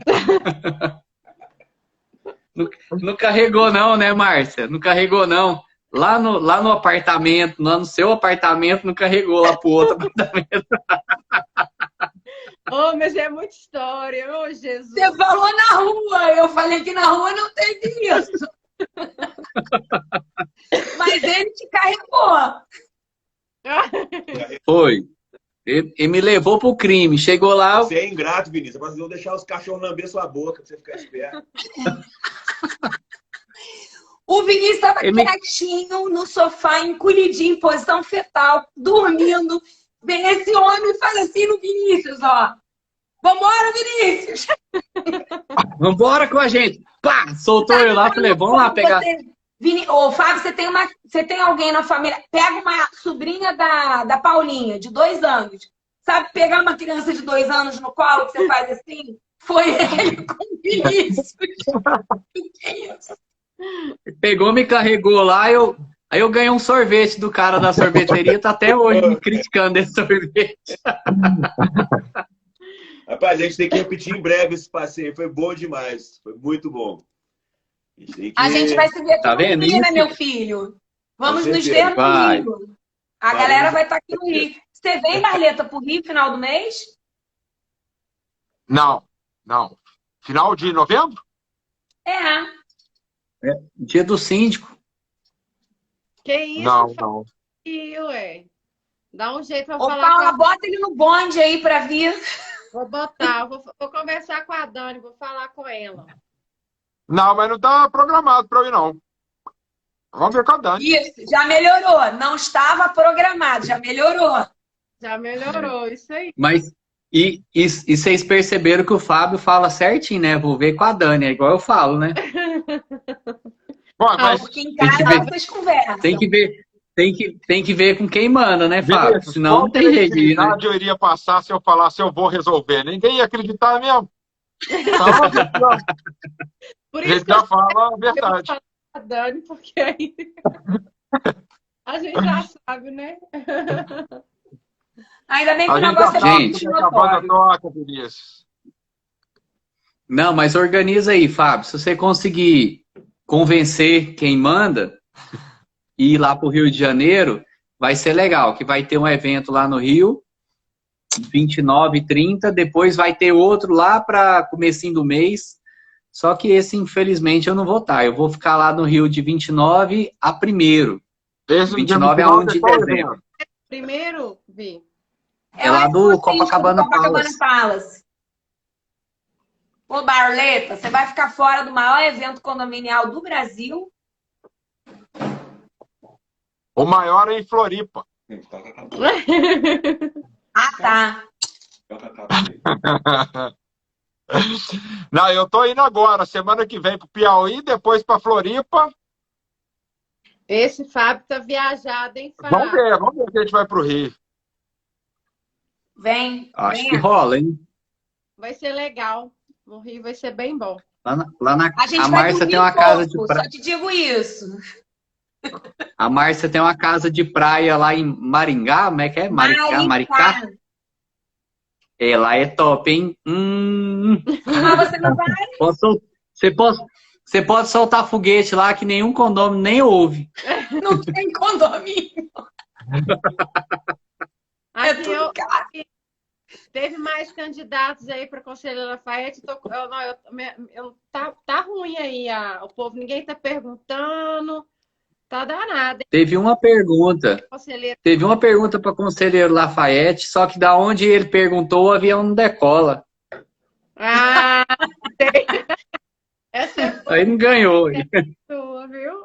Não carregou não, né, Márcia? Não carregou não. Lá no apartamento, lá no seu apartamento, não carregou lá pro outro apartamento. Oh, mas é muita história, oh, Jesus. Você falou na rua, eu falei que na rua não teve isso. Mas ele te carregou. Foi. Ele me levou pro crime. Chegou lá. Você é ingrato, Vinícius. Mas vão deixar os cachorros lamber sua boca pra você ficar esperto. O Vinícius estava quietinho no sofá, encolhidinho, em posição fetal, dormindo. Vem esse homem e fala assim no Vinícius, ó. Vambora, Vinícius! Vambora com a gente! Pá! Soltou eu lá, falei, vamos lá pegar. Ô, Fábio, você tem alguém na família. Pega uma sobrinha da Paulinha, de 2 anos. Sabe pegar uma criança de 2 anos no colo, que você faz assim? Foi ele com o Vinícius. Que é isso? Pegou, me carregou lá, aí eu ganhei um sorvete do cara da sorveteria, tá até hoje me criticando esse sorvete. Rapaz, a gente tem que repetir em breve esse passeio, foi bom demais, foi muito bom. A gente vai se ver aqui no Rio, né, meu filho? Vamos nos ver no Rio. A galera vai estar aqui no Rio. Você vem, Marleta, pro Rio final do mês? Não. Final de novembro? Dia do síndico. Que isso? Não. Ué. Dá um jeito pra Ô, falar. Paula, bota ele no bonde aí pra vir. Vou botar, vou conversar com a Dani, vou falar com ela. Não, mas não tá programado pra eu ir, não. Vamos ver com a Dani. Isso, já melhorou. Não estava programado, já melhorou. Já melhorou, isso aí. Mas, e vocês perceberam que o Fábio fala certinho, né? Vou ver com a Dani, é igual eu falo, né? Bom, mas Porque em casa vocês conversam. Tem que ver com quem manda, né, Fábio? Senão não tem jeito, né? Eu iria passar se eu falasse eu vou resolver. Ninguém ia acreditar mesmo. Então, Por a isso gente que eu já fala a verdade. falar com a Dani, porque aí a gente já sabe, né? Ainda bem que A o gente negócio já é sabe muito que a banda toca, Vinícius. Não, mas organiza aí, Fábio. Se você conseguir convencer quem manda e ir lá pro Rio de Janeiro, vai ser legal, que vai ter um evento lá no Rio, 29 e 30, depois vai ter outro lá para comecinho do mês, Só que esse, infelizmente, eu não vou estar. Eu vou ficar lá no Rio de 29 a 1º. Esse 29 a 1 de dezembro. Primeiro, Vi. É lá do Expo Copacabana Copacabana Palace. Ô, Barleta, você vai ficar fora do maior evento condominial do Brasil? O maior é em Floripa. Ah, tá. Não, eu tô indo agora, semana que vem pro Piauí, depois pra Floripa. Esse Fábio tá viajado, hein, Fábio? Vamos ver se a gente vai pro Rio. Vem. Acho vem. que rola, hein? Vai ser legal. No Rio vai ser bem bom. A gente a vai Márcia dormir tem uma pouco, casa de praia. só te digo isso. A Márcia tem uma casa de praia lá em Maringá, como é que é? Maricá? É, lá é top, hein? Mas você não vai? Você pode soltar foguete lá que nenhum condomínio nem ouve. Não tem condomínio. É Aqui tudo caro. teve mais candidatos aí para Conselheiro Lafayette. Tá ruim aí. O povo, ninguém tá perguntando. Tá danado, hein? Teve uma pergunta. Conselheiro. Teve uma pergunta para conselheiro Lafayette, só que da onde ele perguntou, o avião não decola. Ah, sei. Essa é Aí não ganhou. boa, viu?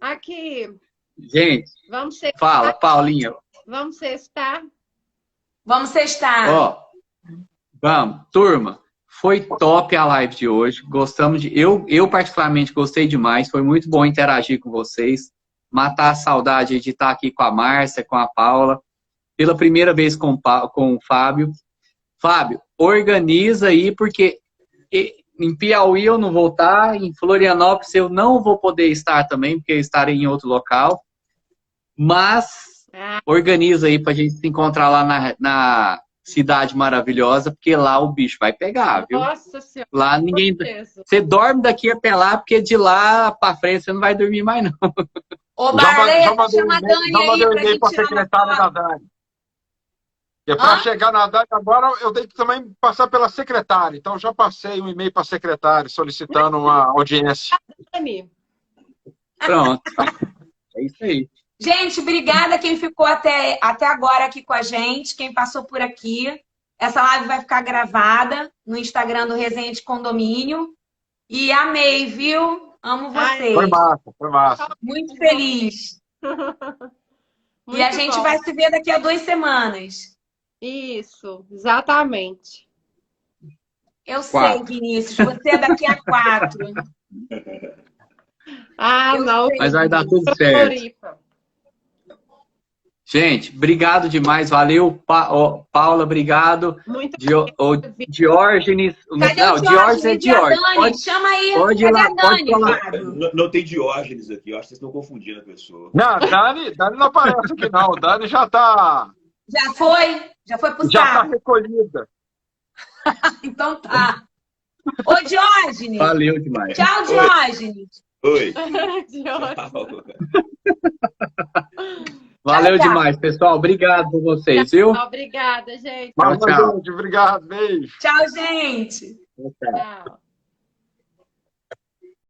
Aqui, Gente, vamos ser. fala, Paulinha. Vamos sextar. Vamos sextar. Ó, vamos, turma. Foi top a live de hoje. Gostamos de. Eu particularmente gostei demais. Foi muito bom interagir com vocês. Matar a saudade de estar aqui com a Márcia, com a Paula. Pela primeira vez com o Fábio. Fábio, organiza aí, porque em Piauí eu não vou estar. Em Florianópolis eu não vou poder estar também, porque eu estarei em outro local. Mas organiza aí pra gente se encontrar lá na Cidade Maravilhosa, porque lá o bicho vai pegar, viu? Nossa Senhora. Lá ninguém. Você dorme daqui até lá, porque de lá pra frente você não vai dormir mais, não. Ô, Barleta, chama a Já Dani aí mandei um pra e-mail gente pra tirar uma secretária da foto. Dani. Porque para chegar na Dani agora, eu tenho que também passar pela secretária. Então, já passei um e-mail para a secretária solicitando uma audiência. Dani. Pronto. É isso aí. Gente, obrigada quem ficou até agora aqui com a gente, quem passou por aqui. Essa live vai ficar gravada no Instagram do Resenha de Condomínio. E amei, viu? Amo vocês. Foi massa, foi massa. Muito feliz. Muito E a gente bom. vai se ver daqui a 2 semanas. Isso, exatamente. Eu sei, 4. Vinícius, você é daqui a 4. Eu não. sei. Mas vai dar tudo certo. Floripa. Gente, obrigado demais. Valeu, Paula, obrigado. Muito Diógenes. Cadê Não, o Diógenes é Diógenes? E a Diógenes. Dani? Chama aí. pode ir Cadê lá, a pode Dani, falar. Fábio? Não tem Diógenes aqui, eu acho que vocês estão confundindo a pessoa. Não, Dani não aparece aqui, não. Dani já está Já foi? Já foi pro já tá saco? recolhida. Então tá. Ô, Diógenes. Valeu demais. Tchau, Diógenes. Oi. Diógenes. Valeu Tchau. demais, pessoal. Obrigado por vocês, viu? Obrigada, gente. Tchau, tchau. Obrigado, beijo. Tchau, gente. Tchau. Tchau.